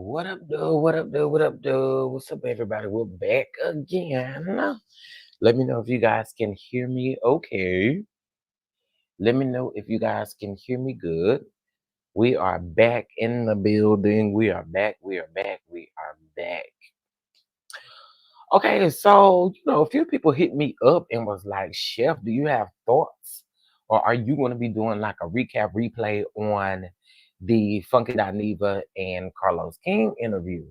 What up, dude? What up, dude? What up, dude? What's up, everybody? We're back again. Let me know if you guys can hear me okay. Let me know if you guys can hear me good. We are back in the building. We are back. We are back. We are back. Okay, so, a few people hit me up and was like, Chef, do you have thoughts? Or are you going to be doing like a recap replay on the Funky DINEVA and Carlos King interview?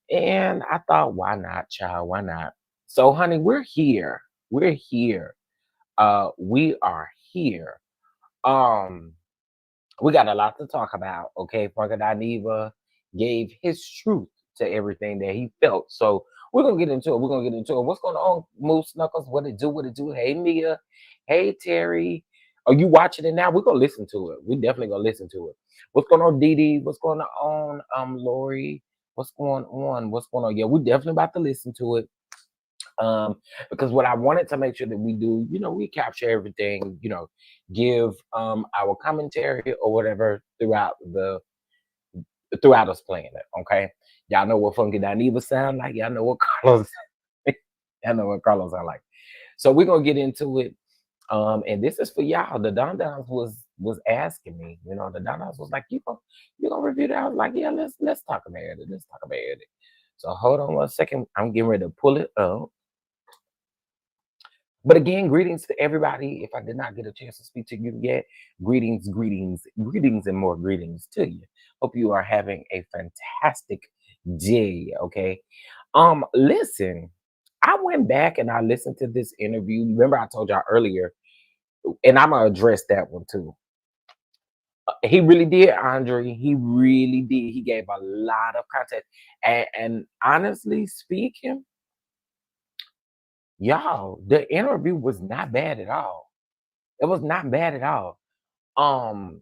And I thought, why not, child? Why not? So, honey, we're here. We're here. We are here. Um, we got a lot to talk about. Okay, Frank Dineva gave his truth to everything that he felt. So we're gonna get into it. We're gonna get into it. What's going on, Moose Knuckles? What it do? What it do? Hey Mia. Hey Terry. Are you watching it now? We're gonna listen to it. We definitely gonna listen to it. What's going on, Dee Dee? What's going on, Lori? What's going on? What's going on? Yeah, we're definitely about to listen to it. Because what I wanted to make sure that we do, we capture everything, give our commentary or whatever throughout us playing it. Okay, y'all know what Funky Dineva sound like. Y'all know what Carlos, y'all know what Carlos sound like. So we're gonna get into it. And this is for y'all. The DonDons was asking me, the DonDons was like, you gonna review that? I was like, yeah, let's talk about it. Let's talk about it. So hold on 1 second. I'm getting ready to pull it up. But again, greetings to everybody. If I did not get a chance to speak to you yet, greetings, greetings, greetings, and more greetings to you. Hope you are having a fantastic day. Okay. Listen, I went back and I listened to this interview. Remember, I told y'all earlier, and I'm gonna address that one too. He really did, Andre. He really did. He gave a lot of content. And honestly speaking, y'all, the interview was not bad at all. It was not bad at all. Um,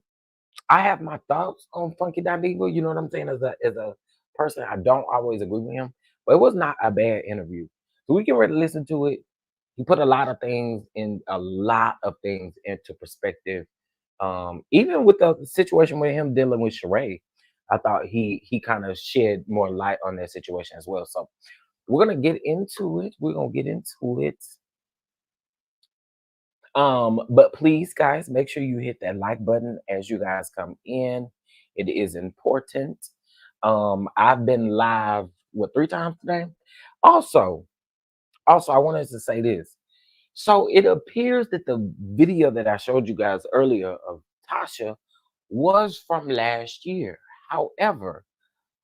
I have my thoughts on Funky Dineva, you know what I'm saying? As a person, I don't always agree with him, but it was not a bad interview. So we can really listen to it. He put a lot of things into perspective. Even with the situation with him dealing with Sheree, I thought he kind of shed more light on that situation as well. So we're gonna get into it. We're gonna get into it. But please, guys, make sure you hit that like button as you guys come in. It is important. I've been live 3 times today. Also, I wanted to say this. So it appears that the video that I showed you guys earlier of Tasha was from last year. However,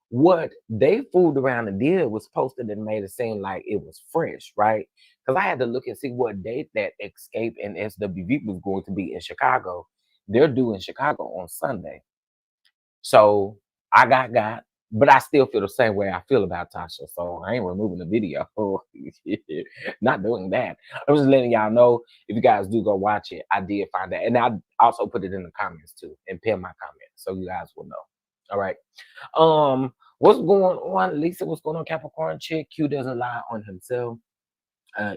what they fooled around and did was posted and made it seem like it was fresh, right? Because I had to look and see what date that Escape and SWV was going to be in Chicago. They're due in Chicago on Sunday. So I got, but I still feel the same way I feel about Tasha. So I ain't removing the video. Not doing that. I'm just letting y'all know if you guys do go watch it, I did find that. And I also put it in the comments too and pin my comments so you guys will know. All right. What's going on, Lisa? What's going on, Capricorn chick? Q doesn't lie on himself,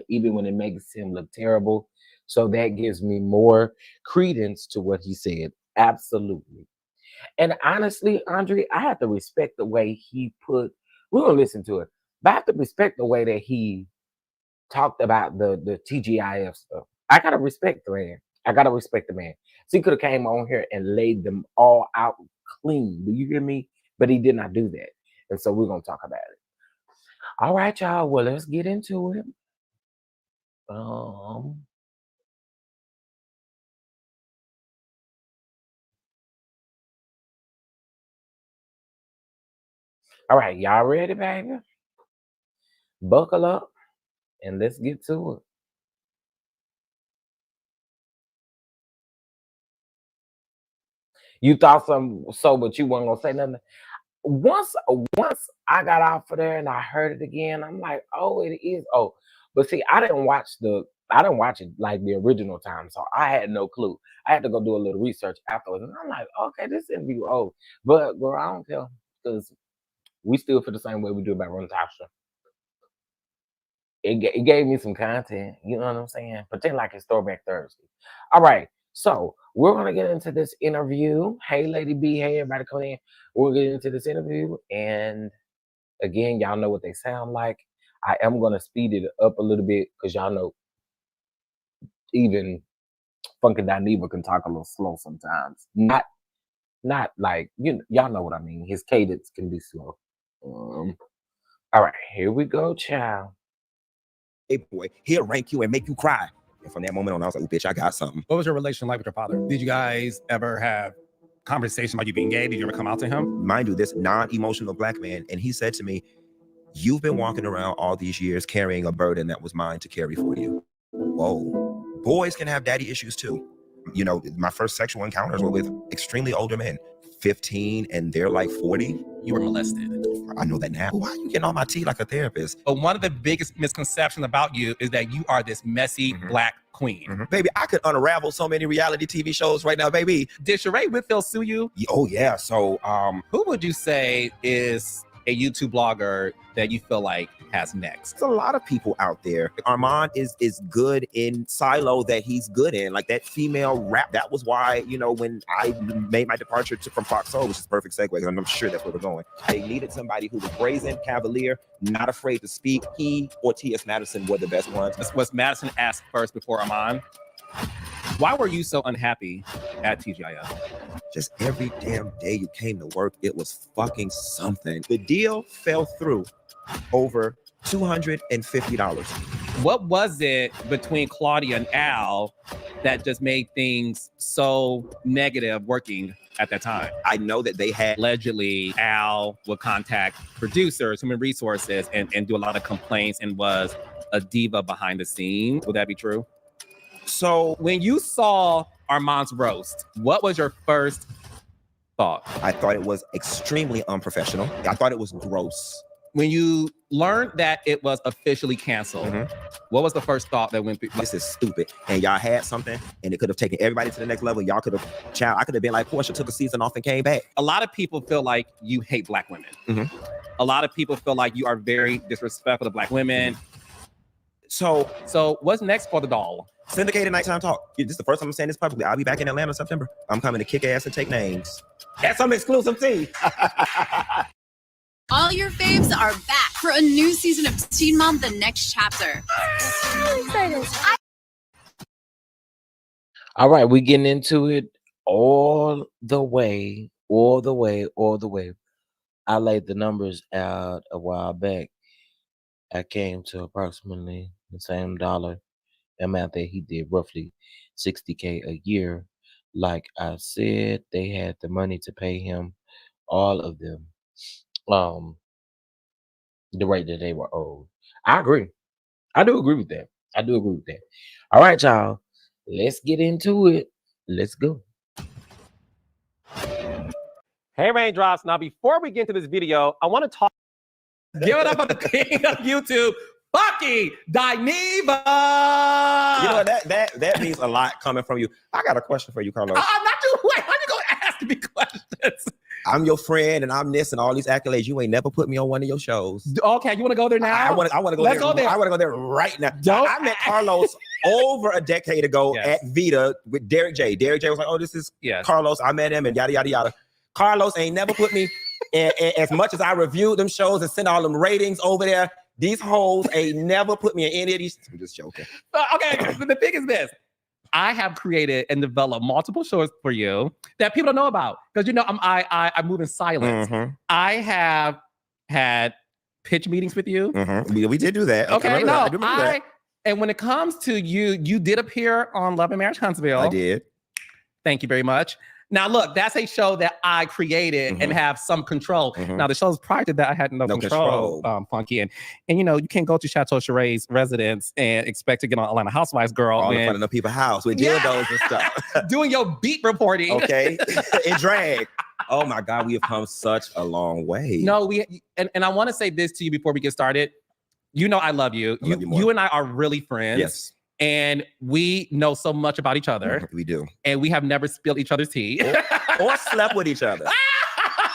even when it makes him look terrible. So that gives me more credence to what he said. Absolutely. And honestly, Andre, I have to respect the way he put. We're gonna listen to it, but I have to respect the way that he talked about the TGIF stuff. I gotta respect the man. I gotta respect the man. So he could have came on here and laid them all out clean. Do you hear me? But he did not do that. And so we're gonna talk about it. All right, y'all. Well, let's get into it. Um, all right, y'all ready, baby? Buckle up and let's get to it. You thought so, but you weren't gonna say nothing. Once I got off of there and I heard it again, I'm like, oh, it is. Oh, but see, I didn't watch it like the original time, so I had no clue. I had to go do a little research afterwards, and I'm like, okay, this interview old, but girl, I don't care because we still feel the same way we do about Run Tasha. It gave me some content, you know what I'm saying? Pretend like it's Throwback Thursday. All right, so we're gonna get into this interview. Hey, Lady B. Hey, everybody, come in. We'll get into this interview, and again, y'all know what they sound like. I am gonna speed it up a little bit because y'all know even Funky DINEVA can talk a little slow sometimes. Not like y'all know what I mean. His cadence can be slow. All right, here we go, child. Hey boy, he'll rank you and make you cry. And from that moment on, I was like, oh, bitch, I got something. What was your relation like with your father? Did you guys ever have conversation about you being gay? Did you ever come out to him? Mind you, this non-emotional black man, and he said to me, you've been walking around all these years carrying a burden that was mine to carry for you. Whoa. Boys can have daddy issues too. You know, my first sexual encounters were with extremely older men, 15 and they're like 40. You were molested. I know that now. Why are you getting on my tea like a therapist? But one of the biggest misconceptions about you is that you are this messy black queen. Baby, I could unravel so many reality TV shows right now, baby. Did Sheree Whitfield sue you? Oh yeah, so who would you say is a YouTube blogger that you feel like has next? There's a lot of people out there. ARMON is good in silo that he's good in, like that female rap. That was why, you know, when I made my departure from Fox Soul, which is a perfect segue, because I'm sure that's where we're going. They needed somebody who was brazen, cavalier, not afraid to speak. He or T.S. Madison were the best ones. Was Madison asked first before ARMON? Why were you so unhappy at TGIF? Just every damn day you came to work, it was fucking something. The deal fell through over $250. What was it between Claudia and Al that just made things so negative working at that time? I know that they had allegedly Al would contact producers, human resources, and do a lot of complaints and was a diva behind the scenes. Would that be true? So when you saw Armon's roast, what was your first thought? I thought it was extremely unprofessional. I thought it was gross. When you learned that it was officially canceled, what was the first thought that went through? This is stupid. And y'all had something, and it could have taken everybody to the next level. Y'all could have, I could have been like Portia, took a season off and came back. A lot of people feel like you hate black women. A lot of people feel like you are very disrespectful to black women. So what's next for the doll? Syndicated Nighttime Talk. This is the first time I'm saying this publicly. I'll be back in Atlanta in September. I'm coming to kick ass and take names. That's some exclusive tea. All your faves are back for a new season of Teen Mom, The Next Chapter. I'm excited. All right, we getting into it all the way. I laid the numbers out a while back. I came to approximately the same dollar amount that he did, roughly $60K a year. Like I said, they had the money to pay him, all of them, the rate that they were owed. I agree. I do agree with that. All right, y'all. Let's get into it. Let's go. Hey, Raindrops. Now, before we get into this video, I want to talk. Give it up for the king of YouTube, Funky DINEVA. You know, that means a lot coming from you. I got a question for you, Carlos. I'm not you. Wait, how you going to ask me questions? I'm your friend, and I'm this and all these accolades. You ain't never put me on one of your shows. Okay, you want to go there now? I want to go. Let's go there. I want to go there right now. I met Carlos over a decade ago at Vita with Derek J. Derek J was like, "Oh, this is Carlos." I met him, and yada yada yada. Carlos ain't never put me. and as much as I reviewed them shows and sent all them ratings over there, these hoes ain't never put me in any of these. I'm just joking. Okay, the thing is this. I have created and developed multiple shows for you that people don't know about. Because, you know, I move in silence. I have had pitch meetings with you. We did do that. Okay, and when it comes to you did appear on Love and Marriage Huntsville. I did. Thank you very much. Now, look, that's a show that I created and have some control. Now, the shows prior to that, I had no control. Funky. And, you know, you can't go to Chateau Sheree's residence and expect to get on Atlanta Housewives, girl. All in front of the people's house with dildos and stuff. Doing your beat reporting. Okay. In drag. Oh, my God. We have come such a long way. No, and I want to say this to you before we get started. You know I love you. You and I are really friends. Yes. And we know so much about each other. We do. And we have never spilled each other's tea. Or slept with each other.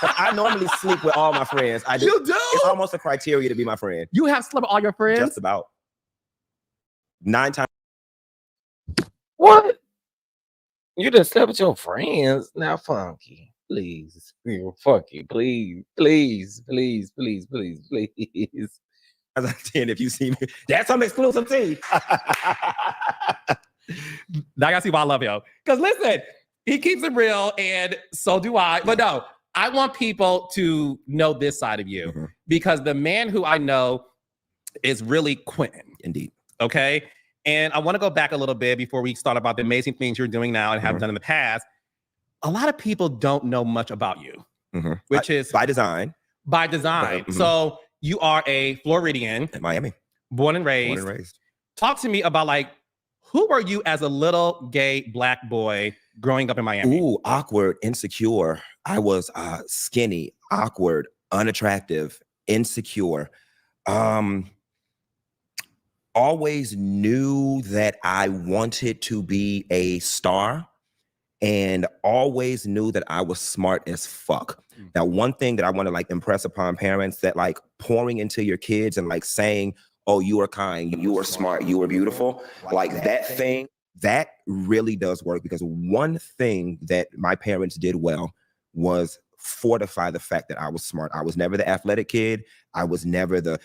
I normally sleep with all my friends. I do. You do? It's almost a criteria to be my friend. You have slept with all your friends? Just about. 9 times. What? You just slept with your friends. Now, Funky, please. Funky, please, please, please, please, please, please. As I did, if you see me, that's some exclusive tea. Now I gotta see why I love you. Because listen, he keeps it real, and so do I. But no, I want people to know this side of you because the man who I know is really Quentin. Indeed. Okay. And I want to go back a little bit before we start about the amazing things you're doing now and have done in the past. A lot of people don't know much about you, which is by design. By design. So you are a Floridian. In Miami. Born and raised. Born and raised. Talk to me about like, who were you as a little gay Black boy growing up in Miami? Ooh, awkward, insecure. I was skinny, awkward, unattractive, insecure. Always knew that I wanted to be a star and always knew that I was smart as fuck. Now, one thing that I want to like impress upon parents that like pouring into your kids and like saying, oh, you are kind, you are smart, you are beautiful. Like that thing, that really does work because one thing that my parents did well was fortify the fact that I was smart. I was never the athletic kid. I was never the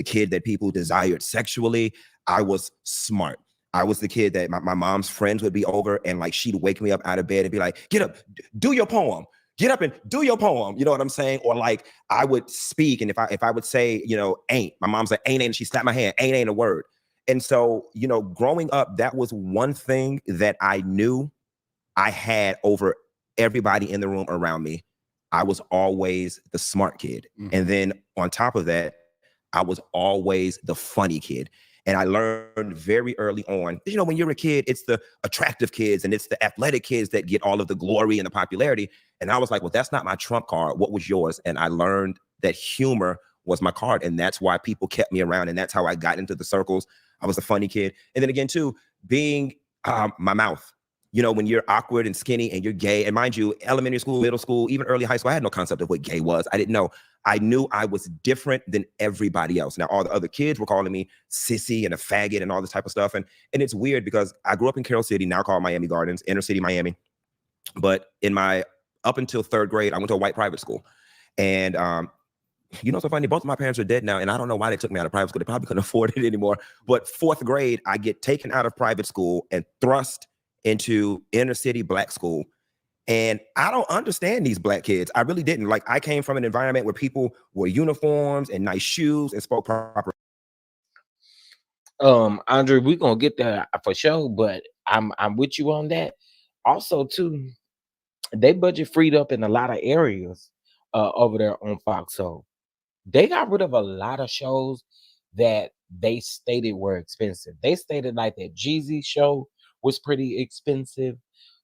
kid that people desired sexually. I was smart. I was the kid that my mom's friends would be over and like she'd wake me up out of bed and be like, get up, do your poem. Get up and do your poem. You know what I'm saying? Or like I would speak and if I would say, you know, ain't, my mom's like, ain't, and she slapped my hand, ain't a word. And so, you know, growing up, that was one thing that I knew I had over everybody in the room around me. I was always the smart kid. And then on top of that, I was always the funny kid. And I learned very early on, you know, when you're a kid, it's the attractive kids and it's the athletic kids that get all of the glory and the popularity. And I was like, well, that's not my trump card. What was yours? And I learned that humor was my card. And that's why people kept me around. And that's how I got into the circles. I was a funny kid. And then again, too, being my mouth. You know, when you're awkward and skinny and you're gay, and mind you, elementary school, middle school, even early high school, I had no concept of what gay was. I didn't know. I knew I was different than everybody else. Now, all the other kids were calling me sissy and a faggot and all this type of stuff. And it's weird because I grew up in Carroll City, now called Miami Gardens, inner city Miami. But up until third grade, I went to a white private school. And you know, so funny, both of my parents are dead now, and I don't know why they took me out of private school. They probably couldn't afford it anymore. But fourth grade, I get taken out of private school and thrust into inner city Black school. And I don't understand these Black kids. I really didn't. Like, I came from an environment where people wore uniforms and nice shoes and spoke proper. Andre, we're gonna get there for sure, but I'm with you on that. Also, too, they budget freed up in a lot of areas over there on Fox. So they got rid of a lot of shows that they stated were expensive. They stated like that Jeezy show was pretty expensive.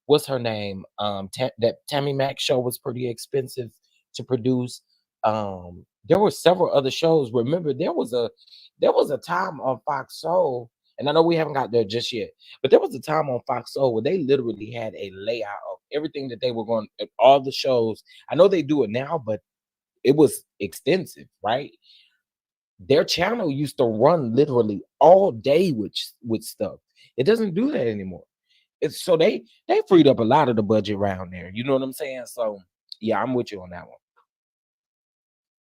What's her name? That Tammy Mac show was pretty expensive to produce. There were several other shows. Remember, there was a time on Fox Soul, and I know we haven't got there just yet, but there was a time on Fox Soul where they literally had a layout of everything that they were going, all the shows. I know they do it now, but it was extensive, right? Their channel used to run literally all day with stuff. It doesn't do that anymore. So they freed up a lot of the budget around there. You know what I'm saying? So yeah, I'm with you on that one.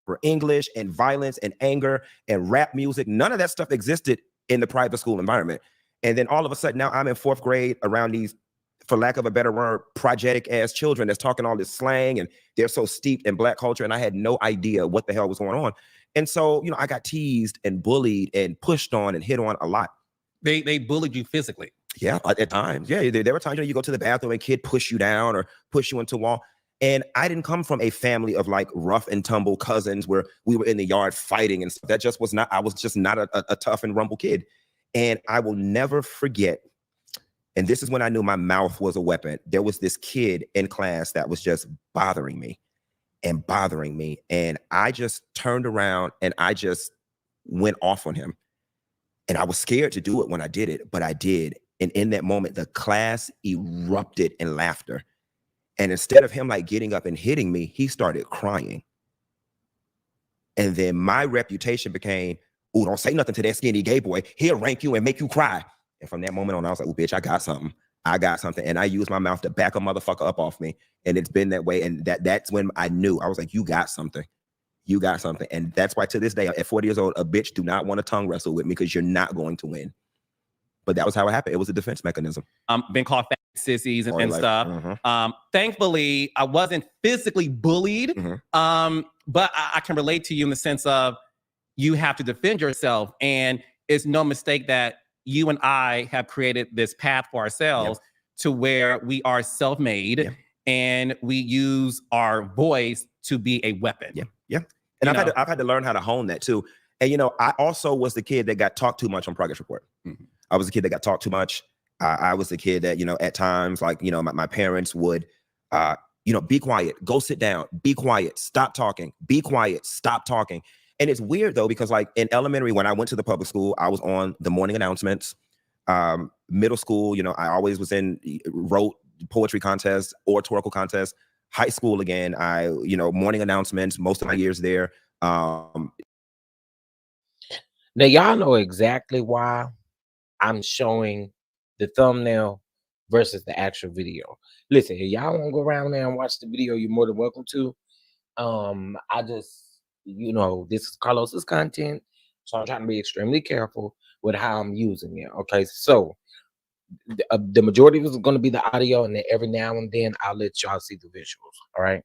For English and violence and anger and rap music, none of that stuff existed in the private school environment. And then all of a sudden now I'm in fourth grade around these, for lack of a better word, projectic ass children that's talking all this slang and they're so steeped in Black culture. And I had no idea what the hell was going on. And so, you know, I got teased and bullied and pushed on and hit on a lot. They bullied you physically. Yeah, at times. Yeah, there were times, you know, you go to the bathroom and a kid push you down or push you into a wall. And I didn't come from a family of like rough and tumble cousins where we were in the yard fighting and stuff. That just was not, I was just not a tough and rumble kid. And I will never forget, and this is when I knew my mouth was a weapon. There was this kid in class that was just bothering me. And I just turned around and I just went off on him. And I was scared to do it when I did it, but I did. And in that moment, the class erupted in laughter. And instead of him like getting up and hitting me, he started crying. And then my reputation became, oh, don't say nothing to that skinny gay boy. He'll rank you and make you cry. And from that moment on, I was like, oh, bitch, I got something. I got something, and I use my mouth to back a motherfucker up off me, and it's been that way. And that's when I knew. I was like, you got something. You got something. And that's why to this day, at 40 years old, a bitch do not want to tongue wrestle with me because you're not going to win. But that was how it happened. It was a defense mechanism. Been called fat sissies and stuff. Thankfully, I wasn't physically bullied, but I can relate to you in the sense of you have to defend yourself. And it's no mistake that you and I have created this path for ourselves to where we are self-made and we use our voice to be a weapon. And I've had to learn how to hone that too. And, you know, I also was the kid that got talked too much on Progress Report. I was a kid that got talked too much. I was the kid that, you know, at times, like, you know, my parents would, you know, be quiet, go sit down, be quiet, stop talking, be quiet, stop talking. And it's weird though, because like in elementary, when I went to the public school, I was on the morning announcements. Middle school, you know, I always was wrote poetry contests, oratorical contests. High school, again, you know, morning announcements, most of my years there. Now, y'all know exactly why I'm showing the thumbnail versus the actual video. Listen, if y'all want to go around there and watch the video, you're more than welcome to. I just, you know, this is Carlos's content, so I'm trying to be extremely careful with how I'm using it. Okay, so the majority of it is going to be the audio, and then every now and then I'll let y'all see the visuals. All right.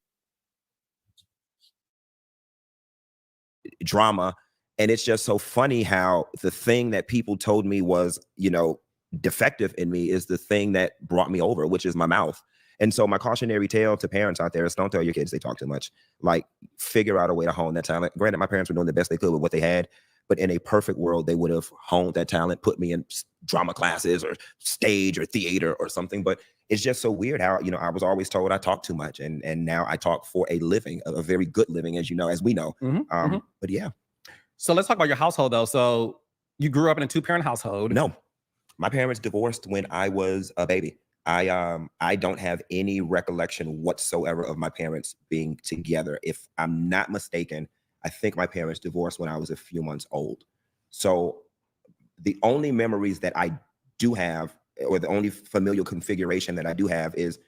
Drama. And it's just so funny how the thing that people told me was, you know, defective in me is the thing that brought me over, which is my mouth. And so my cautionary tale to parents out there is don't tell your kids they talk too much. Like, figure out a way to hone that talent. Granted, my parents were doing the best they could with what they had, but in a perfect world, they would have honed that talent, put me in drama classes or stage or theater or something. But it's just so weird how, you know, I was always told I talk too much. And now I talk for a living, a very good living, as you know, as we know. But yeah. So let's talk about your household though. So you grew up in a 2-parent household. No, my parents divorced when I was a baby. I don't have any recollection whatsoever of my parents being together. If I'm not mistaken, I think my parents divorced when I was a few months old. So the only memories that I do have, or the only familial configuration that I do have, is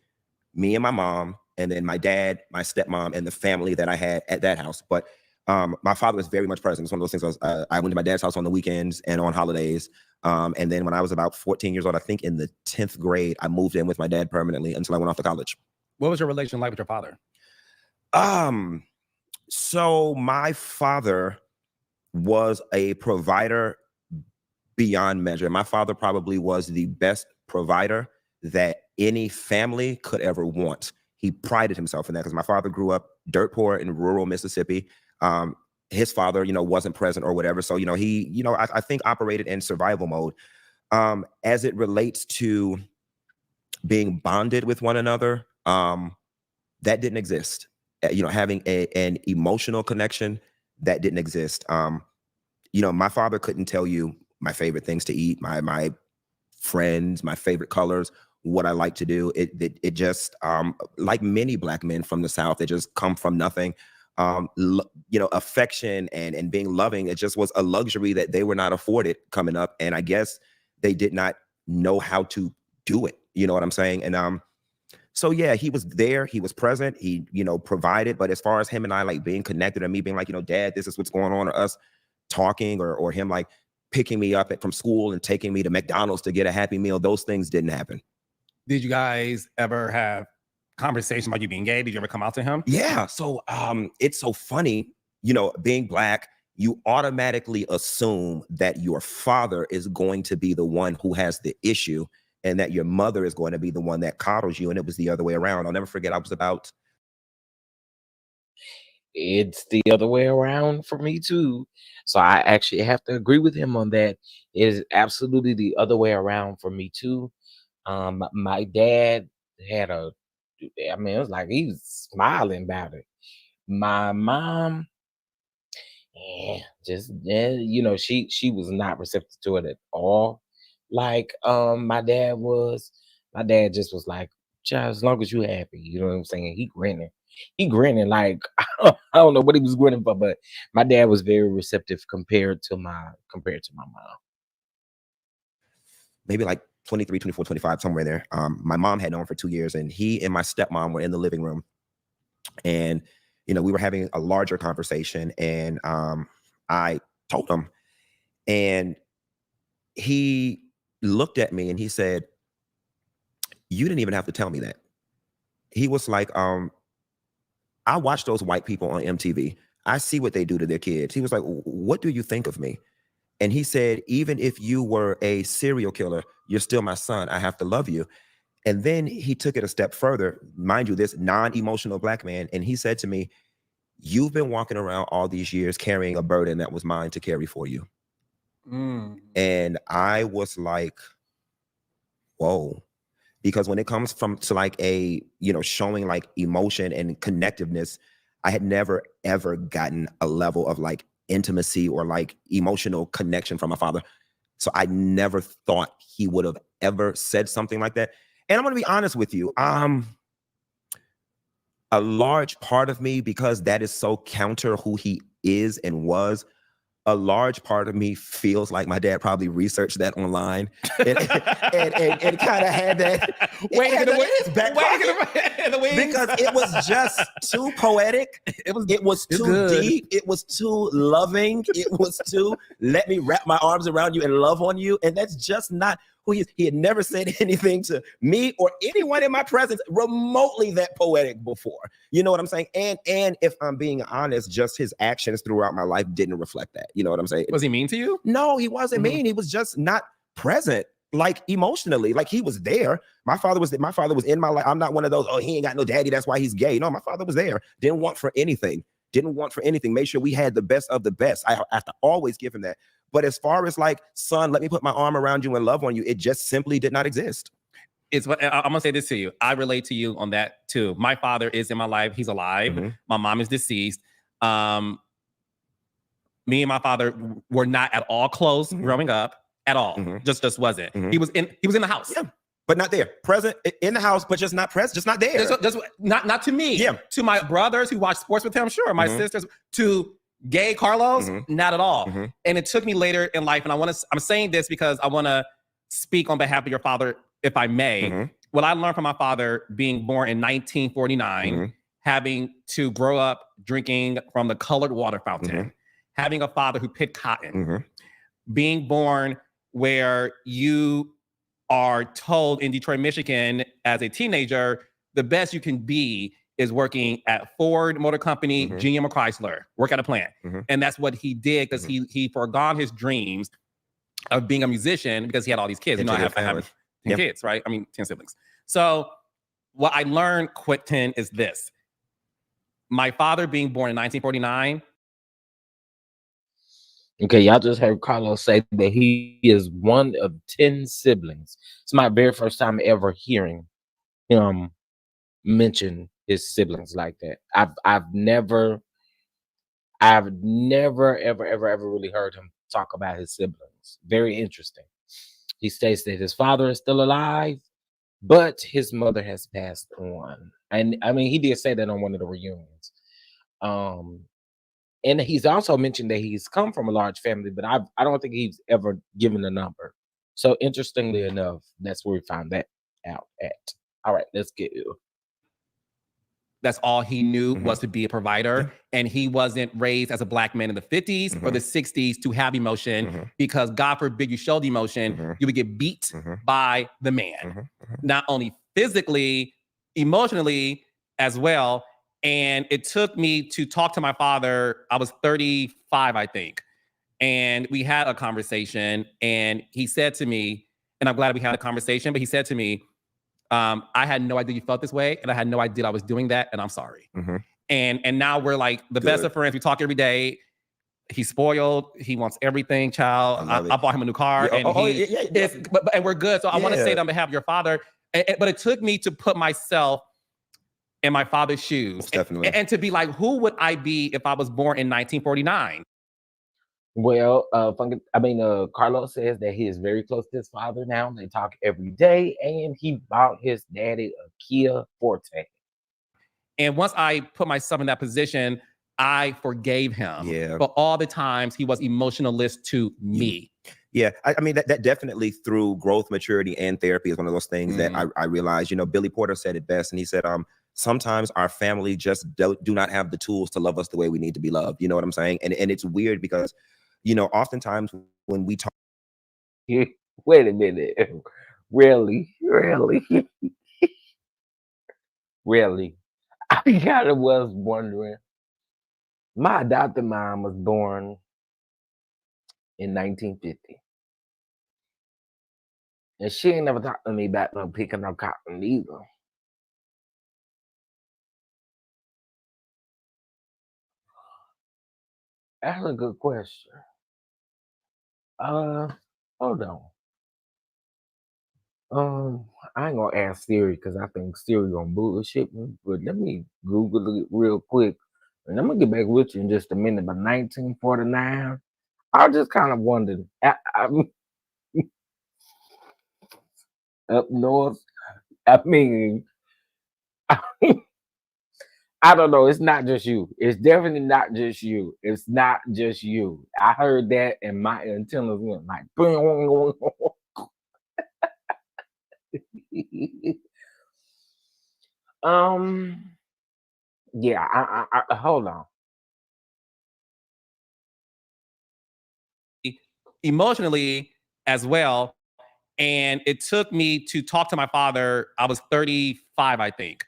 me and my mom, and then my dad, my stepmom, and the family that I had at that house. But my father was very much present. It's one of those things. I went to my dad's house on the weekends and on holidays. And then when I was about 14 years old, I think in the 10th grade, I moved in with my dad permanently until I went off to college. What was your relation like with your father? So my father was a provider beyond measure. My father probably was the best provider that any family could ever want. He prided himself in that because my father grew up dirt poor in rural Mississippi. His father, you know, wasn't present or whatever. So, you know, he, you know, I think operated in survival mode. As it relates to being bonded with one another, that didn't exist. You know, having an emotional connection, that didn't exist. You know, my father couldn't tell you my favorite things to eat, my friends, my favorite colors, what I like to do. It just, like many Black men from the South, it just come from nothing. You know, affection and being loving, it just was a luxury that they were not afforded coming up. And I guess they did not know how to do it. You know what I'm saying? And so yeah, he was there, he was present, he, you know, provided. But as far as him and I like being connected, and me being like, you know, Dad, this is what's going on, or us talking, or him like picking me up from school and taking me to McDonald's to get a Happy Meal, those things didn't happen. Did you guys ever have conversation about you being gay? Did you ever come out to him? Yeah. So it's so funny, you know, being Black, you automatically assume that your father is going to be the one who has the issue, and that your mother is going to be the one that coddles you. And it was the other way around. I'll never forget, It's the other way around for me too. So I actually have to agree with him on that. It is absolutely the other way around for me too. My dad had it was like he was smiling about it. My mom, you know, she was not receptive to it at all. Like my dad was. My dad just was like, child, as long as you happy, you know what I'm saying? He grinning like I don't know what he was grinning for, but my dad was very receptive compared to my mom. maybe like 23, 24, 25, somewhere there. My mom had known him for 2 years, and he and my stepmom were in the living room. And, you know, we were having a larger conversation, and I told him, and he looked at me and he said, "You didn't even have to tell me that." He was like, "I watch those white people on MTV. I see what they do to their kids." He was like, "What do you think of me?" And he said, "Even if you were a serial killer, you're still my son. I have to love you." And then he took it a step further, mind you, this non-emotional Black man. And he said to me, "You've been walking around all these years carrying a burden that was mine to carry for you." And I was like, whoa. Because when it comes to like a, you know, showing like emotion and connectiveness, I had never, ever gotten a level of like intimacy or like emotional connection from my father. So I never thought he would have ever said something like that. And I'm going to be honest with you. A large part of me, because that is so counter who he is and was, a large part of me feels like my dad probably researched that online and kind of had that. Because it was just too poetic. It was too deep. It was too loving. It was too, let me wrap my arms around you and love on you. And that's just not who he is. He had never said anything to me or anyone in my presence remotely that poetic before. You know what I'm saying? And if I'm being honest, just his actions throughout my life didn't reflect that. You know what I'm saying? Was he mean to you? No, he wasn't mean. He was just not present, like emotionally. Like he was there. My father was in my life. I'm not one of those, oh, he ain't got no daddy, that's why he's gay. No, my father was there. Didn't want for anything. Made sure we had the best of the best. I have to always give him that. But as far as like, son, let me put my arm around you and love on you, it just simply did not exist. It's what I'm gonna say this to you. I relate to you on that too. My father is in my life. He's alive. My mom is deceased. Me and my father were not at all close growing up at all. Just wasn't. He was in the house. Yeah. But not there. Present in the house, but just not present, just not there. Just not to me. Yeah. To my brothers who watch sports with him, sure. My sisters, to gay Carlos, not at all. And it took me later in life, and I'm saying this because I want to speak on behalf of your father, if I may. What I learned from my father being born in 1949, having to grow up drinking from the colored water fountain, having a father who picked cotton, being born where you are told in Detroit, Michigan, as a teenager, the best you can be is working at Ford Motor Company, GM or Chrysler, work at a plant. And that's what he did, because he forgone his dreams of being a musician because he had all these kids. You know, I have 10 kids, right? I mean, 10 siblings. So what I learned, Quentin, is this. My father being born in 1949. Okay, y'all just heard Carlos say that he is one of 10 siblings. It's my very first time ever hearing him mention his siblings like that. I've never ever really heard him talk about his siblings. Very interesting. He states that his father is still alive, but his mother has passed on. And I mean, he did say that on one of the reunions. And he's also mentioned that he's come from a large family, but I don't think he's ever given a number. So interestingly enough, that's where we found that out at. All right, let's get you. That's all he knew was to be a provider. And he wasn't raised as a Black man in the 50s or the 60s to have emotion, because God forbid you showed emotion, you would get beat by the man. Not only physically, emotionally as well. And it took me to talk to my father. I was 35, I think. And we had a conversation, and he said to me, and I'm glad we had a conversation, but he said to me, I had no idea you felt this way, and I had no idea I was doing that, and I'm sorry. And now we're like the best of friends. We talk every day. He's spoiled. He wants everything, child. I bought him a new car, and and we're good. So I want to say that on behalf of your father, but it took me to put myself in my father's shoes, definitely, and to be like, who would I be if I was born in 1949? Well, Carlos says that he is very close to his father now. They talk every day, and he bought his daddy a Kia Forte. And once I put myself in that position, I forgave him for all the times he was emotionalist to me. Yeah, I mean that definitely through growth, maturity, and therapy is one of those things that I realized. You know, Billy Porter said it best, and he said, sometimes our family just do not have the tools to love us the way we need to be loved. You know what I'm saying? And it's weird because, you know, oftentimes when we talk, Wait a minute, really, really, I kind of was wondering. My adopted mom was born in 1950. And she ain't never talked to me about no picking no cotton either. That's a good question. Hold on. I ain't gonna ask Siri because I think Siri gonna bullshit me. But let me Google it real quick, and I'm gonna get back with you in just a minute. But 1949, I just kind of wondered. I'm up north. I mean, I don't know. It's not just you. It's definitely not just you. It's not just you. I heard that and my antennas went like boom. Yeah, I hold on. Emotionally as well. And it took me to talk to my father. I was 35, I think.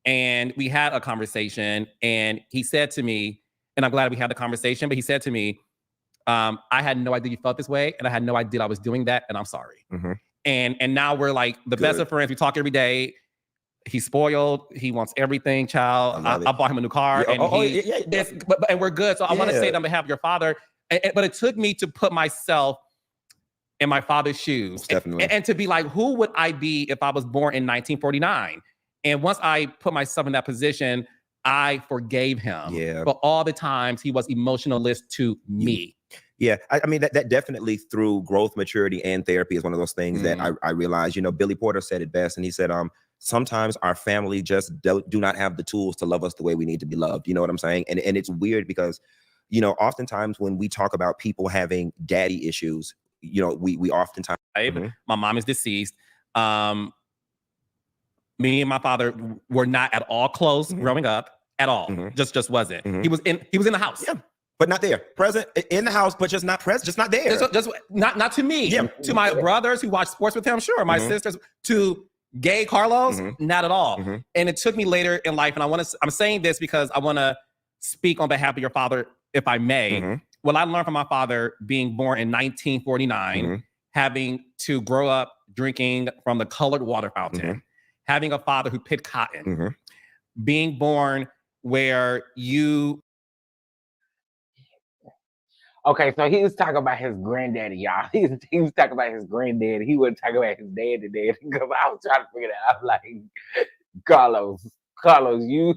And we had a conversation, and he said to me, and I'm glad we had the conversation, but he said to me, I had no idea you felt this way, and I had no idea I was doing that, and I'm sorry. And now we're like the best of friends. We talk every day. He's spoiled. He wants everything, child. I bought him a new car, and and we're good. So I want to say it on behalf of your father. But it took me to put myself in my father's shoes, and to be like, who would I be if I was born in 1949? And once I put myself in that position, I forgave him for all the times he was emotionalist to me. Yeah, I mean that definitely through growth, maturity, and therapy is one of those things that I realized. You know, Billy Porter said it best, and he said, sometimes our family just do not have the tools to love us the way we need to be loved. You know what I'm saying? And it's weird because, you know, oftentimes when we talk about people having daddy issues, you know, we oftentimes my mom is deceased. Me and my father were not at all close growing up at all. Just wasn't. He was in the house. Yeah. But not there. Present in the house, but just not present, just not there. Just not to me. Yeah. To my brothers who watch sports with him, sure. My sisters, to gay Carlos, not at all. And it took me later in life, and I'm saying this because I want to speak on behalf of your father, if I may. Well, I learned from my father being born in 1949, having to grow up drinking from the colored water fountain, having a father who picked cotton, being born where you... Okay, so he was talking about his granddaddy, y'all. He was talking about his granddaddy. He wasn't talking about his daddy. Because I was trying to figure that out. Like, Carlos, you...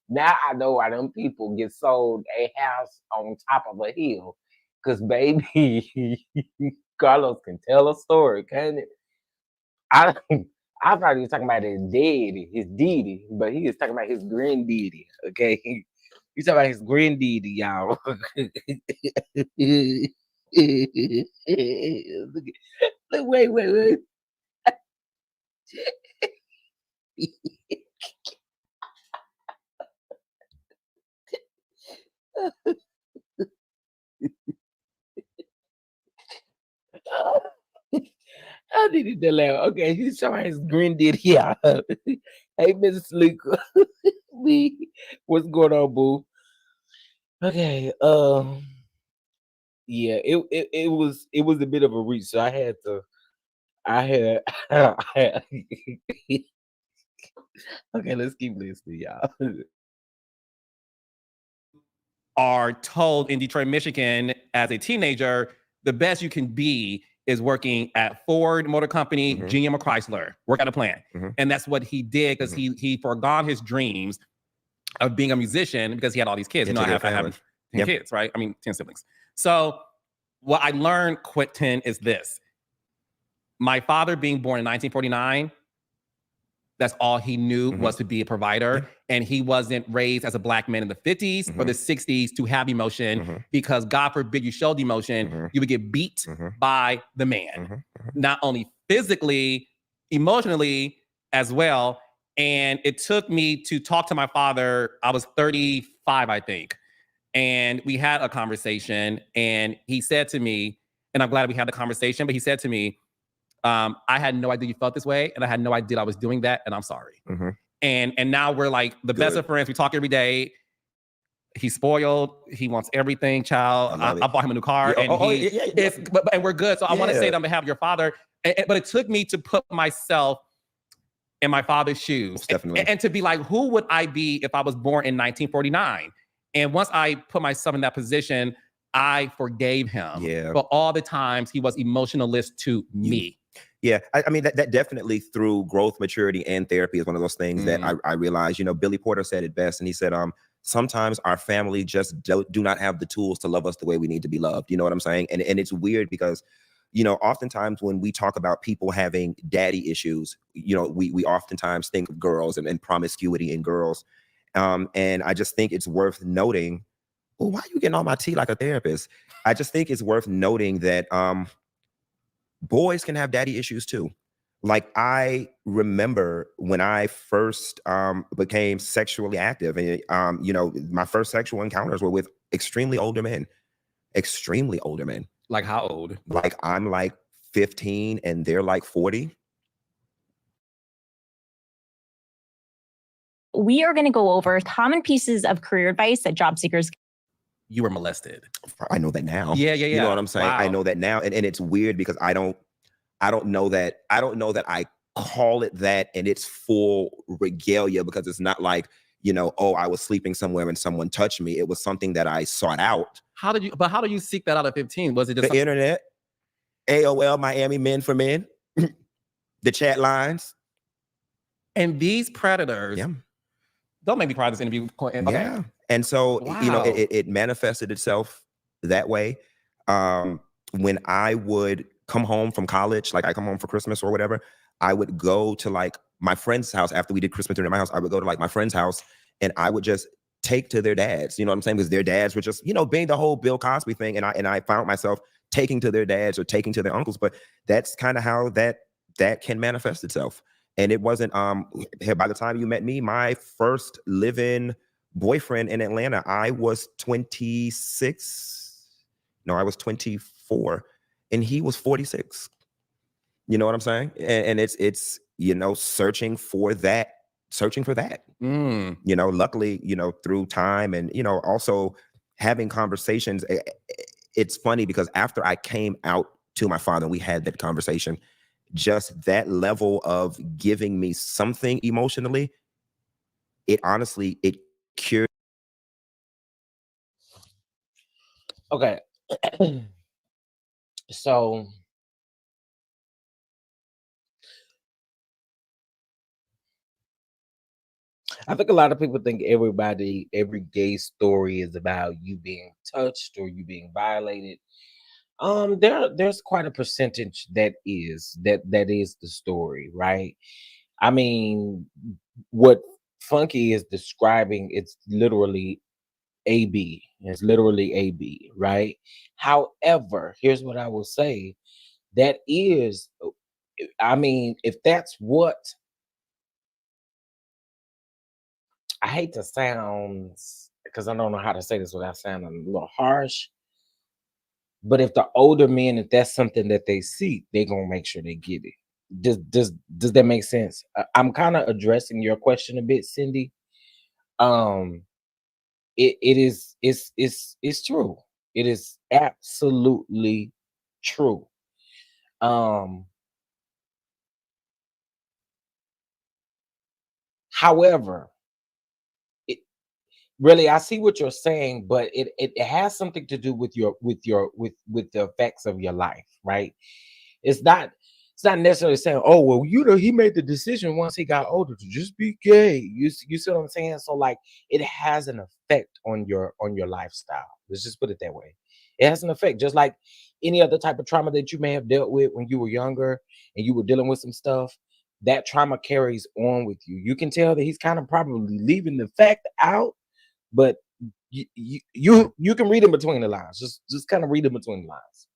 Now I know why them people get sold a house on top of a hill. Because, baby, Carlos can tell a story, can't it? I thought he was talking about his daddy, his deity, but he was talking about his granddaddy, okay? He's talking about his granddaddy, y'all. Look, wait. I needed to laugh. Okay, he's talking about his granddaddy, yeah. Hey, Mrs. Luca. What's going on, boo? Okay, yeah, it was a bit of a reach, so I had okay, let's keep listening, y'all. Are told in Detroit, Michigan, as a teenager, the best you can be is working at Ford Motor Company, GM or Chrysler, work at a plant. And that's what he did because he forgone his dreams of being a musician because he had all these kids. You know, I have 10 kids, right? I mean, 10 siblings. So what I learned, Quentin, is this. My father being born in 1949, That's all he knew was to be a provider. And he wasn't raised as a Black man in the 50s or the 60s to have emotion because God forbid you showed emotion, you would get beat by the man. Not only physically, emotionally as well. And it took me to talk to my father. I was 35, I think. And we had a conversation and he said to me, and I'm glad we had the conversation, but he said to me, I had no idea you felt this way, and I had no idea I was doing that, and I'm sorry. And now we're like the best of friends. We talk every day. He's spoiled. He wants everything, child. I bought him a new car, and and we're good. So I want to say it on behalf of your father. But it took me to put myself in my father's shoes, and to be like, who would I be if I was born in 1949? And once I put myself in that position, I forgave him for all the times he was emotionalist to me. Yeah, I mean, that definitely through growth, maturity, and therapy is one of those things that I realized. You know, Billy Porter said it best, and he said, sometimes our family just do not have the tools to love us the way we need to be loved. You know what I'm saying? And it's weird because, you know, oftentimes when we talk about people having daddy issues, you know, we oftentimes think of girls and promiscuity in girls. And I just think it's worth noting, well, why are you getting on my tea like a therapist? I just think it's worth noting that boys can have daddy issues too. Like, I remember when I first became sexually active, and you know, my first sexual encounters were with extremely older men. Like how old? Like I'm like 15 and they're like 40. We are going to go over common pieces of career advice that job seekers. You were molested. I know that now. Yeah. You know what I'm saying? Wow. I know that now. And it's weird because I don't know that I call it that and it's full regalia, because it's not like, you know, oh, I was sleeping somewhere and someone touched me. It was something that I sought out. How do you seek that out at 15? Was it just the internet, AOL, Miami Men for Men, the chat lines? And these predators, don't make me cry this interview. Okay. Yeah. And so, you know, it manifested itself that way. When I would come home from college, like I come home for Christmas or whatever, I would go to like my friend's house after we did Christmas dinner at my house. I would go to like my friend's house and I would just take to their dads, you know what I'm saying? Because their dads were just, you know, being the whole Bill Cosby thing. And I found myself taking to their dads or taking to their uncles, but that's kind of how that can manifest itself. And it wasn't, by the time you met me, my first live-in boyfriend in Atlanta, I was 26. No, I was 24 and he was 46. You know what I'm saying? And it's, you know, searching for that. You know, luckily, you know, through time and, you know, also having conversations. It's funny because after I came out to my father, we had that conversation, just that level of giving me something emotionally, it honestly, it cured. Okay. So I think a lot of people think every gay story is about you being touched or you being violated. There's quite a percentage that is the story, right? I mean, what Funky is describing, it's literally AB. It's literally AB, right? However, here's what I will say. That is, I mean, if that's what, I hate to sound, because I don't know how to say this without sounding a little harsh, but if the older men, if that's something that they seek, they're gonna make sure they get it. Does that make sense? I'm kind of addressing your question a bit, Cindy. It's true. It is absolutely true. However, really, I see what you're saying, but it has something to do with the effects of your life, right? It's not necessarily saying, oh well, you know, he made the decision once he got older to just be gay. You see what I'm saying? So like, it has an effect on your lifestyle. Let's just put it that way. It has an effect, just like any other type of trauma that you may have dealt with when you were younger and you were dealing with some stuff. that trauma carries on with you. You can tell that he's kind of probably leaving the fact out, but you can read in between the lines. Just kind of read in between the lines.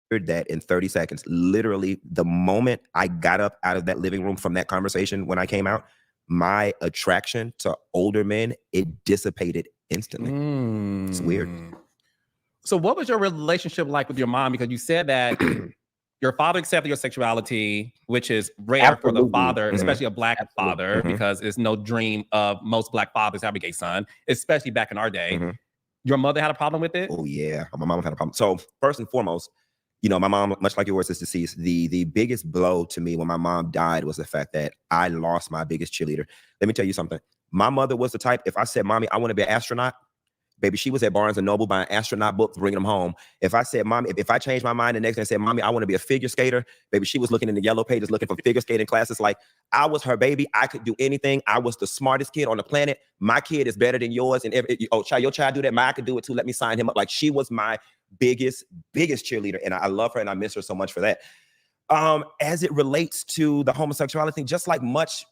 That in 30 seconds, literally the moment I got up out of that living room from that conversation when I came out, my attraction to older men, it dissipated instantly. It's weird. So what was your relationship like with your mom? Because you said that your father accepted your sexuality, which is rare for the father, especially a Black father, because it's no dream of most Black fathers having a gay son, especially back in our day. Your mother had a problem with it? Oh yeah, my mom had a problem. So first and foremost, you know, my mom, much like yours, is deceased. The biggest blow to me when my mom died was the fact that I lost my biggest cheerleader. Let me tell you something. My mother was the type, if I said, Mommy, I want to be an astronaut, baby, she was at Barnes & Noble buying astronaut books, bringing them home. If I said, Mommy, if I changed my mind the next day and said, Mommy, I want to be a figure skater, baby, she was looking in the yellow pages, looking for figure skating classes. Like, I was her baby. I could do anything. I was the smartest kid on the planet. My kid is better than yours. And your child do that. I could do it too. Let me sign him up. Like, she was my biggest cheerleader. And I love her and I miss her so much for that. As it relates to the homosexuality thing, just like much,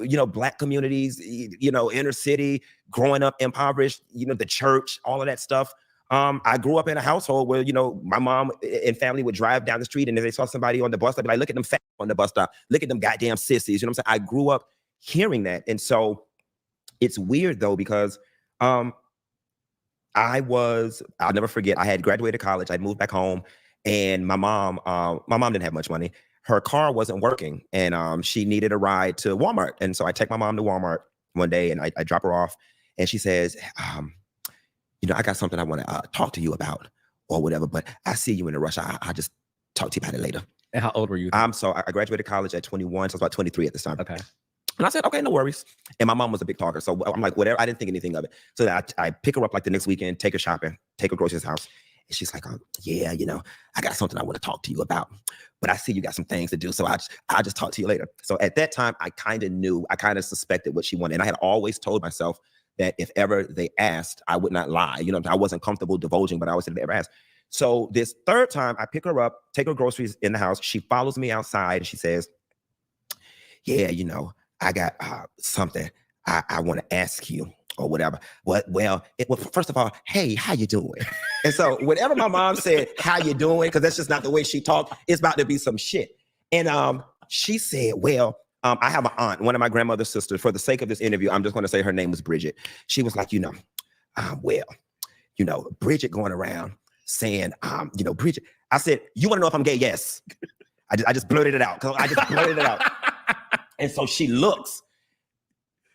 you know, Black communities, you know, inner city, growing up impoverished, you know, the church, all of that stuff. I grew up in a household where, you know, my mom and family would drive down the street, and if they saw somebody on the bus, they'd be like, look at them fat on the bus stop. Look at them goddamn sissies. You know what I'm saying? I grew up hearing that. And so it's weird though, because I'll never forget, I had graduated college. I'd moved back home, and my mom didn't have much money. Her car wasn't working, and she needed a ride to Walmart. And so I take my mom to Walmart one day, and I drop her off, and she says, you know, I got something I want to talk to you about or whatever, but I see you in a rush. I'll just talk to you about it later. And how old were you? So I graduated college at 21, so I was about 23 at this time. Okay. And I said, okay, no worries. And my mom was a big talker, so I'm like, whatever. I didn't think anything of it. So I pick her up like the next weekend, take her shopping, take her groceries house. And she's like, yeah, you know, I got something I want to talk to you about, but I see you got some things to do, so I'll just talk to you later. So at that time, I kind of suspected what she wanted. And I had always told myself that if ever they asked, I would not lie. You know, I wasn't comfortable divulging, but I always said if they ever asked. So this third time, I pick her up, take her groceries in the house. She follows me outside, and she says, yeah, you know, I got something I want to ask you or whatever. Well, first of all, hey, how you doing? And so whenever my mom said, how you doing? Because that's just not the way she talked. It's about to be some shit. And she said, well, I have an aunt, one of my grandmother's sisters. For the sake of this interview, I'm just going to say her name was Bridget. She was like, you know, well, you know, Bridget going around saying, you know, Bridget. I said, you want to know if I'm gay? Yes. I just blurted it out. I just blurted it out. And so she looks,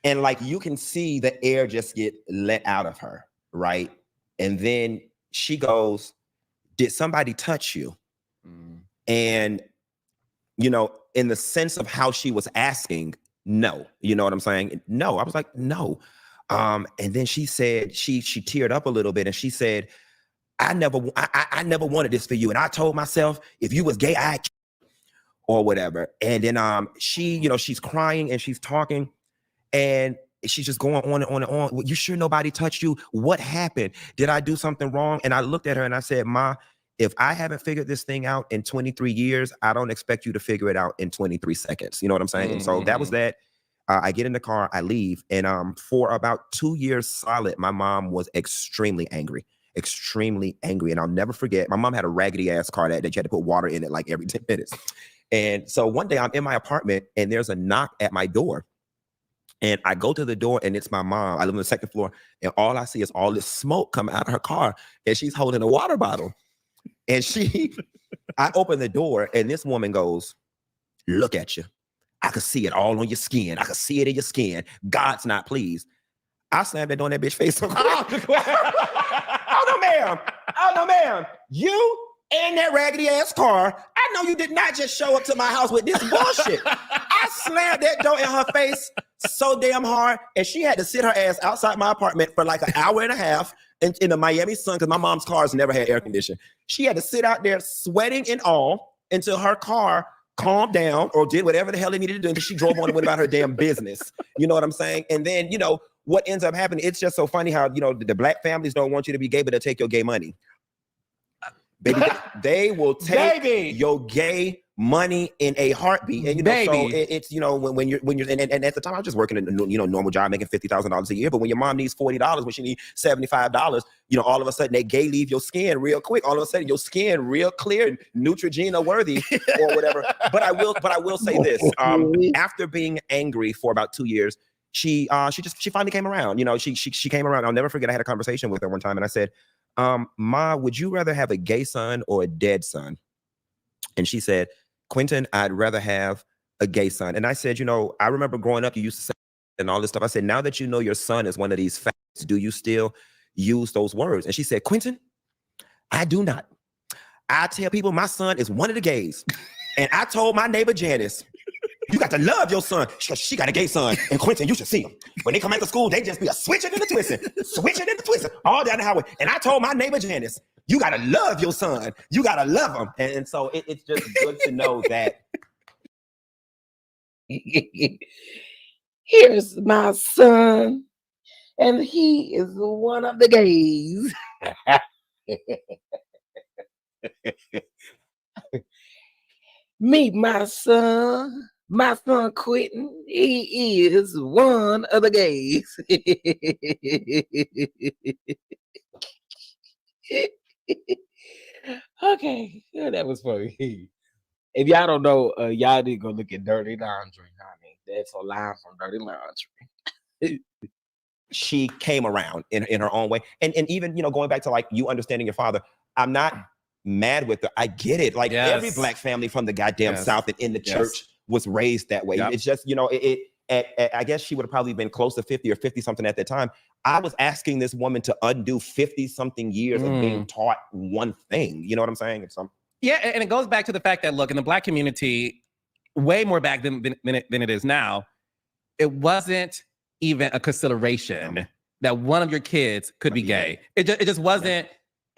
and like you can see the air just get let out of her, right? And then she goes, did somebody touch you? And, you know, in the sense of how she was asking, no. You know what I'm saying? No. I was like, no. And then she said, she teared up a little bit, and she said, I never wanted this for you. And I told myself, if you was gay, I'd or whatever. And then she, you know, she's crying and she's talking, and she's just going on and on and on. Well, you sure nobody touched you? What happened? Did I do something wrong? And I looked at her and I said, Ma, if I haven't figured this thing out in 23 years, I don't expect you to figure it out in 23 seconds. You know what I'm saying? And so that was that. I get in the car, I leave. And for about 2 years solid, my mom was extremely angry. And I'll never forget, my mom had a raggedy ass car that you had to put water in it like every 10 minutes. And so one day I'm in my apartment and there's a knock at my door. And I go to the door and it's my mom. I live on the second floor, and all I see is all this smoke coming out of her car, and she's holding a water bottle. And I open the door and this woman goes, look at you. I could see it all on your skin. I could see it in your skin. God's not pleased. I slammed that door in that bitch face. Oh, no, ma'am. Oh, no, ma'am. You and that raggedy ass car, I know you did not just show up to my house with this bullshit. I slammed that door in her face so damn hard, and she had to sit her ass outside my apartment for like an hour and a half in the Miami sun, because my mom's cars never had air conditioning. She had to sit out there sweating and all until her car calmed down or did whatever the hell they needed to do, until she drove on and went about her damn business. You know what I'm saying? And then, you know, what ends up happening, it's just so funny how, you know, the black families don't want you to be gay, but they'll take your gay money. Baby, they will take your gay money in a heartbeat. And, you know, so it's, you know, when you're, and at the time I was just working a, you know, normal job making $50,000 a year. But when your mom needs $40, when she needs $75, you know, all of a sudden that gay leave your skin real quick. All of a sudden your skin real clear, Neutrogena worthy or whatever. But I will say this, after being angry for about 2 years, she finally came around. You know, she came around. I'll never forget. I had a conversation with her one time and I said, Ma, would you rather have a gay son or a dead son? And she said, Quentin, I'd rather have a gay son. And I said, you know, I remember growing up, you used to say and all this stuff. I said, now that you know your son is one of these facts, do you still use those words? And she said, Quentin, I do not. I tell people my son is one of the gays. And I told my neighbor Janice, you got to love your son. She got a gay son. And Quentin, you should see him. When they come after school, they just be a switching and a twisting, all down the highway. And I told my neighbor Janice, you got to love your son. You got to love him. And so it's just good to know that. Here's my son, and he is one of the gays. Meet my son Quentin. He is one of the gays. Okay, yeah, that was funny. If y'all don't know, y'all need to go look at Dirty Laundry, honey. That's a line from Dirty Laundry. She came around in her own way. And even, you know, going back to like you understanding your father, I'm not mad with her. I get it. Like every black family from the goddamn South and in the church was raised that way. It's just, you know, I guess she would have probably been close to 50 or 50 something at that time. I was asking this woman to undo 50 something years of being taught one thing. You know what I'm saying? Yeah, and it goes back to the fact that, look, in the Black community, way more back than it is now, it wasn't even a consideration that one of your kids could be gay. It just wasn't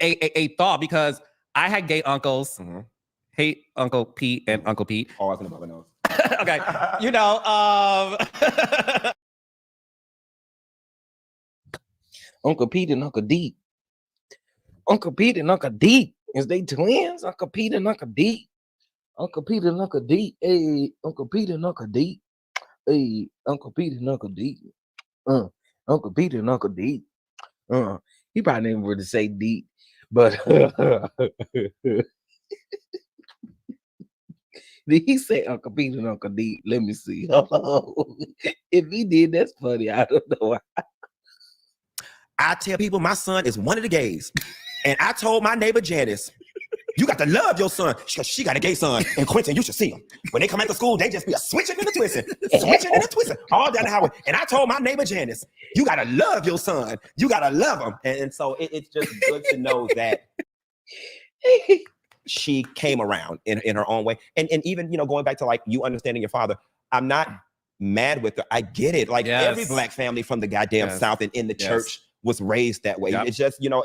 a thought, because I had gay uncles. Hate Uncle Pete and Uncle Pete. Oh, I was gonna know. Okay, you know, Uncle Pete and Uncle D. Uncle Pete and Uncle D. Is they twins? Uncle Pete and Uncle D. Uncle Pete and Uncle D. Hey, Uncle Pete and Uncle D. Hey, Uncle Pete and Uncle D. Uncle Pete and Uncle D. He probably didn't really say D, but did he say Uncle Pete and Uncle D? Let me see. If he did, that's funny. I don't know. I tell people my son is one of the gays. And I told my neighbor Janice, you got to love your son. She got a gay son. And Quentin, you should see him. When they come after school, they just be a switching and a twisting, all down the highway. And I told my neighbor Janice, you got to love your son. You got to love him. And so it's just good to know that she came around in her own way. And even, you know, going back to like you understanding your father, I'm not mad with her. I get it. Like every black family from the goddamn South and in the church was raised that way. It's just, you know,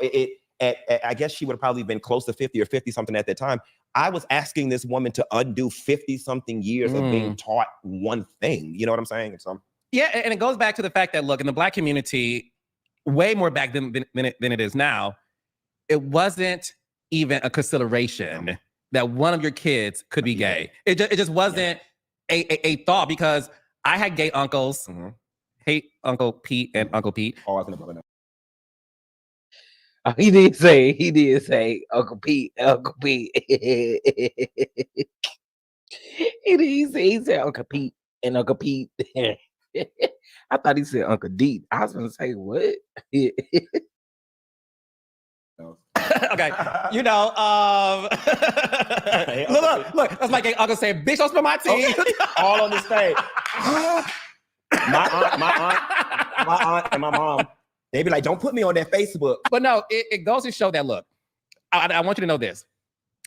I guess she would have probably been close to 50 or 50 something at that time. I was asking this woman to undo 50 something years of being taught one thing. You know what I'm saying? Yeah, and it goes back to the fact that, look, in the Black community, way more back than it is now, it wasn't even a consideration that one of your kids could be gay. It just wasn't a thought, because I had gay uncles. Hate Uncle Pete and Uncle Pete. Oh, I was gonna know. He did say Uncle Pete, Uncle Pete. he said Uncle Pete and Uncle Pete. I thought he said Uncle D. I was gonna say what? Okay, you know, look, that's like Uncle saying, bitch, don't spill my tea. All on this thing. My aunt and my mom, they be like, don't put me on that Facebook. But no, it goes to show that, look, I want you to know this.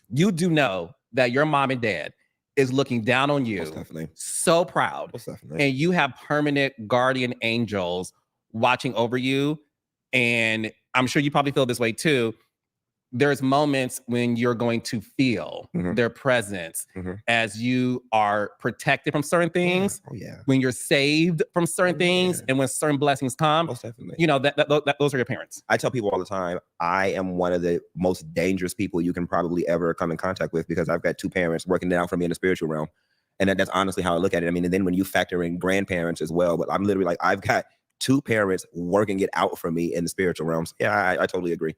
You do know that your mom and dad is looking down on you. Most definitely. So proud. Most definitely. And you have permanent guardian angels watching over you. And I'm sure you probably feel this way too. there's moments when you're going to feel their presence as you are protected from certain things. When you're saved from certain things, and when certain blessings come. Most definitely. You know, those are your parents. I tell people all the time, I am one of the most dangerous people you can probably ever come in contact with, because I've got two parents working it out for me in the spiritual realm. And that's honestly how I look at it. I mean, and then when you factor in grandparents as well, but I'm literally like, I've got two parents working it out for me in the spiritual realms. Yeah, I totally agree.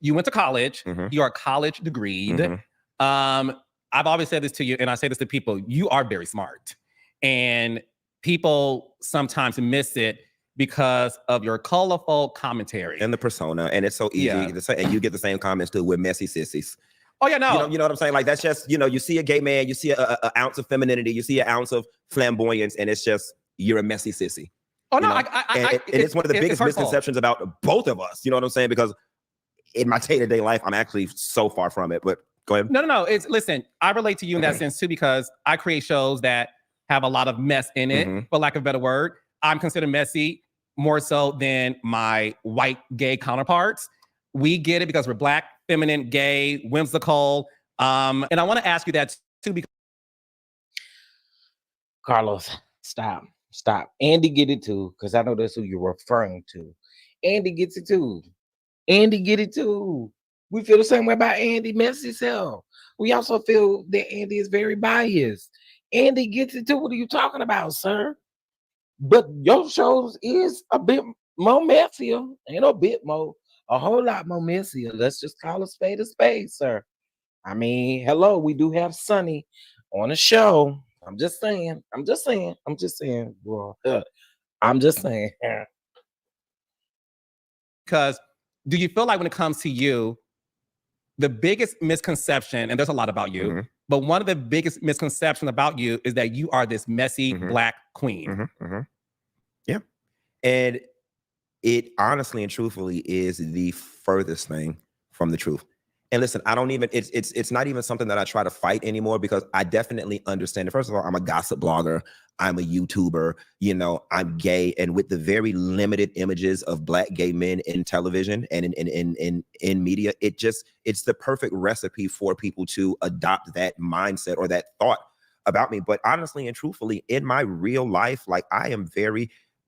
You went to college. You are college degreed. I've always said this to you, and I say this to people, you are very smart. And people sometimes miss it because of your colorful commentary. And the persona. And it's so easy to say, and you get the same comments too, with messy sissies. Oh, yeah, no. You know what I'm saying? Like, that's just, you see a gay man, you see an ounce of femininity, you see an ounce of flamboyance, and it's just, you're a messy sissy. Oh, no, and it's one of the biggest misconceptions about both of us. You know what I'm saying? Because in my day-to-day life, I'm actually so far from it. But go ahead. No. Listen, I relate to you in that sense too, because I create shows that have a lot of mess in it, for lack of a better word. I'm considered messy more so than my white gay counterparts. We get it because we're Black, feminine, gay, whimsical. And I want to ask you that too, because Carlos, stop. Andy get it too, because I know that's who you're referring to. Andy gets it too. Andy get it too. We feel the same way about Andy messy self. We also feel that Andy is very biased. Andy gets it too. What are you talking about, sir? But your shows is a bit more messier. Ain't a bit more, a whole lot more messier. Let's just call a spade, sir. I mean, hello, we do have Sonny on the show. I'm just saying, bro. I'm just saying. Because do you feel like when it comes to you, the biggest misconception, and there's a lot about you, but one of the biggest misconceptions about you is that you are this messy Black queen. Yeah. And it honestly and truthfully is the furthest thing from the truth. And listen, I don't even, it's not even something that I try to fight anymore, because I definitely understand it. First of all, I'm a gossip blogger. I'm a YouTuber, I'm gay. And with the very limited images of Black gay men in television and in media, it's the perfect recipe for people to adopt that mindset or that thought about me. But honestly and truthfully, in my real life, like I'm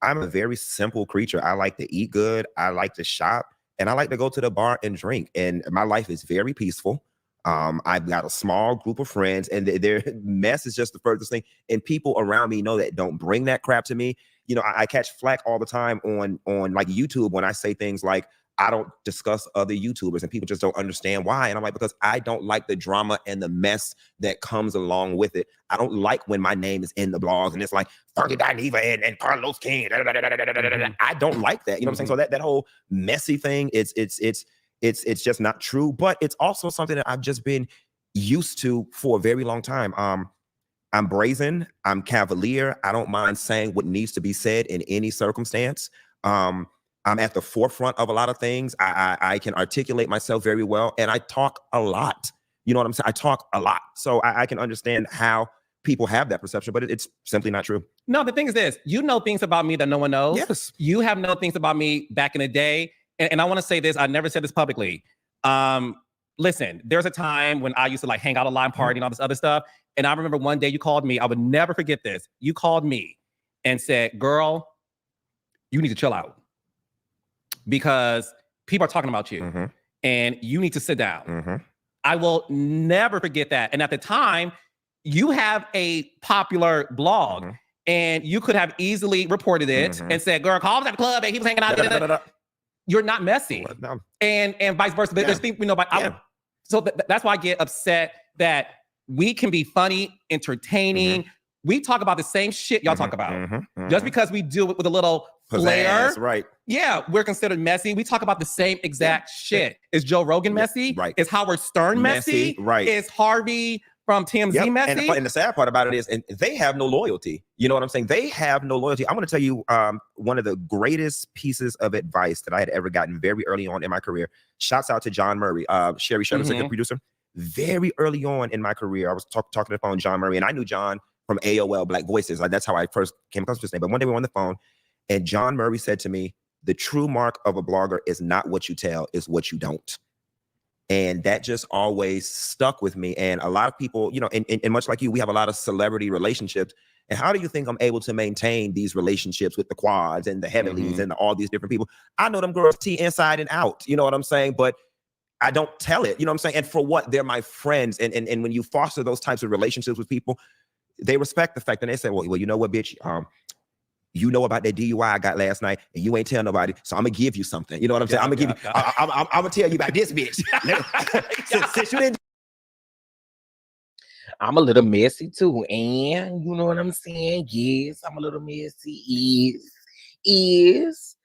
a very simple creature. I like to eat good. I like to shop. And I like to go to the bar and drink. And my life is very peaceful. I've got a small group of friends, and their mess is just the furthest thing. And people around me know that. Don't bring that crap to me. I catch flack all the time on like YouTube when I say things like, I don't discuss other YouTubers, and people just don't understand why. And I'm like, because I don't like the drama and the mess that comes along with it. I don't like when my name is in the blogs and it's like Funky DINEVA and Carlos King. I don't like that. You know what I'm saying? So that whole messy thing, it's just not true. But it's also something that I've just been used to for a very long time. I'm brazen. I'm cavalier. I don't mind saying what needs to be said in any circumstance. I'm at the forefront of a lot of things. I can articulate myself very well, and I talk a lot. You know what I'm saying? I talk a lot. So I can understand how people have that perception, but it's simply not true. No, the thing is this, you know things about me that no one knows. Yes. You have known things about me back in the day. And I want to say this, I never said this publicly. Listen, there's a time when I used to like hang out a lot and party and all this other stuff. And I remember one day you called me, I would never forget this. You called me and said, girl, you need to chill out, because people are talking about you and you need to sit down. I will never forget that. And at the time, you have a popular blog and you could have easily reported it and said, girl, call us at the club and he was hanging out. You're not messy. And vice versa. There's people, so that's why I get upset that we can be funny, entertaining. We talk about the same shit y'all talk about. Just because we do it with a little flair. Right. Yeah, we're considered messy. We talk about the same exact shit. Is Joe Rogan messy? Right. Is Howard Stern messy? Right. Is Harvey from TMZ messy? And the sad part about it is, and they have no loyalty. You know what I'm saying? They have no loyalty. I want to tell you one of the greatest pieces of advice that I had ever gotten very early on in my career. Shouts out to John Murray, Sherry Shutterstick, the producer. Very early on in my career, I was talking to the phone, John Murray, and I knew John from AOL Black Voices. Like, that's how I first came across his name. But one day we were on the phone, and John Murray said to me, the true mark of a blogger is not what you tell, it's what you don't. And that just always stuck with me. And a lot of people, you know, and much like you, we have a lot of celebrity relationships. And how do you think I'm able to maintain these relationships with the Quads and the Heavenlies and all these different people? I know them girls T inside and out, you know what I'm saying? But I don't tell it, you know what I'm saying? And for what? They're my friends. And when you foster those types of relationships with people, they respect the fact, and they say, well, you know what, bitch? You know about that DUI I got last night, and you ain't tell nobody, so I'm gonna give you something. You know what I'm saying? I'm gonna give you. I'm gonna tell you about this bitch. Since you didn't. I'm a little messy too, and you know what I'm saying? Yes, I'm a little messy. Is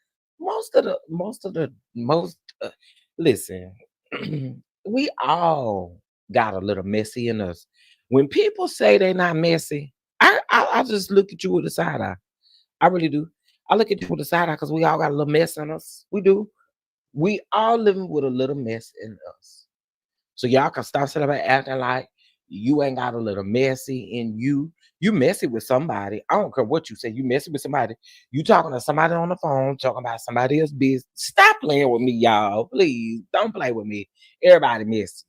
listen, we all got a little messy in us. When people say they're not messy, I just look at you with a side eye. I really do. I look at you with a side eye because we all got a little mess in us. We do. We all living with a little mess in us. So y'all can stop sitting there acting like you ain't got a little messy in you. You messy with somebody. I don't care what you say. You messy with somebody. You talking to somebody on the phone, talking about somebody else's business. Stop playing with me, y'all. Please don't play with me. Everybody messy.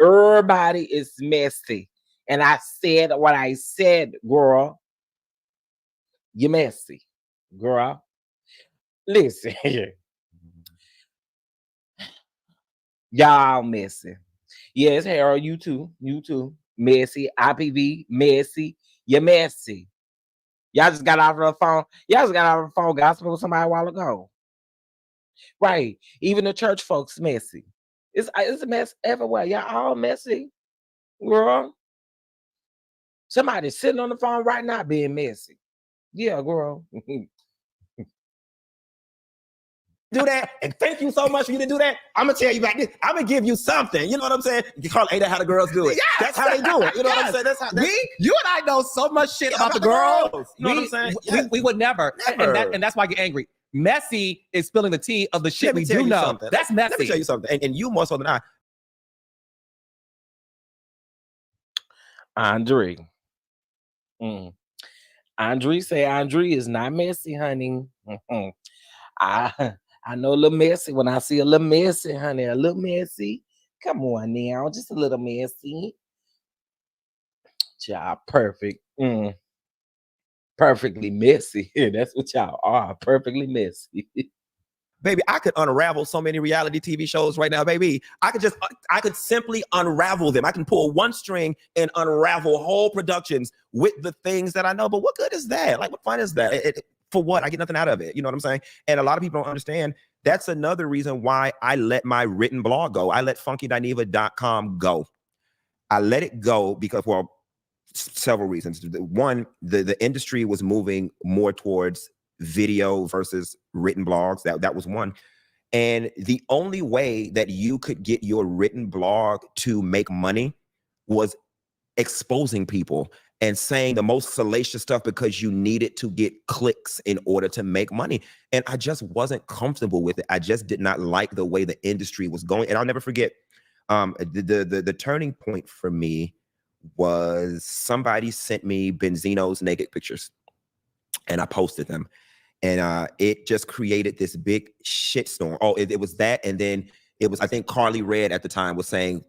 Everybody is messy. And I said what I said, girl. You messy, girl. Listen, y'all messy. Yes, Harold, you too. You too. Messy. IPV, messy. You're messy. Y'all just got out of the phone. Y'all just got out of the phone gossiping with somebody a while ago. Right. Even the church folks messy. It's a mess everywhere. Y'all all messy. Girl. Somebody sitting on the phone right now being messy. Yeah, girl. Do that, and thank you so much for you to do that. I'm gonna tell you about this. I'm gonna give you something. You know what I'm saying? You call ain't that how the girls do it? Yes. That's how they do it. You know what I'm saying? That's how you and I know so much shit about the girls. You know what I'm saying? We would never. And that's why I get angry. Messy is spilling the tea of the shit we do know. Something. That's messy. Let me tell you something, and you more so than I. Andre. Andre say Andre is not messy, honey. I know a little messy when I see a little messy, honey. A little messy. Come on now, just a little messy. Y'all perfect. Perfectly messy. That's what y'all are. Perfectly messy. Baby, I could unravel so many reality TV shows right now, baby. I could simply unravel them. I can pull one string and unravel whole productions with the things that I know. But what good is that? Like, what fun is that? For what? I get nothing out of it. You know what I'm saying? And a lot of people don't understand. That's another reason why I let my written blog go. I let FunkyDineva.com go. I let it go because, well, several reasons. One, the industry was moving more towards video versus written blogs. That was one. And the only way that you could get your written blog to make money was exposing people and saying the most salacious stuff because you needed to get clicks in order to make money. And I just wasn't comfortable with it. I just did not like the way the industry was going. And I'll never forget, the turning point for me was somebody sent me Benzino's naked pictures and I posted them. And it just created this big shitstorm. Oh, it was that. And then it was, I think Carly Red at the time was saying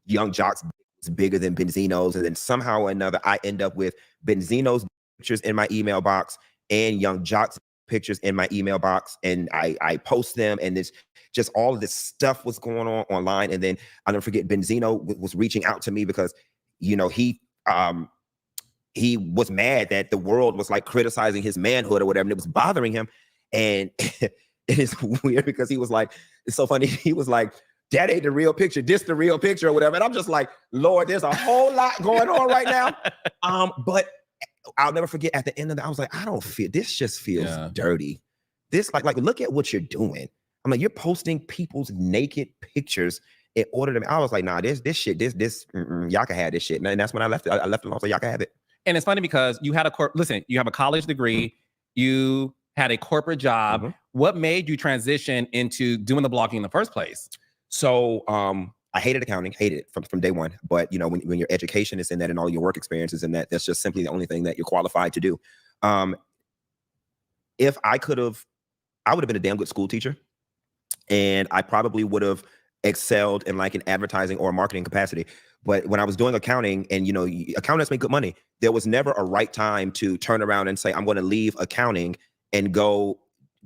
Young Jock's is bigger than Benzino's. And then somehow or another, I end up with Benzino's pictures in my email box and Young Jock's pictures in my email box. And I post them, and it's just all of this stuff was going on online. And then I'll never forget, Benzino was reaching out to me because, you know, he was mad that the world was like criticizing his manhood or whatever, and it was bothering him. And it is weird because he was like, it's so funny. He was like, that ain't the real picture. This the real picture or whatever. And I'm just like, Lord, there's a whole lot going on right now. But I'll never forget at the end of that, I was like, I don't feel, this just feels dirty. This like, look at what you're doing. I'm like, you're posting people's naked pictures in order to, I was like, nah, this shit, y'all can have this shit. And that's when I left it. I left it alone, so y'all can have it. And it's funny because you had you have a college degree, you had a corporate job. What made you transition into doing the blogging in the first place? So I hated accounting, hated it from day one. But you know, when your education is in that and all your work experiences in that, that's just simply the only thing that you're qualified to do. If I could have, I would have been a damn good school teacher. And I probably would have excelled in like an advertising or marketing capacity. But when I was doing accounting, and you know, accountants make good money, there was never a right time to turn around and say, I'm going to leave accounting and go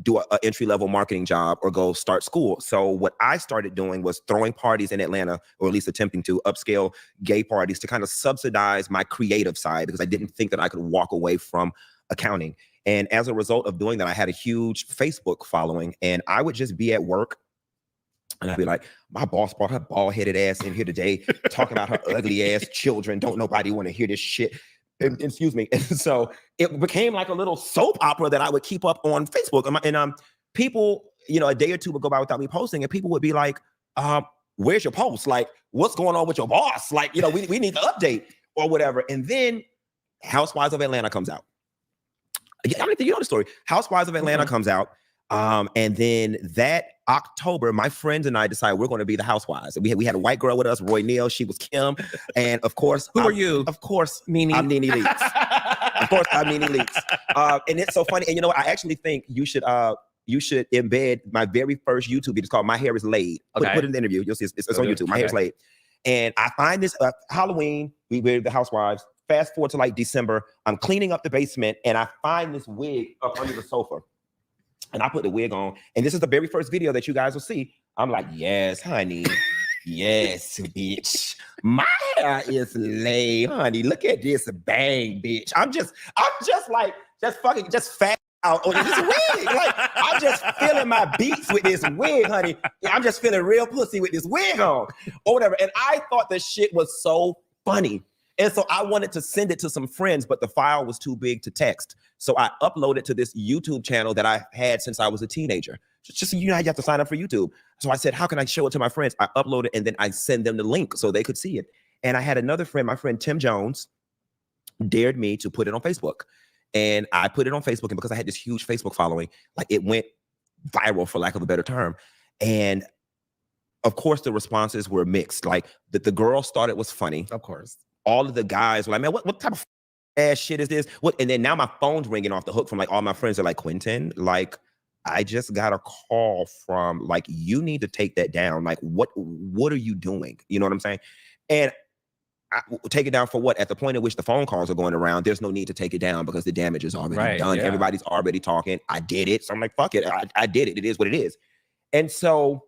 do an entry-level marketing job or go start school. So what I started doing was throwing parties in Atlanta, or at least attempting to upscale gay parties to kind of subsidize my creative side, because I didn't think that I could walk away from accounting. And as a result of doing that, I had a huge Facebook following, and I would just be at work and I'd be like, my boss brought her bald-headed ass in here today talking about her ugly ass children. Don't nobody want to hear this shit. Excuse me. And so it became like a little soap opera that I would keep up on Facebook. And people, you know, a day or two would go by without me posting, and people would be like, where's your post? Like, what's going on with your boss? Like, you know, we need to update or whatever. And then Housewives of Atlanta comes out. I don't think you know the story. Housewives of Atlanta comes out. And then that October, my friends and I decided we're going to be the housewives. We had a white girl with us, Roy Neal. She was Kim. And of course, who are you? Of course, Nene. I'm Nene Leakes. Of course, I'm Nene Leakes. And it's so funny. And you know what? I actually think you should embed my very first YouTube video. It's called My Hair Is Laid. Put it in the interview. You'll see it's on YouTube. My Hair Is Laid. And I find this Halloween, we were the housewives. Fast forward to like December, I'm cleaning up the basement and I find this wig up under the sofa. And I put the wig on, and this is the very first video that you guys will see. I'm like, yes, honey. Yes, bitch. My hair is laid, honey. Look at this bang, bitch. I'm just fat out on this wig. Like, I'm just feeling my beats with this wig, honey. I'm just feeling real pussy with this wig on, or whatever. And I thought this shit was so funny. And so I wanted to send it to some friends, but the file was too big to text. So I uploaded to this YouTube channel that I had since I was a teenager. Just you know, you have to sign up for YouTube. So I said, how can I show it to my friends? I upload it and then I send them the link so they could see it. And I had another friend, my friend Tim Jones, dared me to put it on Facebook. And I put it on Facebook, and because I had this huge Facebook following, like it went viral, for lack of a better term. And of course, the responses were mixed. Like the girl thought it was funny. Of course. All of the guys were like, man, what type of ass shit is this? What? And then now my phone's ringing off the hook from like all my friends are like, Quentin, like I just got a call from like, you need to take that down. Like, what are you doing? You know what I'm saying? And I take it down for what? At the point at which the phone calls are going around, there's no need to take it down because the damage is already done. Yeah. Everybody's already talking. I did it. So I'm like, fuck it. I did it. It is what it is. And so,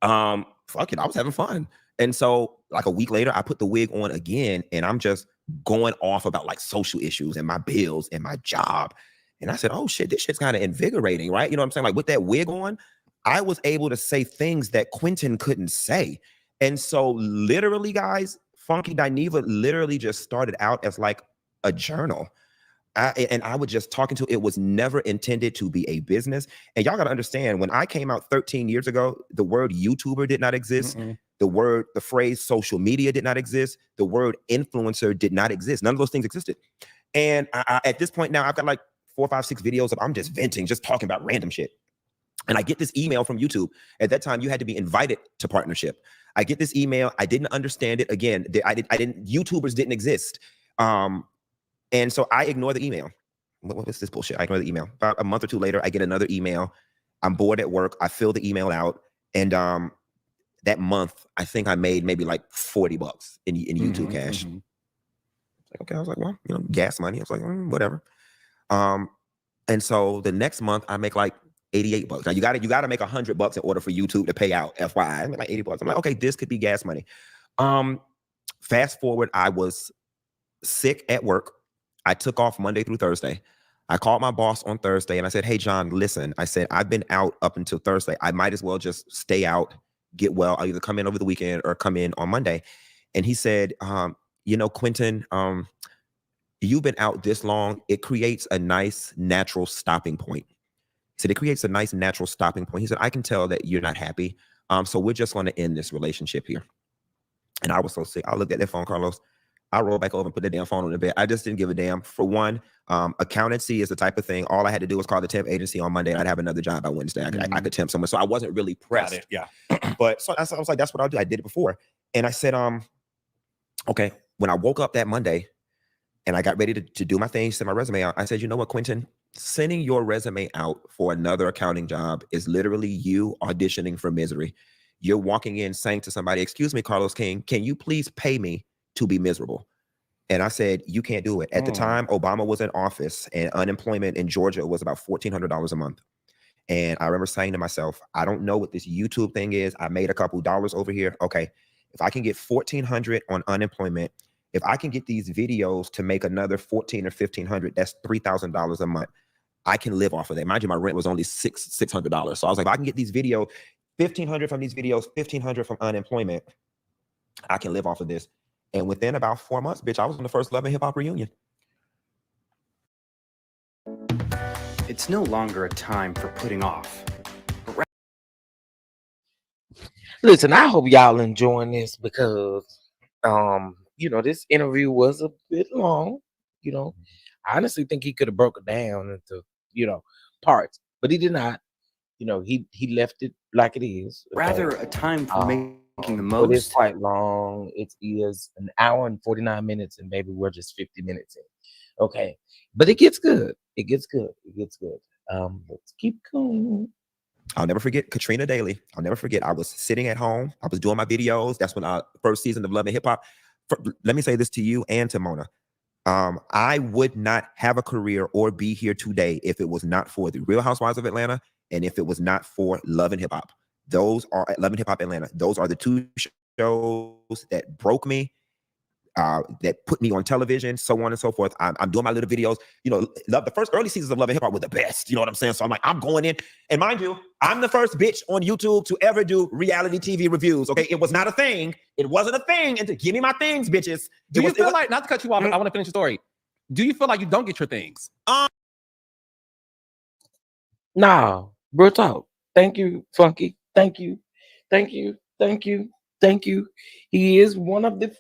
fuck it. I was having fun. And so like a week later, I put the wig on again, and I'm just going off about like social issues and my bills and my job. And I said, oh shit, this shit's kind of invigorating, right? You know what I'm saying? Like with that wig on, I was able to say things that Quentin couldn't say. And so literally, guys, Funky DINEVA literally just started out as like a journal. And I would just talking to it was never intended to be a business. And y'all got to understand, when I came out 13 years ago, the word YouTuber did not exist. The phrase social media did not exist. The word influencer did not exist. None of those things existed. And I, at this point now, I've got like 4, 5, 6 videos of I'm just venting, just talking about random shit. And I get this email from YouTube. At that time, you had to be invited to partnership. I get this email. I didn't understand it. Again, YouTubers didn't exist. And so I ignore the email. What's this bullshit? I ignore the email. About a month or two later, I get another email. I'm bored at work. I fill the email out. And that month, I think I made maybe like $40 in YouTube cash. Like, okay, I was like, well, you know, gas money. I was like, whatever. And so the next month, I make like $88. Now you got to make $100 in order for YouTube to pay out. FYI, I made like $80. I'm like, okay, this could be gas money. Fast forward, I was sick at work. I took off Monday through Thursday. I called my boss on Thursday and I said, hey, John, listen, I said, I've been out up until Thursday. I might as well just stay out, get well. I'll either come in over the weekend or come in on Monday. And he said, you know, Quentin, you've been out this long. It creates a nice natural stopping point. He said, it creates a nice natural stopping point. He said, I can tell that you're not happy. So we're just going to end this relationship here. And I was so sick. I looked at that phone, Carlos. I rolled back over and put the damn phone on the bed. I just didn't give a damn. For one, accountancy is the type of thing. All I had to do was call the temp agency on Monday. And I'd have another job by Wednesday. I could temp somewhere. So I wasn't really pressed. Yeah. But so I was like, that's what I'll do. I did it before. And I said, okay. When I woke up that Monday and I got ready to do my thing, send my resume out, I said, you know what, Quentin? Sending your resume out for another accounting job is literally you auditioning for misery. You're walking in saying to somebody, excuse me, Carlos King, can you please pay me to be miserable? And I said, you can't do it. At the time, Obama was in office and unemployment in Georgia was about $1,400 a month. And I remember saying to myself, I don't know what this YouTube thing is. I made a couple dollars over here. Okay, if I can get $1,400 on unemployment, if I can get these videos to make another $1,400 or $1,500, that's $3,000 a month. I can live off of that. Mind you, my rent was only $600. So I was like, if I can get these videos, $1,500 from these videos, $1,500 from unemployment, I can live off of this. And within about 4 months, bitch, I was on the first Love and Hip Hop reunion. It's no longer a time for putting off. Listen, I hope y'all enjoying this because, you know, this interview was a bit long. You know, I honestly think he could have broke it down into, you know, parts, but he did not. You know, he left it like it is. Rather a time for making the But it's most. quite long. It is an hour and 49 minutes, and maybe we're just 50 minutes in. Okay, but it gets good. It gets good. It gets good. Let's keep going. I'll never forget Katrina Daly. I'll never forget. I was sitting at home. I was doing my videos. That's when our first season of Love and Hip Hop. Let me say this to you and to Mona. I would not have a career or be here today if it was not for the Real Housewives of Atlanta and if it was not for Love and Hip Hop. Those are Love and Hip Hop Atlanta. Those are the two shows that broke me, that put me on television, so on and so forth. I'm doing my little videos. You know, the first early seasons of Love and Hip Hop were the best. You know what I'm saying? So I'm like, I'm going in. And mind you, I'm the first bitch on YouTube to ever do reality TV reviews. Okay, it was not a thing. It wasn't a thing. And to give me my things, bitches. Do you feel like, not to cut you off, I want to finish the story. Do you feel like you don't get your things? Nah, real talk. Thank you, Funky. Thank you. Thank you. Thank you. Thank you. He is one of the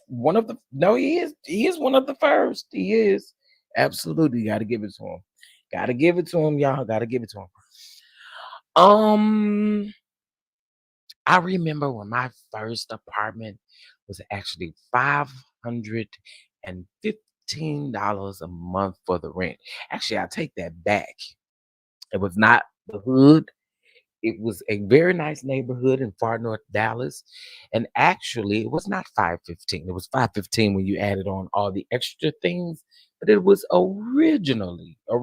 no, he is one of the first. He is. Absolutely. Gotta give it to him. Gotta give it to him, y'all. Gotta give it to him. I remember when my first apartment was actually $515 a month for the rent. Actually, I take that back. It was not the hood. It was a very nice neighborhood in far north Dallas. And actually, it was not 515. It was 515 when you added on all the extra things. But it was originally, it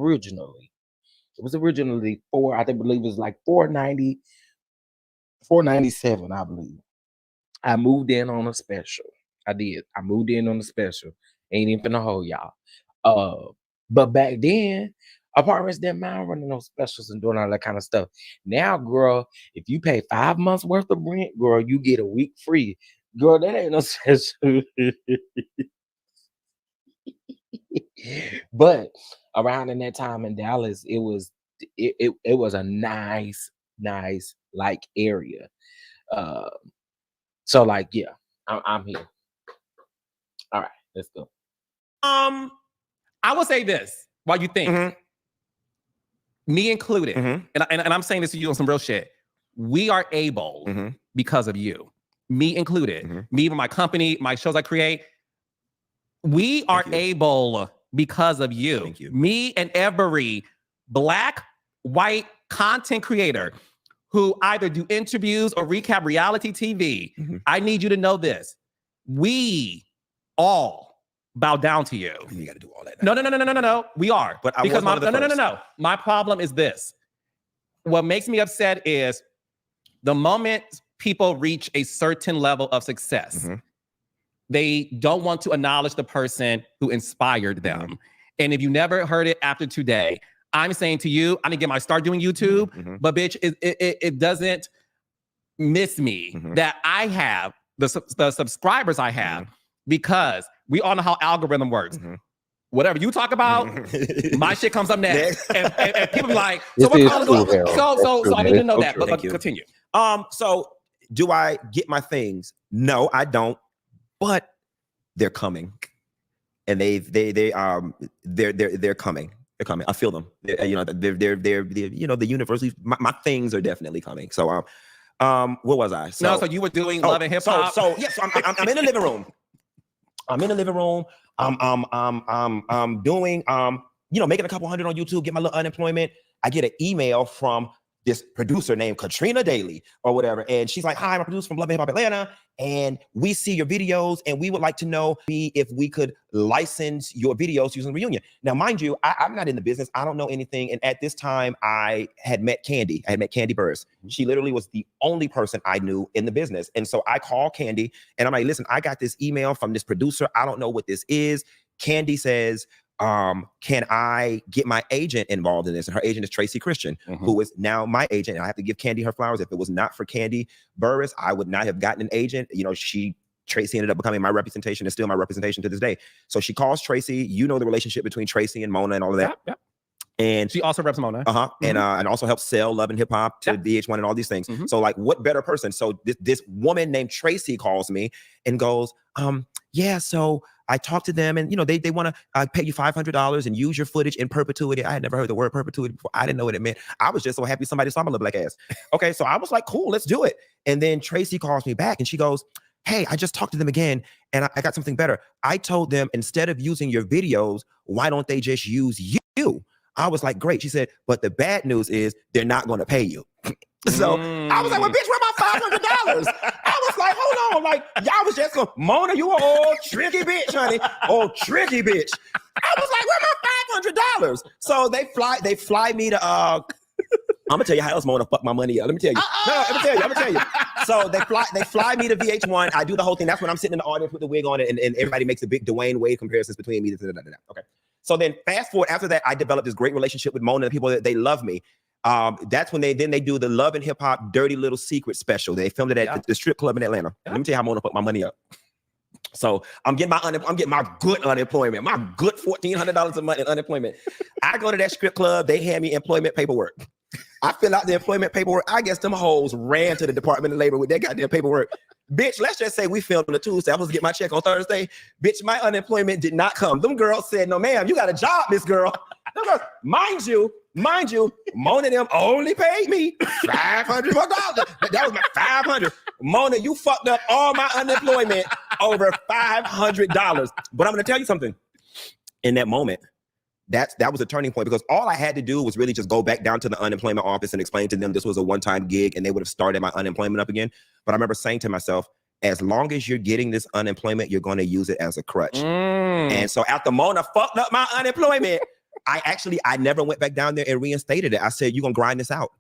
was originally I believe it was like 490, 497, I believe. I moved in on a special. I did. I moved in on a special. Ain't even finna hold y'all. But back then, apartments didn't mind running those specials and doing all that kind of stuff. Now, girl, if you pay 5 months worth of rent, girl, you get a week free. Girl, that ain't no special. But around in that time in Dallas, it was a nice like area. So like, yeah, I'm here. All right, let's go. I will say this while you think, me included, and I'm saying this to you on some real shit. We are able because of you, me included, me and my company, my shows I create. We are able because of you. Thank you. Me and every Black, white content creator who either do interviews or recap reality TV. I need you to know this. We all bow down to you. You got to do all that. No. We are. But I because was one of the first. No. My problem is this. What makes me upset is the moment people reach a certain level of success, they don't want to acknowledge the person who inspired them. And if you never heard it after today, I'm saying to you, I didn't get my start doing YouTube, but bitch, it doesn't miss me that I have the subscribers I have because we all know how algorithm works. Whatever you talk about, my shit comes up next. and people be like, so what so I need to know that, but continue. So do I get my things? No, I don't, but they're coming. And they're coming. They're coming. I feel them. They're you know, the universe. My things are definitely coming. So what was I? So you were doing Love and Hip Hop. So I'm in the living room. I'm in the living room. I'm doing you know, making a couple hundred on YouTube, get my little unemployment. I get an email from this producer named Katrina Daly or whatever. And she's like, hi, I'm a producer from Love and Hip Hop Atlanta. And we see your videos and we would like to know if we could license your videos using Reunion. Now, mind you, I'm not in the business. I don't know anything. And at this time I had met Candy. I had met Candy Burris. She literally was the only person I knew in the business. And so I called Candy and I'm like, listen, I got this email from this producer. I don't know what this is. Candy says, can I get my agent involved in this? And her agent is Tracy Christian, who is now my agent. And I have to give Candy her flowers. If it was not for Candy Burris, I would not have gotten an agent. You know, Tracy ended up becoming my representation and still my representation to this day. So she calls Tracy. You know the relationship between Tracy and Mona and all of that. Yep. And she also reps Mona. And also helps sell Love and Hip Hop to VH1 and all these things. So like, what better person? So this woman named Tracy calls me and goes, yeah, so I talked to them and, you know, they want to pay you $500 and use your footage in perpetuity. I had never heard the word perpetuity before. I didn't know what it meant. I was just so happy somebody saw my little black ass. Okay, so I was like, cool, let's do it. And then Tracy calls me back and she goes, hey, I just talked to them again and I got something better. I told them instead of using your videos, why don't they just use you? I was like, great. She said, but the bad news is they're not going to pay you. So I was like, well, bitch, where my $500? I was like, hold on. Like, y'all was just going, Mona, you an old tricky bitch, honey. Old tricky bitch. I was like, where my $500? So they fly me to, I'm gonna tell you how else Mona fucked my money up. Let me tell you. No, I'm gonna tell you. So they fly me to VH1. I do the whole thing. That's when I'm sitting in the audience with the wig on it, and everybody makes a big Dwayne Wade comparisons between me. Okay. So then fast forward after that, I developed this great relationship with Mona and the people that they love me. That's when they do the Love and Hip Hop Dirty Little Secret special. They filmed it at the strip club in Atlanta. Let me tell you how Mona put my money up. So I'm getting my good unemployment, my good $1,400 a month in unemployment. I go to that strip club. They hand me employment paperwork. I fill out the employment paperwork. I guess them hoes ran to the Department of Labor with their goddamn paperwork. Bitch, let's just say we filmed on a Tuesday. I was supposed to get my check on Thursday. Bitch, my unemployment did not come. Them girls said, no, ma'am, you got a job, Miss Girl. Them girls, mind you, Mona and them only paid me $500 more. That was my $500. Mona, you fucked up all my unemployment over $500. But I'm going to tell you something. In that moment, that was a turning point because all I had to do was really just go back down to the unemployment office and explain to them this was a one-time gig and they would have started my unemployment up again. But I remember saying to myself, as long as you're getting this unemployment, you're going to use it as a crutch. And so after Mona fucked up my unemployment, I never went back down there and reinstated it. I said, you're going to grind this out.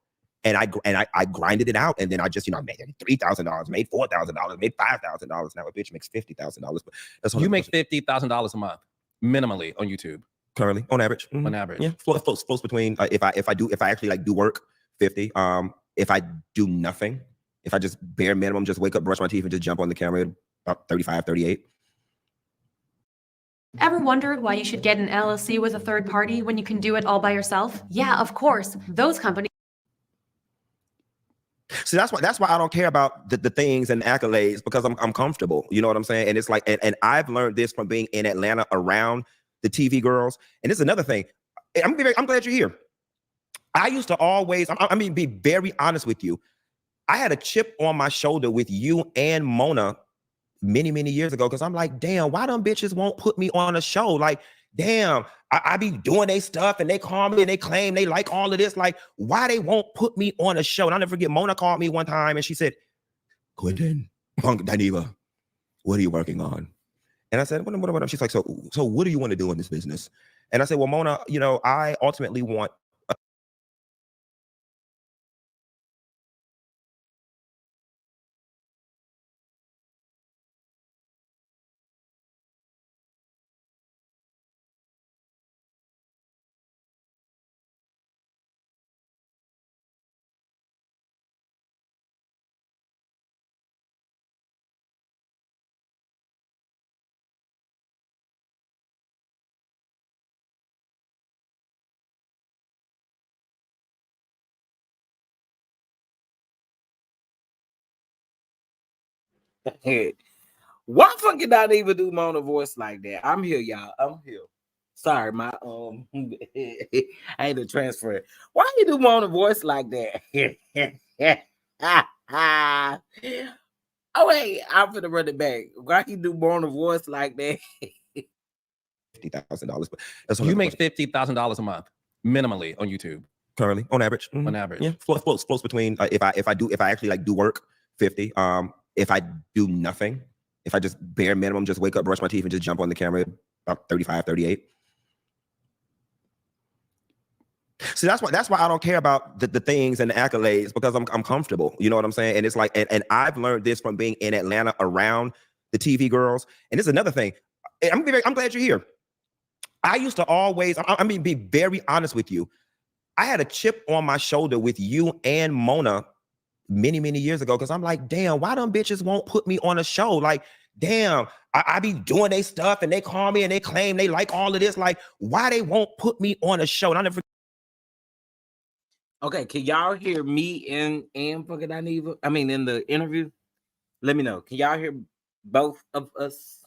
And I grinded it out. And then I just, I made $3,000, made $4,000, made $5,000. Now a bitch makes $50,000. But that's you make $50,000 a month minimally on YouTube. Currently, on average. On average. Yeah. Floats between if I actually like do work, 50. If I do nothing, if I just bare minimum, just wake up, brush my teeth, and just jump on the camera, about 35, 38. Ever wondered why you should get an LLC with a third party when you can do it all by yourself? Yeah, of course. Those companies. So that's why I don't care about the things and accolades because I'm comfortable. You know what I'm saying? And it's like, and I've learned this from being in Atlanta around the TV girls. And this is another thing. I'm glad you're here. I used to always, be very honest with you. I had a chip on my shoulder with you and Mona many, many years ago because I'm like, damn, why them bitches won't put me on a show? Like, damn, I be doing their stuff and they call me and they claim they like all of this. Like, why they won't put me on a show? And I'll never forget, Mona called me one time and she said, Quentin, DINEVA, what are you working on? And I said, what? She's like, so what do you want to do in this business? And I said, well, Mona, I ultimately want Why fucking not even do Mona voice like that? I'm here, y'all. I'm here. Sorry, my I had to transfer it. Why you do Mona voice like that? Oh wait, I'm finna run it back. Why you do Mona voice like that? $50,000. But you make $50,000 a month minimally on YouTube. currently on average. On average. Yeah, floats between if I actually like do work, 50. If I do nothing, if I just bare minimum, just wake up, brush my teeth, and just jump on the camera, about 35, 38. So that's why I don't care about the things and the accolades, because I'm comfortable. You know what I'm saying? And it's like, and I've learned this from being in Atlanta around the TV girls. And this is another thing. I'm glad you're here. I used to always, I mean, be very honest with you. I had a chip on my shoulder with you and Mona many, many years ago, because I'm like, damn, why them bitches won't put me on a show? Like, damn, I be doing their stuff and they call me and they claim they like all of this. Like, why they won't put me on a show? And I never. Okay, can y'all hear me and fucking DINEVA? I mean, in the interview? Let me know. Can y'all hear both of us?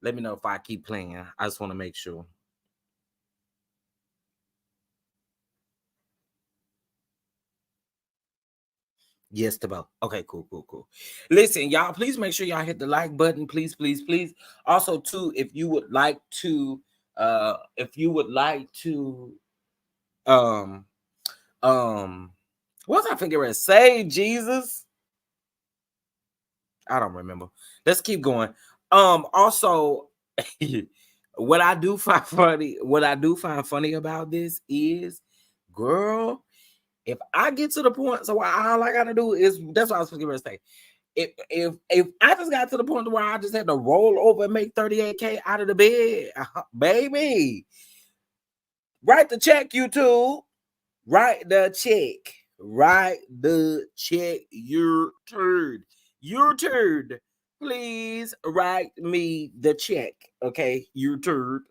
Let me know if I keep playing. I just want to make sure. Yes to both. Okay, cool. Listen, y'all, please make sure y'all hit the like button. Please. Also, too, if you would like to, what's I figure say, Jesus? I don't remember. Let's keep going. Also, what I do find funny about this is, girl, if I get to the point, so all I gotta do is, that's what I was going to say. If I just got to the point where I just had to roll over and make 38K out of the bed, baby, write the check, YouTube. Write the check. Your turd. Please write me the check. Okay, your turd.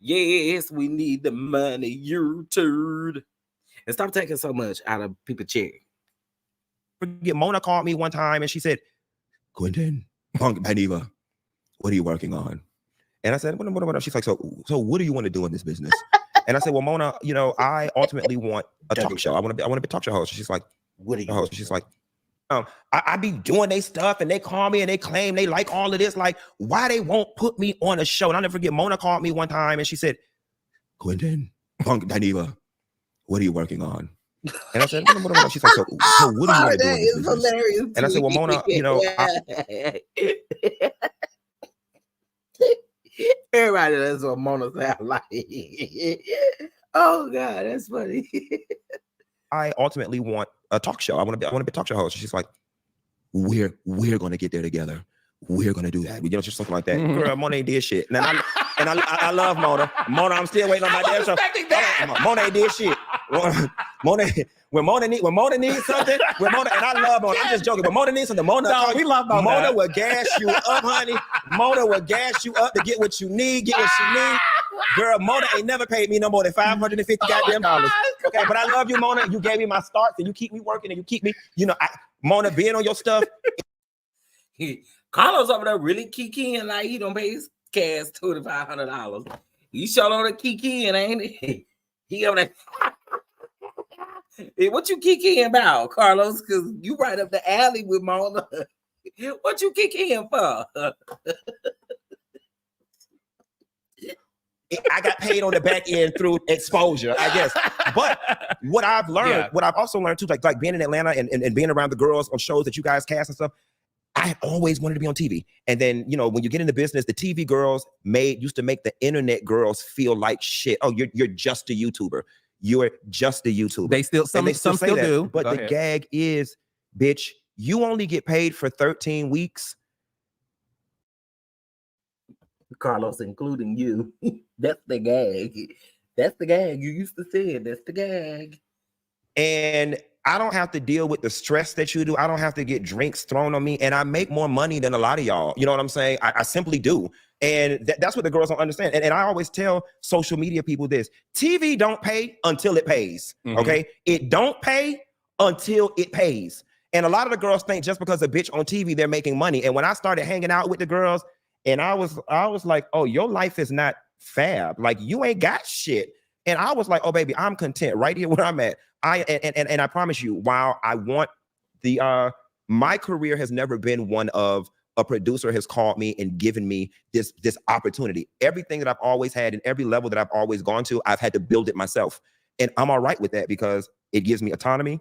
Yes, we need the money. Your turd. And stop taking so much out of people's check. Mona called me one time and she said, Quentin, DINEVA, what are you working on? And I said, what? She's like, so what do you want to do in this business? And I said, well, Mona, you know, I ultimately want a talk show. I want to be a talk show host. She's like, what are you host? She's like, I be doing their stuff and they call me and they claim they like all of this. Like, why they won't put me on a show? And I'll never forget, Mona called me one time and she said, Quentin, DINEVA, what are you working on? And I said, what? She's like, so what do you want to do in this business? Hilarious. And I said, well, Mona, you know, everybody, that's what Mona sound like. Oh God, that's funny. I ultimately want a talk show. I want to be a talk show host. She's like, we're gonna get there together. We're gonna do that. You know, just something like that. Girl, Mona ain't did shit. And I love Mona. Mona, I'm still waiting on my damn show. Mona ain't did shit. When Mona needs something, and I love Mona. I'm just joking. When Mona needs something, we love Mona. Mona will gas you up, honey. Mona will gas you up to get what you need, get what you need. Girl, Mona ain't never paid me no more than $550 goddamn dollars. Okay, but I love you, Mona. You gave me my starts and you keep me working and you keep me, you know, Mona, being on your stuff. Carlos over there really kikiing like he don't pay his cash $2,500. You sure on the kikiing, ain't it? He over there. Hey, what you kikiing about, Carlos? Because you right up the alley with Mona. What you kikiing for? I got paid on the back end through exposure, I guess. But what I've learned, what I've also learned too, like being in Atlanta and being around the girls on shows that you guys cast and stuff, I always wanted to be on TV. And then, you know, when you get in the business, the TV girls used to make the internet girls feel like shit. Oh, you're just a YouTuber. You're just a YouTuber. They still, some still do. But the gag is, bitch, you only get paid for 13 weeks. Carlos, including you. That's the gag. That's the gag. You used to say it. That's the gag. And I don't have to deal with the stress that you do. I don't have to get drinks thrown on me. And I make more money than a lot of y'all. You know what I'm saying? I simply do. And that's what the girls don't understand. And I always tell social media people this. TV don't pay until it pays. Okay? It don't pay until it pays. And a lot of the girls think just because a bitch on TV, they're making money. And when I started hanging out with the girls, and I was like, oh, your life is not fab. Like, you ain't got shit. And I was like, oh, baby, I'm content right here where I'm at. I promise you, while I want my career has never been one of a producer has called me and given me this opportunity. Everything that I've always had and every level that I've always gone to, I've had to build it myself. And I'm all right with that because it gives me autonomy.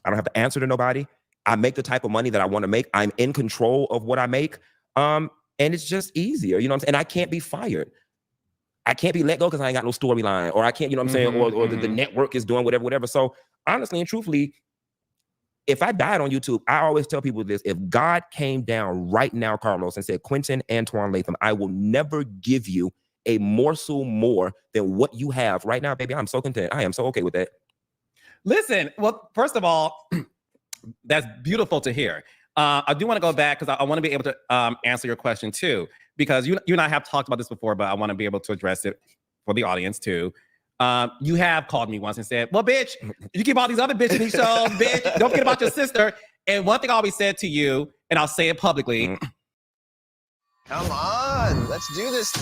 I don't have to answer to nobody. I make the type of money that I want to make. I'm in control of what I make. And it's just easier, you know what I'm saying? And I can't be fired. I can't be let go because I ain't got no storyline, or I can't, you know what I'm saying? Or the network is doing whatever. So honestly and truthfully, if I died on YouTube, I always tell people this: if God came down right now, Carlos, and said, Quentin Antoine Latham, I will never give you a morsel more than what you have right now, baby, I'm so content. I am so okay with that. Listen, well, first of all, that's beautiful to hear. I do want to go back because I want to be able to answer your question too, because you and I have talked about this before, but I want to be able to address it for the audience too. You have called me once and said, well, bitch, you keep all these other bitches in these shows, bitch. Don't forget about your sister. And one thing I always said to you, and I'll say it publicly. Come on, let's do this.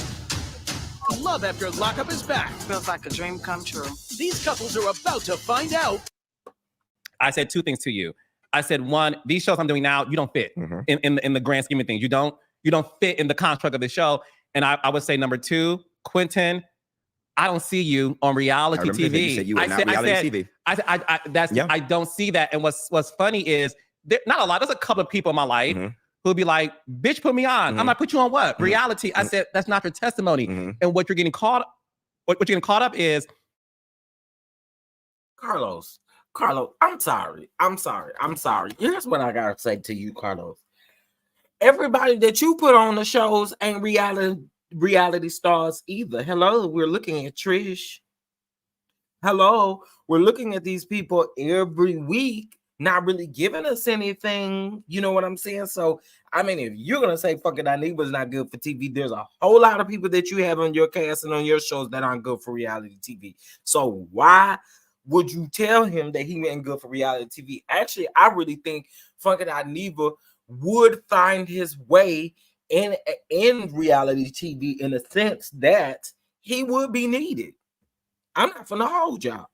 Love after lockup is back. Feels like a dream come true. These couples are about to find out. I said two things to you. I said, one, these shows I'm doing now, you don't fit in the grand scheme of things. You don't fit in the construct of the show. And I would say number two, Quentin, I don't see you on reality TV. You said you were not reality TV. I don't see that. And what's funny is not a lot. There's a couple of people in my life who'll be like, bitch, put me on. I'm like, put you on what? Reality. I said, that's not your testimony. And what you're getting caught up is Carlos, I'm sorry. Here's what I gotta say to you, Carlos. Everybody that you put on the shows ain't reality stars either. Hello, we're looking at Trish. Hello, we're looking at these people every week, not really giving us anything. You know what I'm saying? So, I mean, if you're gonna say fucking DINEVA is not good for TV, there's a whole lot of people that you have on your cast and on your shows that aren't good for reality TV. So why would you tell him that he ain't good for reality TV? Actually, I really think fucking DINEVA would find his way in reality TV in a sense that he would be needed. I'm not finna hold y'all.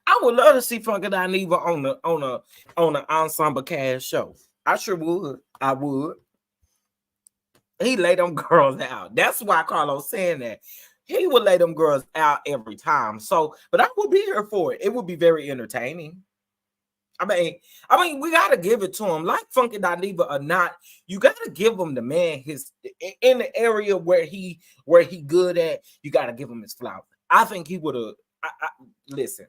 I would love to see fucking DINEVA on an ensemble cast show. I sure would. I would. He lay them girls out. That's why Carlos saying that. He would lay them girls out every time. So, but I would be here for it. It would be very entertaining. I mean, we gotta give it to him. Like Funky DINEVA or not, you gotta give him the man his in the area where he good at. You gotta give him his flowers. I think he would have. Listen,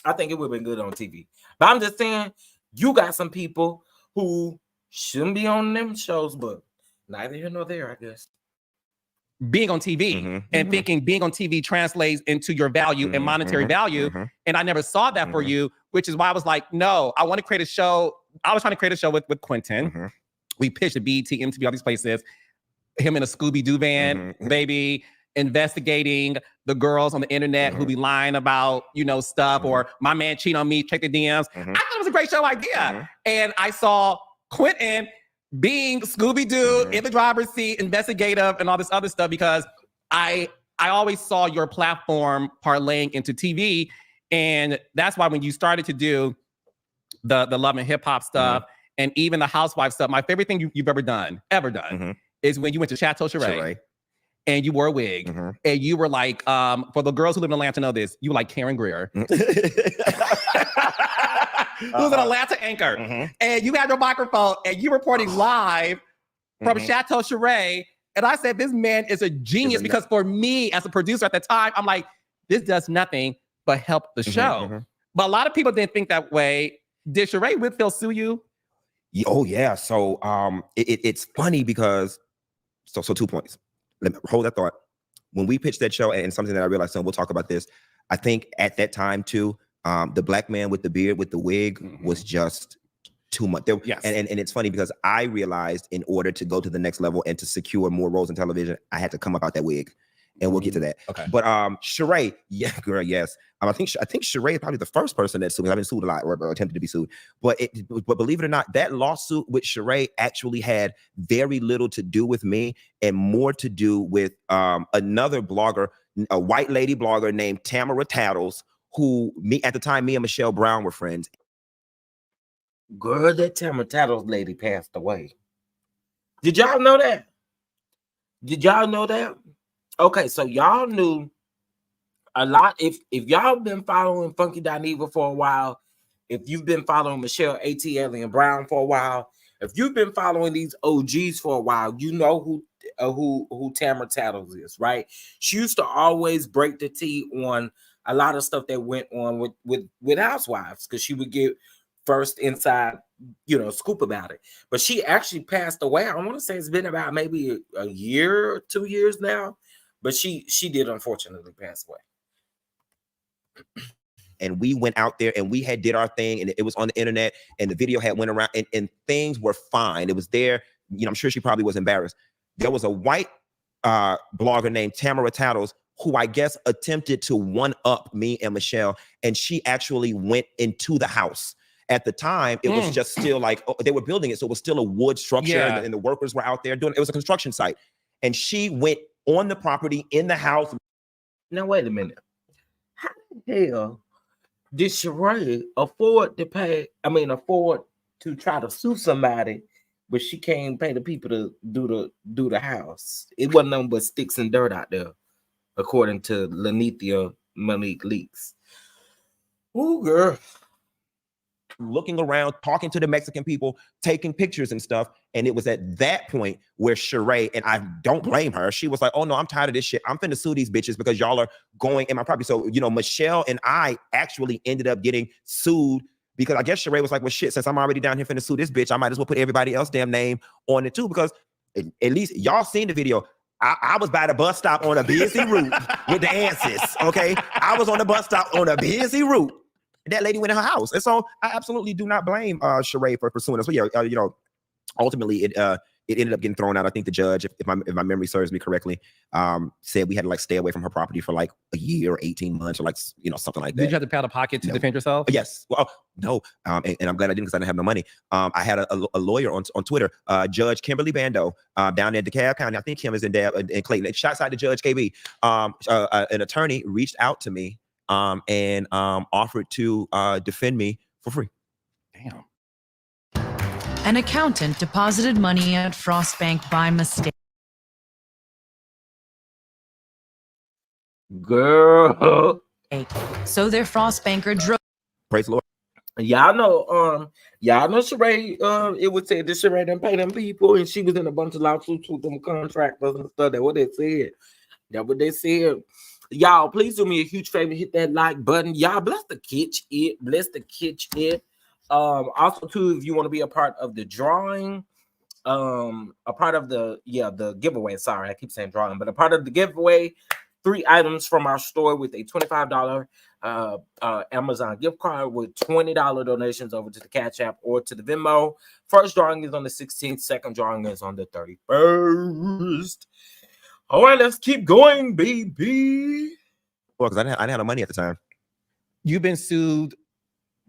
I think it would have been good on TV. But I'm just saying, you got some people who shouldn't be on them shows, but neither here nor there, I guess. Being on TV and thinking being on TV translates into your value and monetary value. And I never saw that for you, which is why I was like, no, I want to create a show. I was trying to create a show with Quentin. We pitched a BET, MTV, all these places. Him in a Scooby-Doo van, baby, investigating the girls on the internet who be lying about, stuff, or my man cheat on me, check the DMs. I thought it was a great show idea. And I saw Quentin being Scooby-Doo in the driver's seat, investigative, and all this other stuff, because I always saw your platform parlaying into TV. And that's why when you started to do the Love and Hip Hop stuff and even the Housewife stuff, my favorite thing you've ever done, is when you went to Chateau Cheray and you wore a wig and you were like, for the girls who live in Atlanta know this, you were like Karen Greer. Who's an Atlanta anchor. And you had your microphone and you reporting live from Chateau Cheray. And I said, this man is a genius, because for me as a producer at the time, I'm like, this does nothing but help the show. But a lot of people didn't think that way. Did Cheray Whitfield sue you? Oh yeah. So it's funny because so 2 points. Let me hold that thought. When we pitched that show, and something that I realized, and we'll talk about this, I think at that time too, the black man with the beard, with the wig, was just too much. And it's funny because I realized in order to go to the next level and to secure more roles in television, I had to come up out that wig. And we'll get to that. Okay. But Cheray, yeah, girl, yes. I think Cheray is probably the first person that sued me. I've been sued a lot, or attempted to be sued. But believe it or not, that lawsuit with Cheray actually had very little to do with me and more to do with another blogger, a white lady blogger named Tamara Tattles, who at the time, me and Michelle Brown were friends. Girl, that Tamara Tattles lady passed away. Did y'all know that? Did y'all know that? Okay, so y'all knew a lot. If y'all been following Funky DINEVA for a while, if you've been following Michelle ATL and Brown for a while, if you've been following these OGs for a while, you know who Tamara Tattles is, right? She used to always break the tea on a lot of stuff that went on with Housewives, because she would get first inside, scoop about it. But she actually passed away. I want to say it's been about maybe a year or 2 years now, but she did unfortunately pass away. And we went out there and we did our thing, and it was on the internet, and the video had went around, and things were fine. It was there. I'm sure she probably was embarrassed. There was a white blogger named Tamara Tattles who I guess attempted to one-up me and Michelle, and she actually went into the house. At the time, it was just still like, they were building it, so it was still a wood structure, and the workers were out there doing it. It was a construction site. And she went on the property, in the house. Now, wait a minute. How the hell did Sheree afford to try to sue somebody, but she can't pay the people to do the house? It wasn't nothing but sticks and dirt out there, according to Lanithia Monique Leaks. Ooh, girl. Looking around, talking to the Mexican people, taking pictures and stuff. And it was at that point where Sheree, and I don't blame her, she was like, oh no, I'm tired of this shit. I'm finna sue these bitches because y'all are going in my property. So, Michelle and I actually ended up getting sued because I guess Sheree was like, well, shit, since I'm already down here finna sue this bitch, I might as well put everybody else's damn name on it too, because at least y'all seen the video. I was by the bus stop on a busy route with the answers, okay? I was on the bus stop on a busy route. That lady went in her house. And so I absolutely do not blame Sheree for pursuing us. But yeah, ultimately it ended up getting thrown out. I think the judge, if my memory serves me correctly, said we had to stay away from her property for like a year or 18 months or something like that. Did you have to pay out of pocket to defend yourself? Yes. Well, no. And I'm glad I didn't, because I didn't have no money. I had a lawyer on Twitter, Judge Kimberly Bando, down in DeKalb County. I think Kim is in Clayton. Shouts out to Judge KB. An attorney reached out to me and offered to defend me for free. Damn. An accountant deposited money at Frost Bank by mistake. Girl. So their Frost banker drove. Praise the Lord. Y'all know Sheree, it would say that Sheree didn't pay them people, and she was in a bunch of lawsuits with them contractors and stuff. That's what they said. That's what they said. Y'all, please do me a huge favor, hit that like button. Y'all, bless the kitch it. Also too, if you want to be a part of the drawing, a part of the giveaway. Sorry, I keep saying drawing, but a part of the giveaway, 3 items from our store with a $25 Amazon gift card with $20 donations over to the Cash App or to the Venmo. First drawing is on the 16th. Second drawing is on the 31st. All right, let's keep going, baby. Well, because I didn't have no money at the time. You've been sued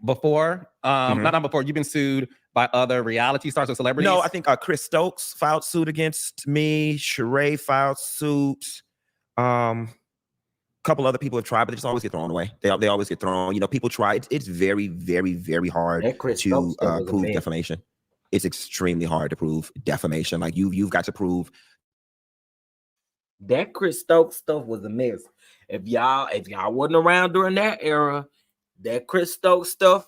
before? Not before. You've been sued by other reality stars or celebrities? No, I think Chris Stokes filed suit against me. Sheree filed suit. A couple other people have tried, but they just always get thrown away. They always get thrown. People try. It's very, very, very hard to prove defamation. It's extremely hard to prove defamation. Like you've got to prove. That Chris Stokes stuff was a mess. If y'all wasn't around during that era, that Chris Stokes stuff,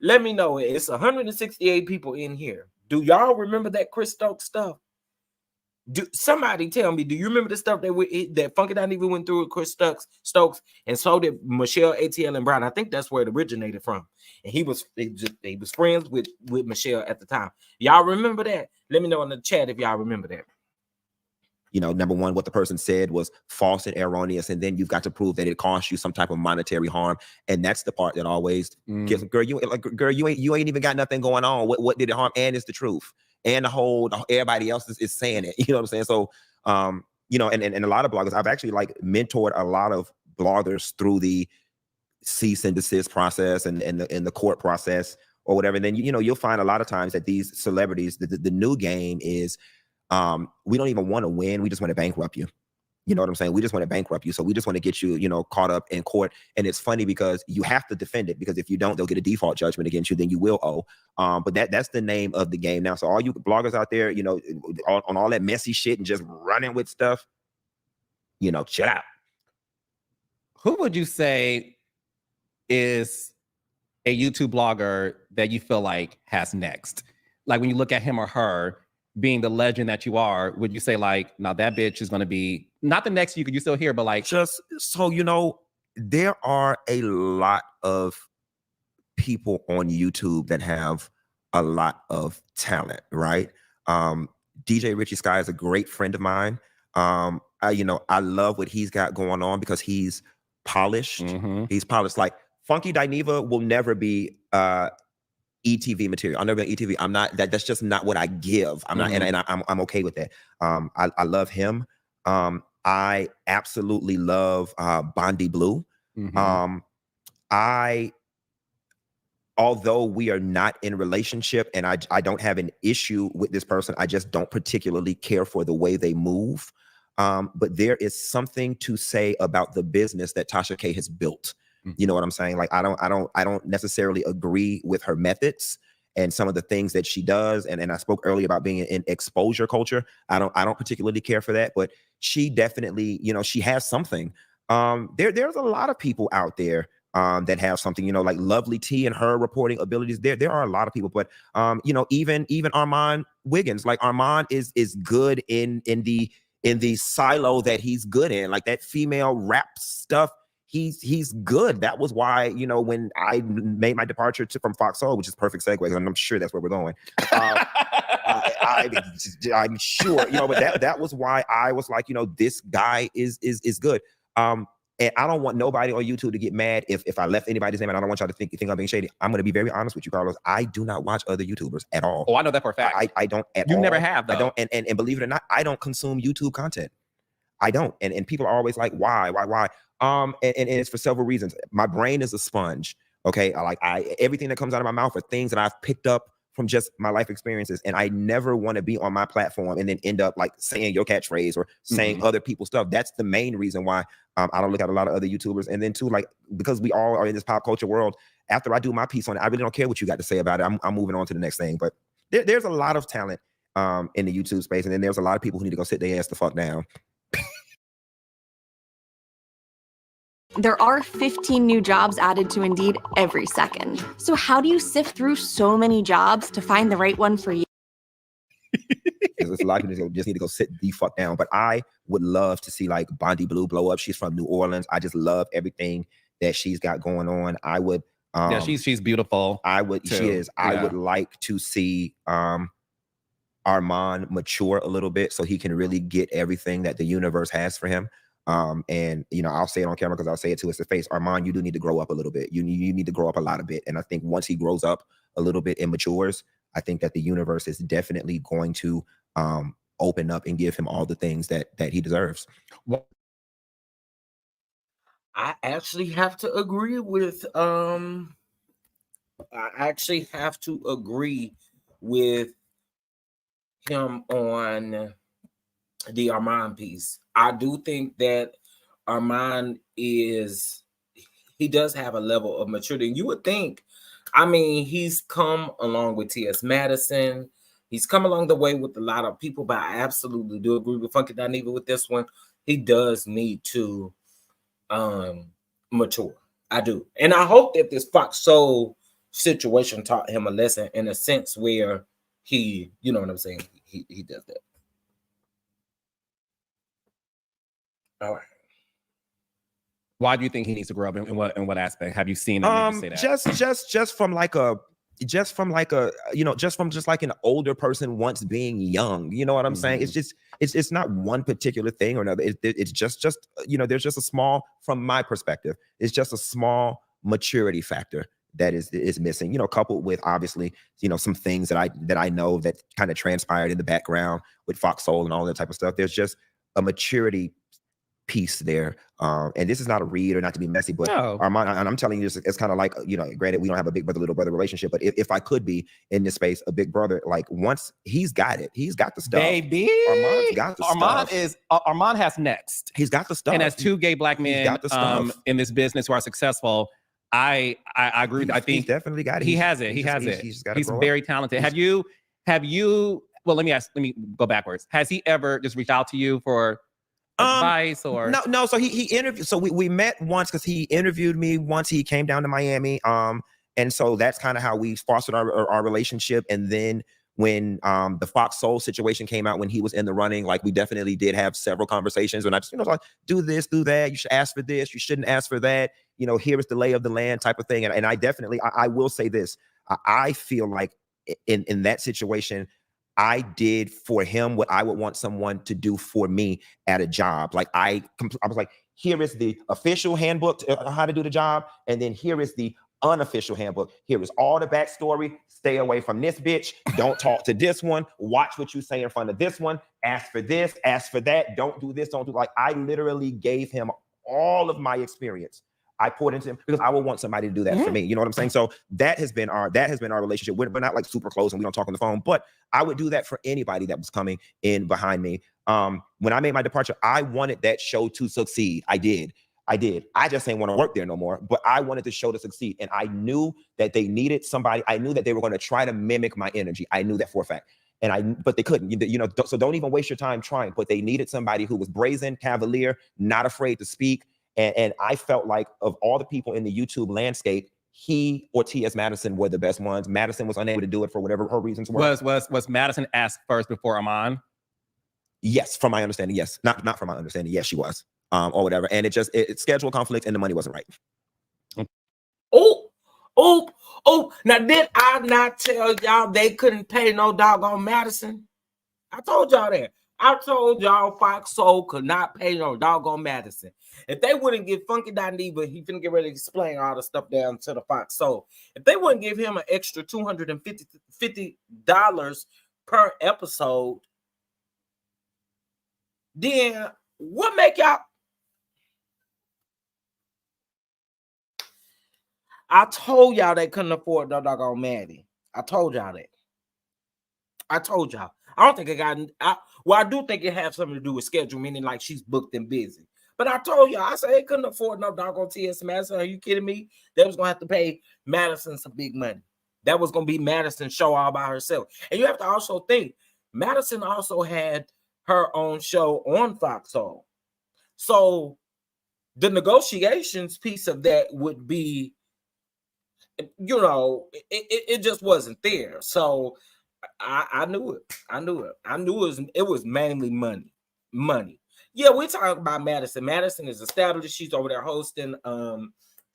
let me know. It's 168 people in here. Do y'all remember that Chris Stokes stuff? Somebody tell me, do you remember the stuff that Funky DINEVA went through with Chris Stokes, and so did Michelle ATL and Brown? I think that's where it originated from. And he was friends with Michelle at the time. Y'all remember that? Let me know in the chat if y'all remember that. Number one, what the person said was false and erroneous, and then you've got to prove that it cost you some type of monetary harm, and that's the part that always gets. Girl, you ain't even got nothing going on. What did it harm? And it's the truth, and everybody else is saying it. You know what I'm saying? So, and a lot of bloggers, I've actually mentored a lot of bloggers through the cease and desist process and the court process or whatever. And then you'll find a lot of times that these celebrities, the new game is. We don't even want to win. We just want to bankrupt you. You know what I'm saying? We just want to bankrupt you. So we just want to get you, caught up in court. And it's funny because you have to defend it, because if you don't, they'll get a default judgment against you, then you will owe. But that's the name of the game now. So all you bloggers out there, on all that messy shit and just running with stuff, chill out. Who would you say is a YouTube blogger that you feel like has next? Like when you look at him or her being the legend that you are, would you say like, now that bitch is going to be not the next you still hear, but like just so there are a lot of people on YouTube that have a lot of talent, right? DJ Richie Sky is a great friend of mine. I love what he's got going on because he's polished. He's polished. Like Funky DINEVA will never be ETV material. I'll never be ETV. I'm not that's just not what I give. I'm not, and I'm okay with that. I love him. I absolutely love Bondi Blue. Although we are not in a relationship and I don't have an issue with this person, I just don't particularly care for the way they move. But there is something to say about the business that Tasha K has built. You know what I'm saying? Like I don't necessarily agree with her methods and some of the things that she does. And I spoke earlier about being in exposure culture. I don't particularly care for that, but she definitely, she has something. There's a lot of people out there that have something, like Lovely T and her reporting abilities. There are a lot of people, but even Armon Wiggins, like Armon is good in the silo that he's good in, like that female rap stuff. He's good. That was why, when I made my departure from Fox Soul, which is perfect segue, and I'm sure that's where we're going. I'm sure, but that was why I was like, this guy is good. And I don't want nobody on YouTube to get mad if I left anybody's name, and I don't want y'all to think I'm being shady. I'm going to be very honest with you, Carlos. I do not watch other YouTubers at all. Oh, I know that for a fact. I don't at all. You never have, though. I don't, and believe it or not, I don't consume YouTube content. I don't. And people are always like, why? And it's for several reasons. My brain is a sponge. Okay. Everything that comes out of my mouth are things that I've picked up from just my life experiences. And I never want to be on my platform and then end up like saying your catchphrase or saying other people's stuff. That's the main reason why I don't look at a lot of other YouTubers. And then too, like, because we all are in this pop culture world, after I do my piece on it, I really don't care what you got to say about it. I'm moving on to the next thing. But there's a lot of talent in the YouTube space. And then there's a lot of people who need to go sit their ass the fuck down. There are 15 new jobs added to Indeed every second. So how do you sift through so many jobs to find the right one for you? There's a lot of people just need to go sit the fuck down. But I would love to see like Bondi Blue blow up. She's from New Orleans. I just love everything that she's got going on. I would. Yeah, she's beautiful. I would. Too. She is. Yeah. I would like to see Armon mature a little bit so he can really get everything that the universe has for him. And I'll say it on camera because I'll say it to his face. Armon, you do need to grow up a little bit. You need to grow up a lot of bit. And I think once he grows up a little bit and matures, I think that the universe is definitely going to open up and give him all the things that he deserves. I actually have to agree with him on the Armon piece. I do think that Armon he does have a level of maturity. You would think, he's come along with T.S. Madison. He's come along the way with a lot of people, but I absolutely do agree with Funky DINEVA with this one. He does need to mature. I do. And I hope that this Fox Soul situation taught him a lesson in a sense where he, you know what I'm saying? He does that. All right. Why do you think he needs to grow up? In what aspect have you seen him say that? Just from an older person once being young. You know what I'm saying? It's not one particular thing or another. It's just there's just a small, from my perspective, it's just a small maturity factor that is missing. Coupled with obviously some things that I know that kind of transpired in the background with Fox Soul and all that type of stuff. There's just a maturity piece there. And this is not a read or not to be messy, but Armon, and I'm telling you, it's kind of like, you know, granted, we don't have a big brother, little brother relationship, but if I could be in this space, a big brother, like once he's got it, he's got the stuff. Baby, Armon's got the stuff. Armon has next. He's got the stuff. And as two gay black men in this business who are successful, I agree. I think he's definitely got it. He has it. He has it. He's very talented. Have you? Well, let me go backwards. Has he ever just reached out to you for advice or no? So he interviewed. So we met once because he interviewed me once. He came down to Miami. And so that's kind of how we fostered our relationship. And then when the Fox Soul situation came out, when he was in the running, like we definitely did have several conversations. And I just, you know, like, do this, do that. You should ask for this. You shouldn't ask for that. You know, here is the lay of the land type of thing. And I definitely, I will say this. I feel like in that situation, I did for him what I would want someone to do for me at a job. Like I was like, here is the official handbook to how to do the job. And then here is the unofficial handbook. Here is all the backstory. Stay away from this bitch. Don't talk to this one. Watch what you say in front of this one. Ask for this, ask for that. Don't do this, don't do, like, I literally gave him all of my experience. I poured into him because I would want somebody to do that for me. You know what I'm saying? So that has been our relationship. We're not like super close and we don't talk on the phone, but I would do that for anybody that was coming in behind me. When I made my departure, I wanted that show to succeed. I did. I just ain't want to work there no more, but I wanted the show to succeed. And I knew that they needed somebody. I knew that they were going to try to mimic my energy. I knew that for a fact. But they couldn't, you know, so don't even waste your time trying, but they needed somebody who was brazen, cavalier, not afraid to speak. And I felt like of all the people in the YouTube landscape, he or T.S. Madison were the best ones. Madison was unable to do it for whatever her reasons were. Was Madison asked first before Armon? Yes, from my understanding, yes. Not from my understanding, yes, she was. Or whatever. And it schedule conflict and the money wasn't right. Now did I not tell y'all they couldn't pay no doggone Madison? I told y'all that. I told y'all Fox Soul could not pay no doggone Madison. If they wouldn't give Funky DINEVA, he finna get ready to explain all the stuff down to the Fox Soul. If they wouldn't give him an extra $250 per episode, then what make y'all? I told y'all they couldn't afford no doggone Maddie. I told y'all that. I told y'all. I don't think it got. I do think it has something to do with schedule, meaning like she's booked and busy. But I told y'all, I said they couldn't afford no doggone T.S. Madison. Are you kidding me? They was gonna have to pay Madison some big money. That was gonna be Madison's show all by herself. And you have to also think, Madison also had her own show on Fox Soul. So the negotiations piece of that would be, you know, it just wasn't there. So I knew it. I knew it was mainly money. Yeah, we talking about Madison. Madison is established. She's over there hosting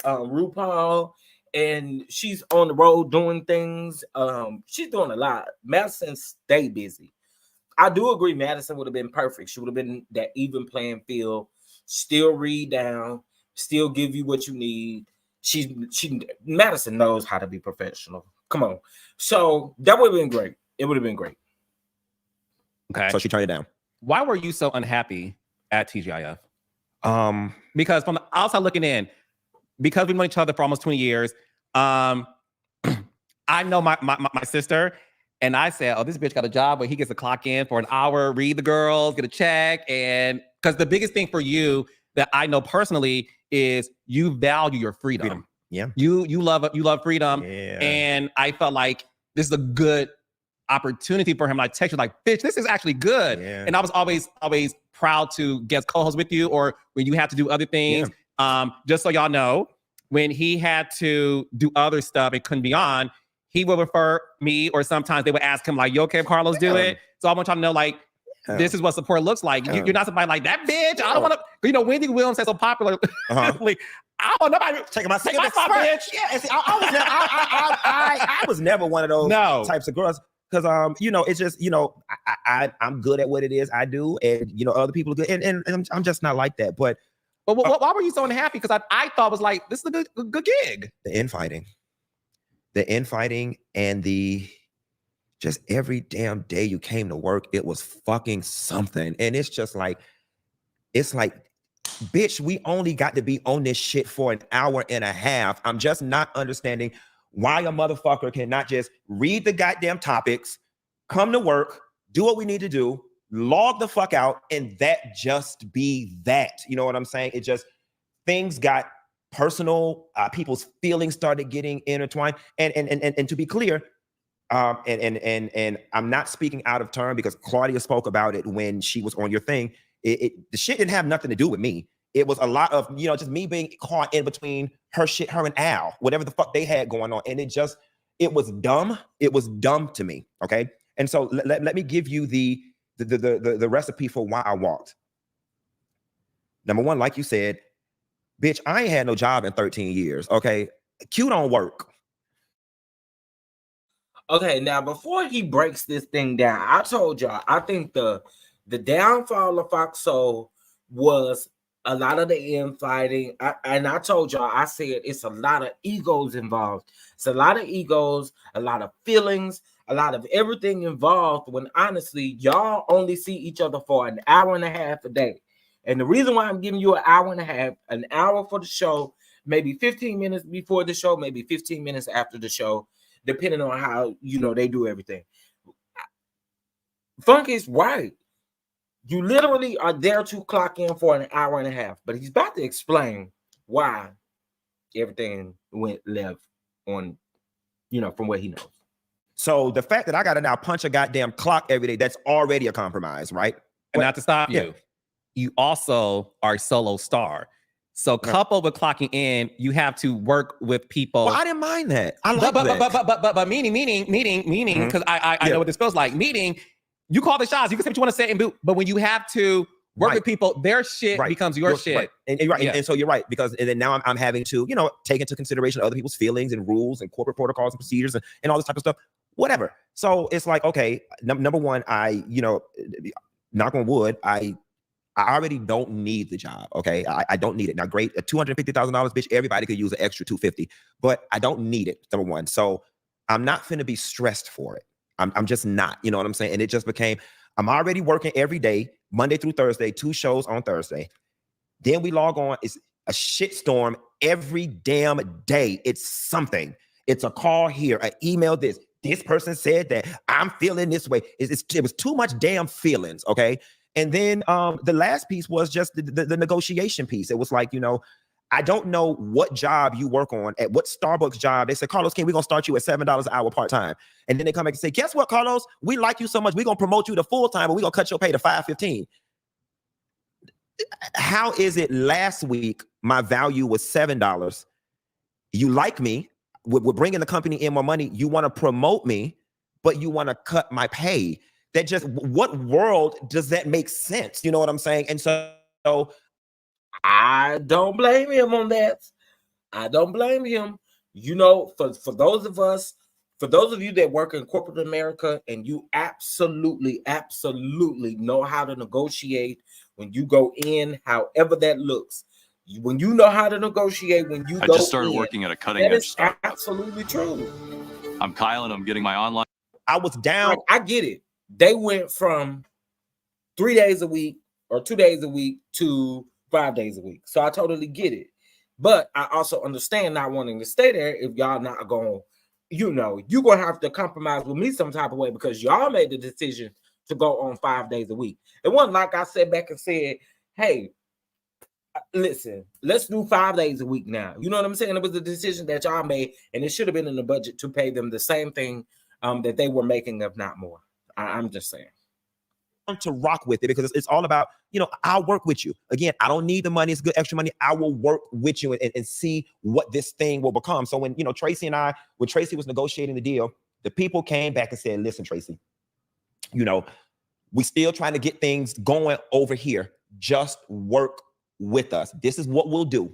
RuPaul, and she's on the road doing things. She's doing a lot. Madison stay busy. I do agree Madison would have been perfect. She would have been that even playing field, still read down, still give you what you need. Madison knows how to be professional. Come on. So that would have been great. It would have been great. Okay. So she turned it down. Why were you so unhappy at TGIF? Because from the outside looking in, because we've known each other for almost 20 years, I know my sister, and I said, oh, this bitch got a job where he gets to clock in for an hour, read the girls, get a check. And because the biggest thing for you that I know personally is you value your freedom. Yeah. You love freedom. Yeah. And I felt like this is a good opportunity for him. Like text you like, bitch, this is actually good. Yeah. And I was always proud to guest co-host with you, or when you had to do other things. Yeah. Just so y'all know, when he had to do other stuff and couldn't be on, he would refer me, or sometimes they would ask him like, you okay if Carlos do it? So I want y'all to know, like, this is what support looks like. You're not somebody like that bitch. I don't want to, you know, Wendy Williams said so popular. Like, I don't know nobody take my spot, bitch. Yeah, and see, I was never one of those types of girls. Because you know, it's just, you know, I'm good at what it is I do, and you know, other people are good, and I'm just not like that. But why were you so unhappy? Because I thought it was like, this is a good gig. The infighting, and the just every damn day you came to work, it was fucking something, and it's just like, it's like bitch, we only got to be on this shit for an hour and a half. I'm just not understanding why a motherfucker cannot just read the goddamn topics, come to work, do what we need to do, log the fuck out, and that just be that. You know what I'm saying? It just, things got personal, people's feelings started getting intertwined. And to be clear, and I'm not speaking out of turn because Claudia spoke about it when she was on your thing. The shit didn't have nothing to do with me. It was a lot of, you know, just me being caught in between her shit, her and Al, whatever the fuck they had going on. And it was dumb. It was dumb to me. Okay. And so let me give you the recipe for why I walked. Number one, like you said, bitch, I ain't had no job in 13 years. Okay. Q don't work. Okay, now before he breaks this thing down, I told y'all, I think the downfall of Fox Soul was a lot of the infighting. And I told y'all, I said it's a lot of egos involved. It's a lot of egos, a lot of feelings, a lot of everything involved when honestly, y'all only see each other for an hour and a half a day. And the reason why I'm giving you an hour and a half, an hour for the show, maybe 15 minutes before the show, maybe 15 minutes after the show, depending on how, you know, they do everything. Funky's right. You literally are there to clock in for an hour and a half, but he's about to explain why everything went left on, you know, from what he knows. So the fact that I got to now punch a goddamn clock every day, that's already a compromise, right? And not to stop you, you also are a solo star. So coupled with clocking in, you have to work with people. Well, I didn't mind that. I like that. But meaning, because I know what this feels like. Meaning, you call the shots. You can say what you want to say, but when you have to work with people, their shit becomes your shit. Right. And you're right. And so you're right, because and then now I'm having to, you know, take into consideration other people's feelings and rules and corporate protocols and procedures and all this type of stuff. Whatever. So it's like, okay, number one, I, you know, knock on wood, I already don't need the job. Okay. I don't need it. Now, great. At $250,000, bitch, everybody could use an extra $250, but I don't need it. Number one. So I'm not finna be stressed for it. I'm just not, you know what I'm saying? And it just became, I'm already working every day, Monday through Thursday, 2 shows on Thursday. Then we log on. It's a shitstorm every damn day. It's something. It's a call here, an email this. This person said that I'm feeling this way. It was too much damn feelings. Okay. And then the last piece was just the negotiation piece. It was like, you know, I don't know what job you work on, at what Starbucks job. They said, Carlos King, we're going to start you at $7 an hour part-time. And then they come back and say, guess what, Carlos? We like you so much. We're going to promote you to full-time, but we're going to cut your pay to $5.15. How is it last week my value was $7? You like me. We're bringing the company in more money. You want to promote me, but you want to cut my pay. That just, what world does that make sense? You know what I'm saying? And so I don't blame him on that. I don't blame him. You know, for those of us, for those of you that work in corporate America and you absolutely know how to negotiate when you go in, however that looks. When you know how to negotiate, when you go in. I just started working at a cutting edge startup. Absolutely true. I'm Kyle and I'm getting my online. I was down. Like, I get it. They went from 3 days a week or 2 days a week to 5 days a week. So I totally get it. But I also understand not wanting to stay there if y'all not going, you know, you're going to have to compromise with me some type of way because y'all made the decision to go on 5 days a week. It wasn't like I sat back and said, hey, listen, let's do 5 days a week now. You know what I'm saying? It was a decision that y'all made, and it should have been in the budget to pay them the same thing that they were making, if not more. I'm just saying. To rock with it because it's all about, you know, I'll work with you. Again, I don't need the money. It's good extra money. I will work with you and see what this thing will become. So when, you know, when Tracy was negotiating the deal, the people came back and said, listen, Tracy, you know, we still trying to get things going over here. Just work with us. This is what we'll do.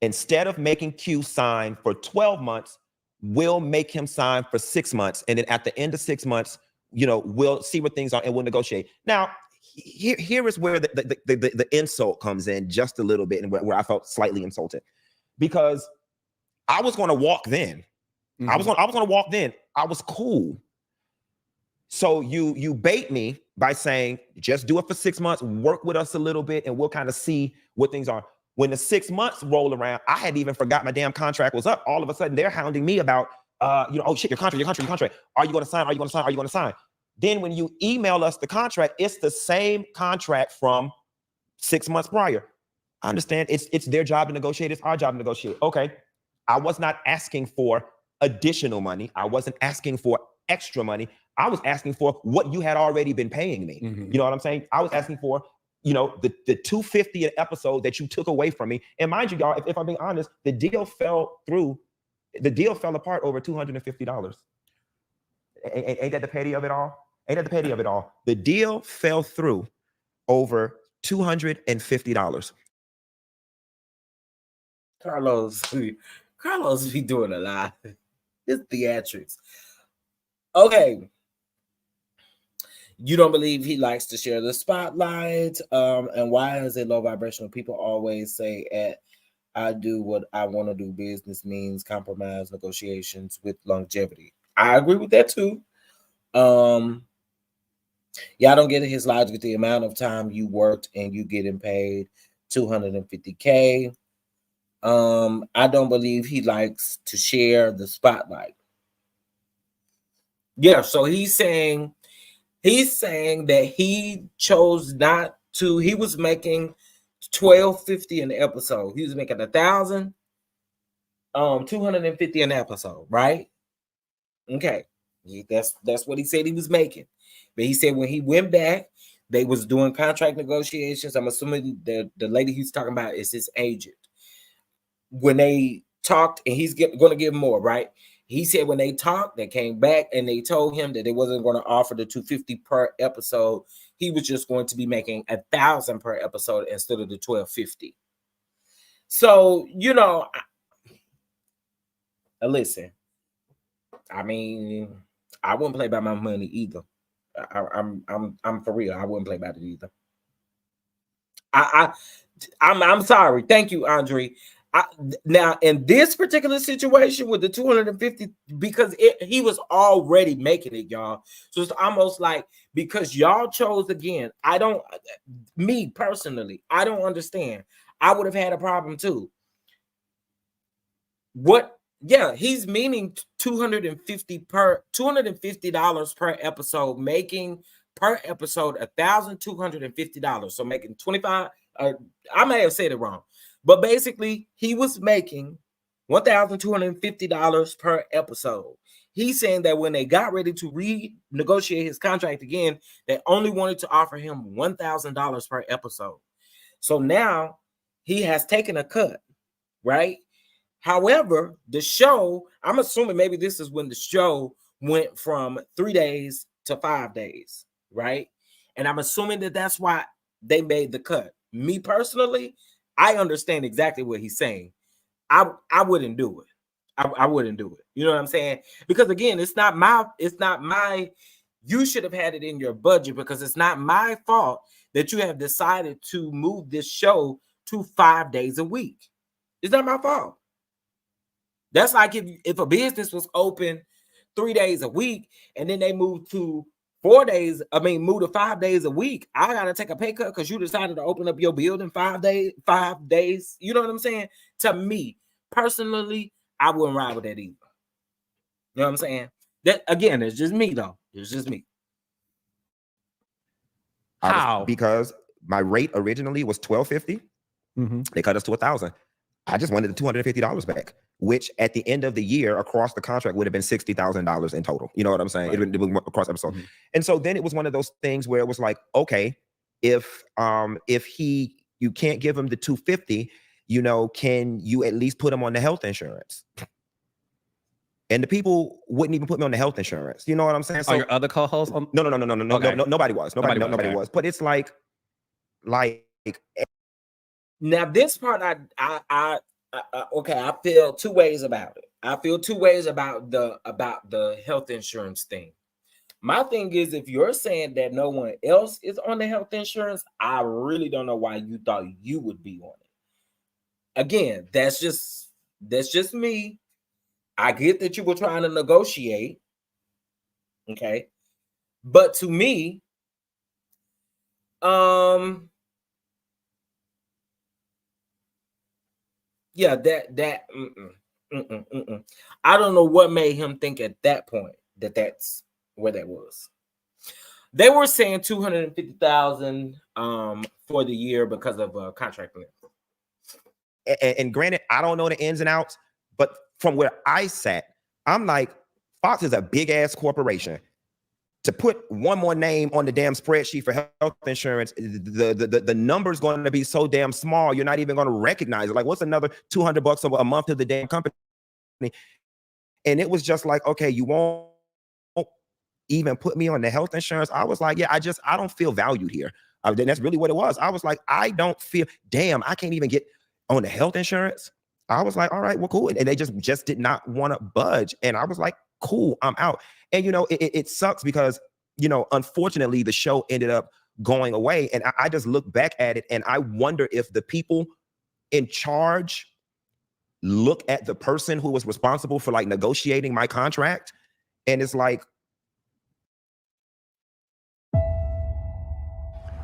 Instead of making Q sign for 12 months, we'll make him sign for 6 months. And then at the end of 6 months, you know, we'll see what things are and we'll negotiate. Now, here is where the insult comes in just a little bit and where I felt slightly insulted because I was going to walk then. I was going to walk then. I was cool. So you bait me by saying, just do it for 6 months, work with us a little bit, and we'll kind of see what things are. When the 6 months roll around, I had even forgot my damn contract was up. All of a sudden, they're hounding me about, oh shit, your contract. Are you going to sign? Are you going to sign? Are you going to sign? Then when you email us the contract, it's the same contract from 6 months prior. I understand it's their job to negotiate. It's our job to negotiate. Okay. I was not asking for additional money. I wasn't asking for extra money. I was asking for what you had already been paying me. You know what I'm saying? I was asking for, the $250 an episode that you took away from me. And mind you, y'all, if I'm being honest, the deal fell apart over $250. Ain't that the petty of it all? Ain't that the petty of it all? The deal fell through over $250. Carlos be doing a lot. It's theatrics. Okay. You don't believe he likes to share the spotlight. And why is it low vibrational? People always say I do what I want to do. Business means compromise, negotiations with longevity. I agree with that too. Y'all don't get his logic. The amount of time you worked and you getting paid $250K. I don't believe he likes to share the spotlight. Yeah, so he's saying that he chose not to. He was making $1,250 an episode. He was making $1,000, $250 an episode, right? Okay, that's what he said he was making. But he said when he went back, they was doing contract negotiations. I'm assuming the lady he's talking about is his agent. When they talked, and he's going to give more, right? He said when they talked, they came back and they told him that they wasn't going to offer the $250 per episode. He was just going to be making $1,000 per episode instead of the $1,250. So, listen, I mean, I wouldn't play by my money either. I'm for real. I wouldn't play by it either. I'm sorry. Thank you, Andre. Now, in this particular situation with the 250, because he was already making it, y'all. So it's almost like, because y'all chose again. Me personally, I don't understand. I would have had a problem too. Yeah, he's meaning $250 per episode, making per episode $1,250. So making 25. I may have said it wrong. But basically, he was making $1,250 per episode. He's saying that when they got ready to renegotiate his contract again, they only wanted to offer him $1,000 per episode. So now he has taken a cut, right? However, the show, I'm assuming maybe this is when the show went from 3 days to 5 days, right? And I'm assuming that that's why they made the cut. Me personally, I understand exactly what he's saying. I wouldn't do it. I wouldn't do it. You know what I'm saying? Because again, it's not my, you should have had it in your budget, because it's not my fault that you have decided to move this show to 5 days a week. It's not my fault. That's like if a business was open 3 days a week and then they moved to 4 days, move to 5 days a week. I gotta take a pay cut because you decided to open up your building 5 days. You know what I'm saying? To me personally, I wouldn't ride with that either. You know what I'm saying? That again, it's just me though. It's just me. How? Because my rate originally was $1,250. They cut us to $1,000. I just wanted the $250 back, which at the end of the year across the contract would have been $60,000 in total. You know what I'm saying? Right. It would across episode. And so then it was one of those things where it was like, okay, if you can't give him the $250, can you at least put him on the health insurance? And the people wouldn't even put me on the health insurance. You know what I'm saying? So your other co-hosts? No, nobody was. Nobody was. But it's like. Now this part, I feel two ways about it. I feel two ways about the health insurance thing. My thing is, if you're saying that no one else is on the health insurance, I really don't know why you thought you would be on it. Again, that's just me. I get that you were trying to negotiate. Okay. But to me, yeah, I don't know what made him think at that point that that's where that was. They were saying 250,000 for the year because of contract length. And granted, I don't know the ins and outs, but from where I sat, I'm like, Fox is a big ass corporation. To put one more name on the damn spreadsheet for health insurance, the number's going to be so damn small, you're not even going to recognize it. Like, what's another $200 a month to the damn company? And it was just like, okay, you won't even put me on the health insurance. I was like, yeah, I don't feel valued here. That's really what it was. I was like, I don't feel, damn, I can't even get on the health insurance. I was like, all right, well, cool. And they just did not want to budge. And I was like, cool, I'm out. And, you know, it sucks because, you know, unfortunately, the show ended up going away. And I just look back at it and I wonder if the people in charge look at the person who was responsible for like negotiating my contract. And it's like,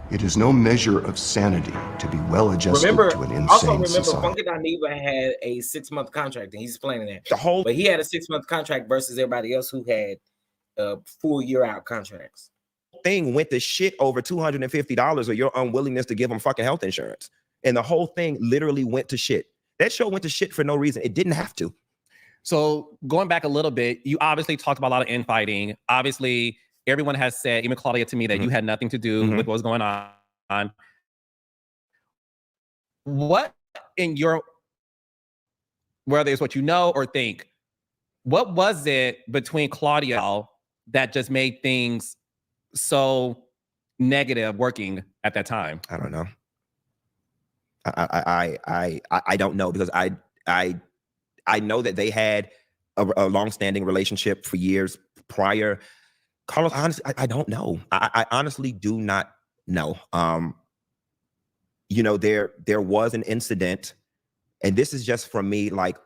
it is no measure of sanity to be well adjusted to an insane society. Funky DINEVA had a 6-month contract, and he's explaining that. But he had a 6-month contract versus everybody else who had full year out contracts. Thing went to shit over $250 or your unwillingness to give them fucking health insurance. And the whole thing literally went to shit. That show went to shit for no reason. It didn't have to. So going back a little bit, you obviously talked about a lot of infighting. Obviously, everyone has said, even Claudia to me, that you had nothing to do with what was going on. What in your, whether it's what you know or think, what was it between Claudia that just made things so negative working at that time? I don't know. I don't know, because I know that they had a long-standing relationship for years prior. Carlos, honestly, I don't know. I honestly do not know. You know, there was an incident, and this is just from me, like,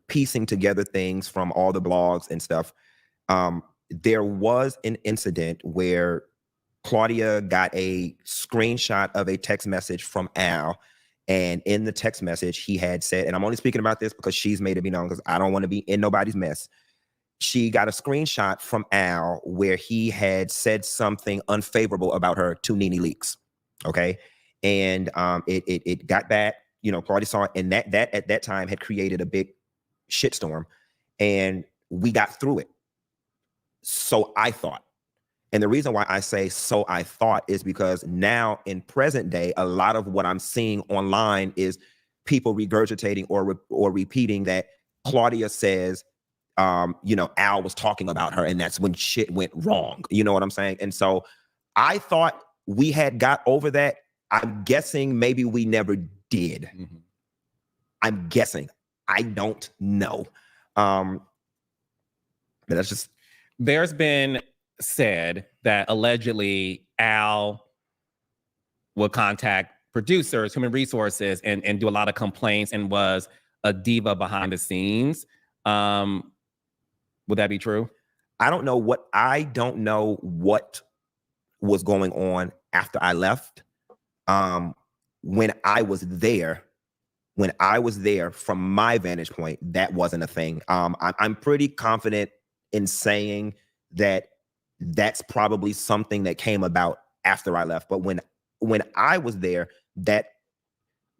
piecing together things from all the blogs and stuff. There was an incident where Claudia got a screenshot of a text message from Al. And in the text message, he had said, and I'm only speaking about this because she's made it be known, because I don't want to be in nobody's mess. She got a screenshot from Al where he had said something unfavorable about her to Nene Leakes. Okay. And it got bad. You know, Claudia saw it, and that at that time had created a big shitstorm, and we got through it. So I thought. And the reason why I say so I thought is because now in present day, a lot of what I'm seeing online is people regurgitating or repeating that Claudia says, you know, Al was talking about her, and that's when shit went wrong. You know what I'm saying? And so I thought we had got over that. I'm guessing maybe we never did. I'm guessing. I don't know. But that's just. There's been said that allegedly Al will contact producers, human resources, and do a lot of complaints, and was a diva behind the scenes. Would that be true? I don't know what was going on after I left. When I was there, from my vantage point, that wasn't a thing. I'm pretty confident in saying that that's probably something that came about after I left. But when I was there, that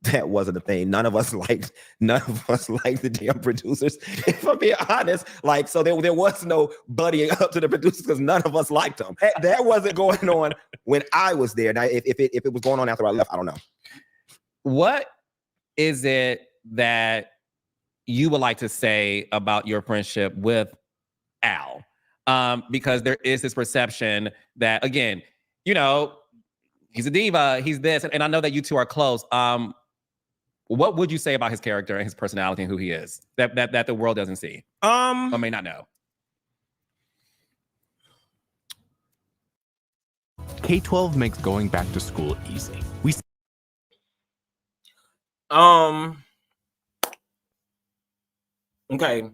wasn't a thing. None of us liked the damn producers, if I'm being honest. Like, so there was no buddying up to the producers because none of us liked them. That wasn't going on when I was there. Now, if it was going on after I left, I don't know. What is it that you would like to say about your friendship with Al? Because there is this perception that, again, you know, he's a diva, he's this, and I know that you two are close. What would you say about his character and his personality and who he is that the world doesn't see or may not know? K-12 makes going back to school easy. Okay.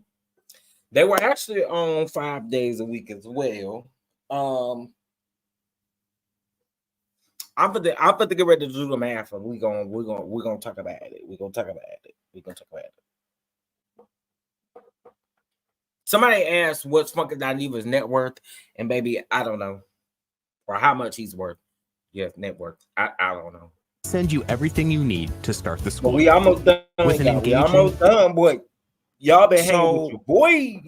They were actually on 5 days a week as well. I'm about to get ready to do the math, and we're gonna talk about it. We're gonna talk about it. Somebody asked what's Funky DINEVA's net worth, and baby, I don't know, or how much he's worth. Yes, net worth. I don't know. Send you everything you need to start the school. But we almost done. With an We almost done, boy. Y'all been hanging with your boy.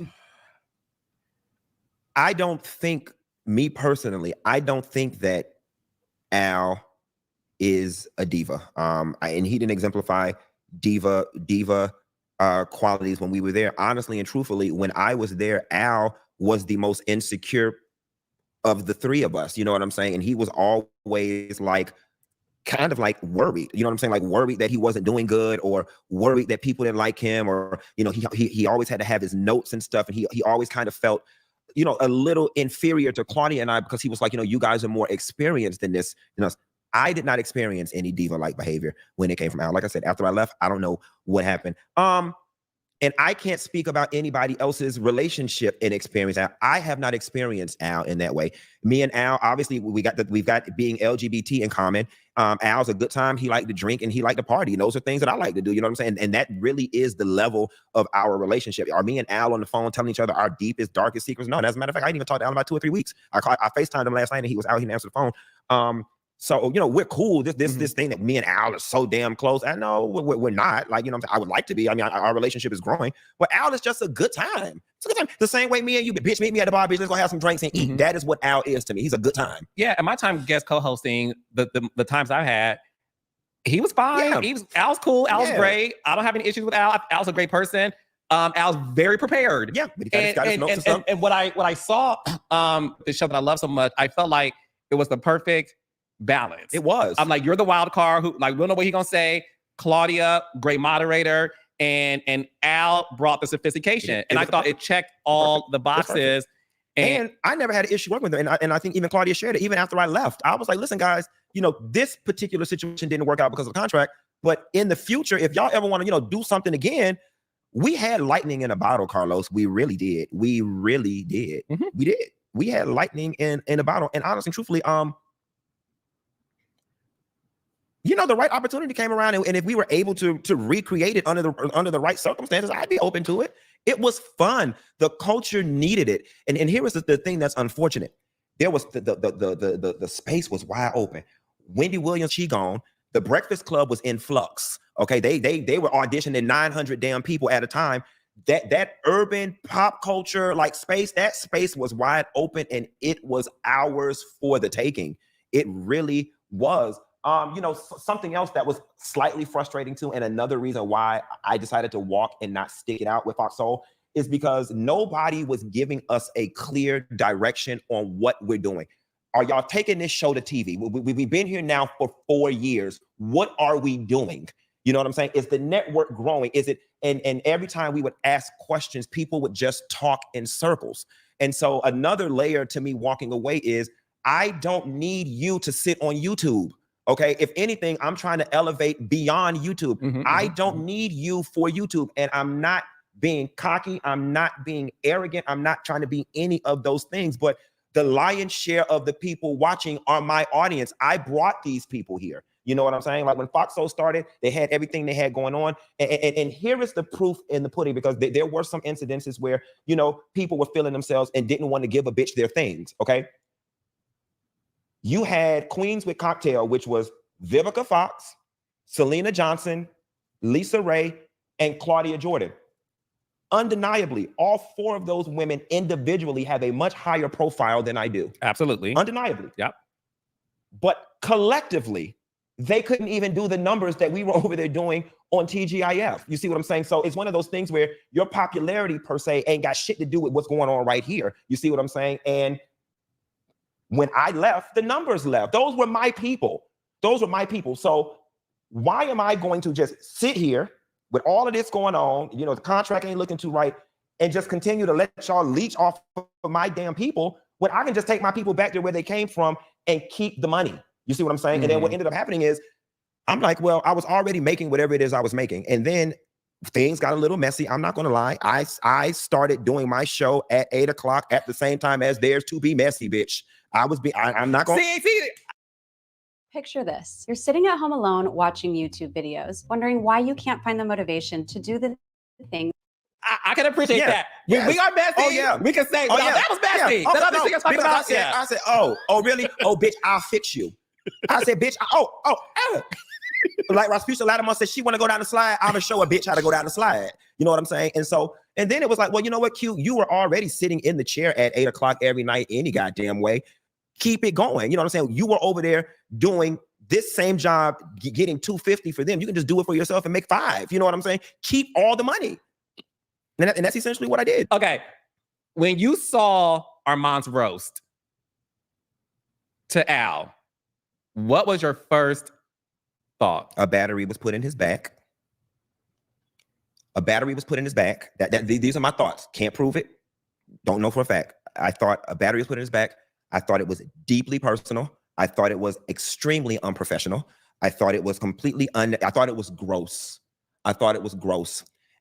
I don't think, me personally, I don't think that Al is a diva. And he didn't exemplify diva qualities when we were there. Honestly and truthfully, when I was there, Al was the most insecure of the three of us. You know what I'm saying? And he was always like, kind of like worried, you know what I'm saying? Like worried that he wasn't doing good, or worried that people didn't like him, or, you know, he always had to have his notes and stuff. And he always kind of felt, you know, a little inferior to Claudia and I, because he was like, you know, you guys are more experienced than this. You know, I did not experience any diva-like behavior when it came from Al. Like I said, after I left, I don't know what happened. And I can't speak about anybody else's relationship and experience. I have not experienced Al in that way. Me and Al, obviously, we've got being LGBT in common. Al's a good time. He liked to drink and he liked to party. And those are things that I like to do. You know what I'm saying? And that really is the level of our relationship. Are me and Al on the phone telling each other our deepest, darkest secrets? No, as a matter of fact, I didn't even talk to Al about 2 or 3 weeks. I FaceTimed him last night and he was out. He didn't answer the phone. So, you know, we're cool. This thing that me and Al are so damn close. I know we're not. Like, you know what I'm saying? I would like to be. I mean, our relationship is growing. But Al is just a good time. It's a good time. The same way me and you, bitch, meet me at the bar, bitch. Let's go have some drinks and eat. That is what Al is to me. He's a good time. Yeah, and my time guest co-hosting, the times I've had, he was fine. Yeah. Al's cool. Al's great. I don't have any issues with Al. Al's a great person. Al's very prepared. Yeah, but he got his notes and stuff. And what I saw, the show that I love so much, I felt like it was the perfect balance. It was. I'm like, you're the wild card who, like, we don't know what he's gonna say. Claudia, great moderator, and Al brought the sophistication. And I thought it checked all the boxes. And I never had an issue working with her. And I think even Claudia shared it. Even after I left, I was like, listen, guys, you know, this particular situation didn't work out because of the contract. But in the future, if y'all ever want to, you know, do something again, we had lightning in a bottle, Carlos. We really did. We really did. We did. We had lightning in a bottle. And honestly, truthfully, you know, the right opportunity came around, and if we were able to recreate it under the right circumstances, I'd be open to it. It was fun. The culture needed it. And here was the thing that's unfortunate. There was the space was wide open. Wendy Williams, she gone. The Breakfast Club was in flux. Okay, they were auditioning 900 damn people at a time. That urban pop culture like space, that space was wide open, and it was ours for the taking. It really was. You know, something else that was slightly frustrating too, and another reason why I decided to walk and not stick it out with Fox Soul is because nobody was giving us a clear direction on what we're doing. Are y'all taking this show to TV? We've been here now for 4 years. What are we doing? You know what I'm saying? Is the network growing? Is it? And every time we would ask questions, people would just talk in circles. And so another layer to me walking away is I don't need you to sit on YouTube. Okay, if anything, I'm trying to elevate beyond YouTube. I don't need you for YouTube. And I'm not being cocky. I'm not being arrogant. I'm not trying to be any of those things. But the lion's share of the people watching are my audience. I brought these people here. You know what I'm saying? Like when Fox Soul started, they had everything they had going on. And here is the proof in the pudding, because there were some incidences where, you know, people were feeling themselves and didn't want to give a bitch their things. Okay. You had Queens with Cocktail, which was Vivica Fox, Selena Johnson, Lisa Ray, and Claudia Jordan. Undeniably, all 4 of those women individually have a much higher profile than I do. Absolutely. Undeniably. Yep. But collectively, they couldn't even do the numbers that we were over there doing on TGIF. You see what I'm saying? So it's one of those things where your popularity per se ain't got shit to do with what's going on right here. You see what I'm saying? And when I left, the numbers left. Those were my people. Those were my people. So why am I going to just sit here with all of this going on? You know, the contract ain't looking too right, and just continue to let y'all leech off of my damn people when I can just take my people back to where they came from and keep the money. You see what I'm saying? And then what ended up happening is I'm like, well, I was already making whatever it is I was making. And then things got a little messy. I'm not going to lie. I started doing my show at 8 o'clock at the same time as theirs to be messy, bitch. I'm not going to. See. Picture this. You're sitting at home alone watching YouTube videos, wondering why you can't find the motivation to do the things. I can appreciate that. Yes. We are messy. Oh, yeah. We can say, that was messy. Yeah. That other thing I was talking about. I said, oh, really? Oh, bitch, I'll fix you. I said, bitch, like Rasputia Lattimore said, she want to go down the slide. I'm going to show a bitch how to go down the slide. You know what I'm saying? And then it was like, well, you know what, Q? You were already sitting in the chair at 8 o'clock every night any goddamn way. Keep it going. You know what I'm saying? You were over there doing this same job, getting $250 for them. You can just do it for yourself and make $5. You know what I'm saying? Keep all the money. And that's essentially what I did. Okay. When you saw Armon's roast to Al, what was your first thought? A battery was put in his back. These are my thoughts. Can't prove it. Don't know for a fact. I thought a battery was put in his back. I thought it was deeply personal. I thought it was extremely unprofessional. I thought it was I thought it was gross.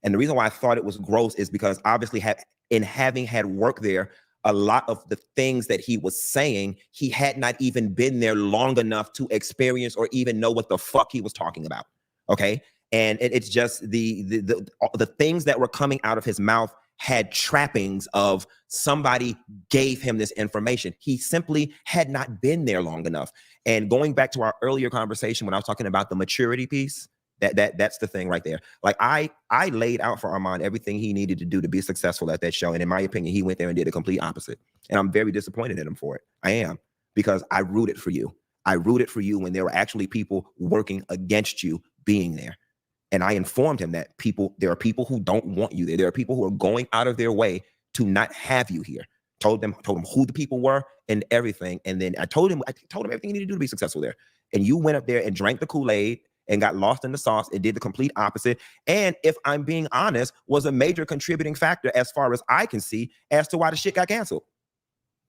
And the reason why I thought it was gross is because obviously having had work there, a lot of the things that he was saying, he had not even been there long enough to experience or even know what the fuck he was talking about. Okay. And it's just the things that were coming out of his mouth had trappings of somebody gave him this information. He simply had not been there long enough. And going back to our earlier conversation when I was talking about the maturity piece, that's the thing right there. Like I laid out for Armon everything he needed to do to be successful at that show. And in my opinion, he went there and did the complete opposite. And I'm very disappointed in him for it. I am, because I rooted for you. I rooted for you when there were actually people working against you being there. And I informed him that there are people who don't want you there. There are people who are going out of their way to not have you here. Told him who the people were and everything. And then I told him everything he needed to do to be successful there. And you went up there and drank the Kool-Aid and got lost in the sauce and did the complete opposite. And if I'm being honest, was a major contributing factor as far as I can see as to why the shit got canceled.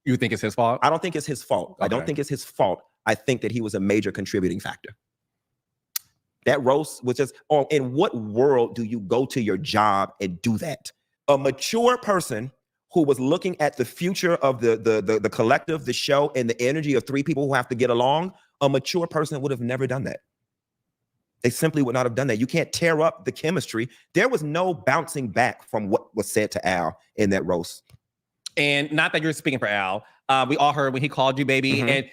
You think it's his fault? I don't think it's his fault. Okay. I don't think it's his fault. I think that he was a major contributing factor. That roast was just, in what world do you go to your job and do that? A mature person who was looking at the future of the collective, the show, and the energy of three people who have to get along, a mature person would have never done that. They simply would not have done that. You can't tear up the chemistry. There was no bouncing back from what was said to Al in that roast. And not that you're speaking for Al. We all heard when he called you baby. Mm-hmm. And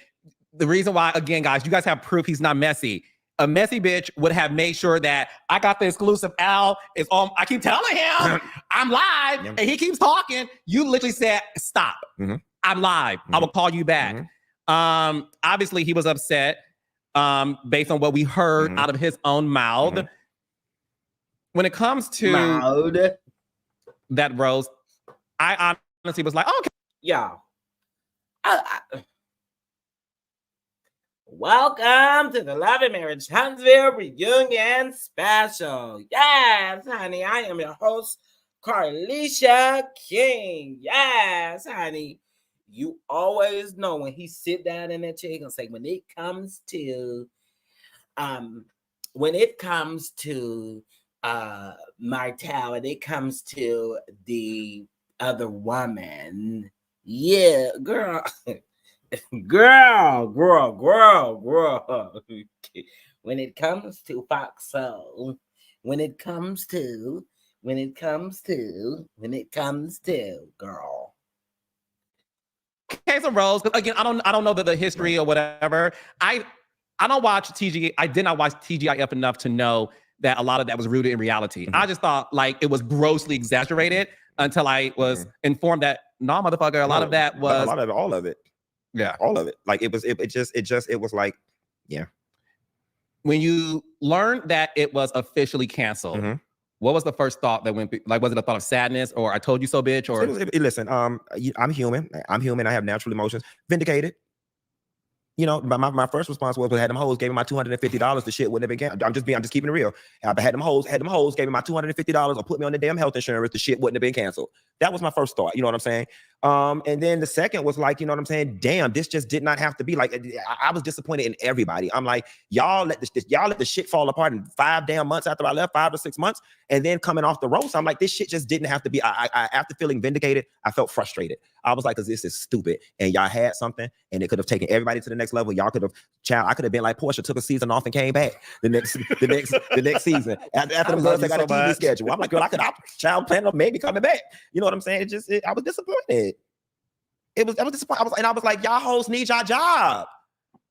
the reason why, again, guys, you guys have proof he's not messy. A messy bitch would have made sure that I got the exclusive. Al is on. I keep telling him I'm live, and he keeps talking. You literally said, stop. Mm-hmm. I'm live. Mm-hmm. I will call you back. Mm-hmm. Obviously, he was upset based on what we heard out of his own mouth. Mm-hmm. When it comes to that roast, I honestly was like, oh, okay. Y'all. Welcome to the Love and Marriage Huntsville Reunion Special. Yes, honey, I am your host, Carlisha King. Yes, honey. You always know when he sit down in that chair, he gonna say, when it comes to Martel, when it comes to the other woman, yeah, girl. Girl. When it comes to Foxo, when it comes to, girl. Case of Rose, again, I don't know the history or whatever. I don't watch TG. I did not watch TGIF enough to know that a lot of that was rooted in reality. Mm-hmm. I just thought like it was grossly exaggerated until I was informed that no, motherfucker, a lot of that was all of it. Yeah, all of it. Like it was like, yeah. When you learned that it was officially canceled, what was the first thought that went? Like, was it a thought of sadness, or I told you so, bitch? Or listen, I'm human. I have natural emotions. Vindicated. You know, my first response was, I had them hoes, gave me my $250, the shit wouldn't have been canceled. I'm just keeping it real. I had them hoes, gave me my $250 or put me on the damn health insurance, the shit wouldn't have been canceled. That was my first thought. You know what I'm saying? And then the second was like, you know what I'm saying? Damn, this just did not have to be like. I was disappointed in everybody. I'm like, y'all let the shit fall apart in 5 damn months after I left, 5 to 6 months, and then coming off the roast, I'm like, this shit just didn't have to be. I after feeling vindicated, I felt frustrated. I was like, cause this is stupid, and y'all had something, and it could have taken everybody to the next level. Y'all could have, I could have been like Portia, took a season off and came back the next season after the girls that got a TV schedule. I'm like, girl, child plan on maybe coming back. You know what I'm saying? I was disappointed. I was disappointed. I was like, y'all hoes need y'all job.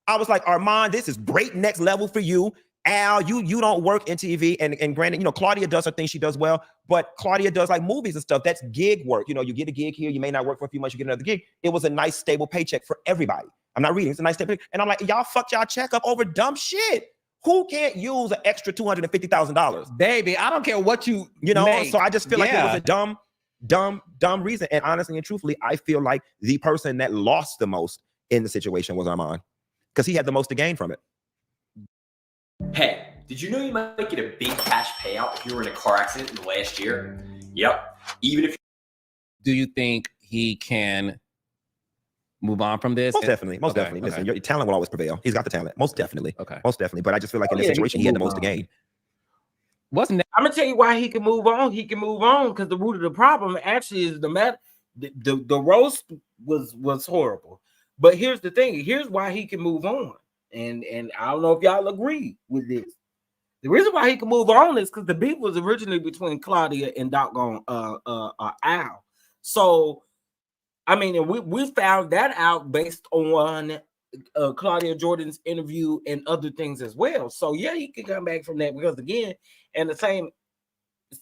I was like, Armon, this is great next level for you. Al, you don't work in TV, and granted, you know, Claudia does her thing, she does well, but Claudia does like movies and stuff. That's gig work. You know, you get a gig here, you may not work for a few months, you get another gig. It was a nice stable paycheck for everybody. I'm not reading, it's a nice stable paycheck. And I'm like, y'all fucked y'all check up over dumb shit. Who can't use an extra $250,000? Baby, I don't care what you know, make. so I just feel like it was a dumb reason. And honestly and truthfully, I feel like the person that lost the most in the situation was Armon, because he had the most to gain from it. Hey, did you know you might get a big cash payout if you were in a car accident in the last year? Yep. Even if. Do you think he can move on from this? Most definitely. Listen, your talent will always prevail. He's got the talent. Most definitely. Most definitely. But I just feel like in this situation, he had the most to gain. I'm gonna tell you why he can move on. He can move on because the root of the problem actually is the roast was horrible. But here's the thing. Here's why he can move on. And I don't know if y'all agree with this. The reason why he can move on is because the beef was originally between Claudia and doggone Al. So I mean, and we found that out based on Claudia Jordan's interview and other things as well. So yeah, he can come back from that because again, in the same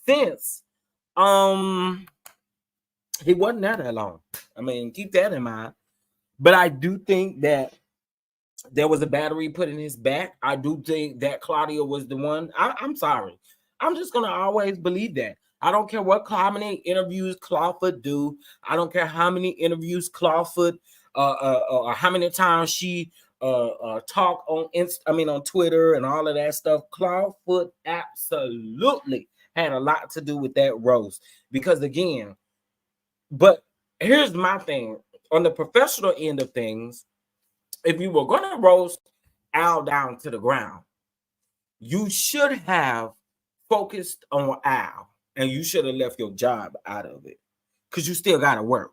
sense, he wasn't there that long. I mean, keep that in mind. But I do think that there was a battery put in his back. I do think that Claudia was the one. I'm sorry. I'm just going to always believe that. I don't care how many interviews Clawfoot do. I don't care how many interviews Clawfoot, or how many times she talk on Twitter and all of that stuff. Clawfoot absolutely had a lot to do with that roast. Because again, but here's my thing. On the professional end of things, if you were going to roast Al down to the ground, you should have focused on Al and you should have left your job out of it because you still got to work.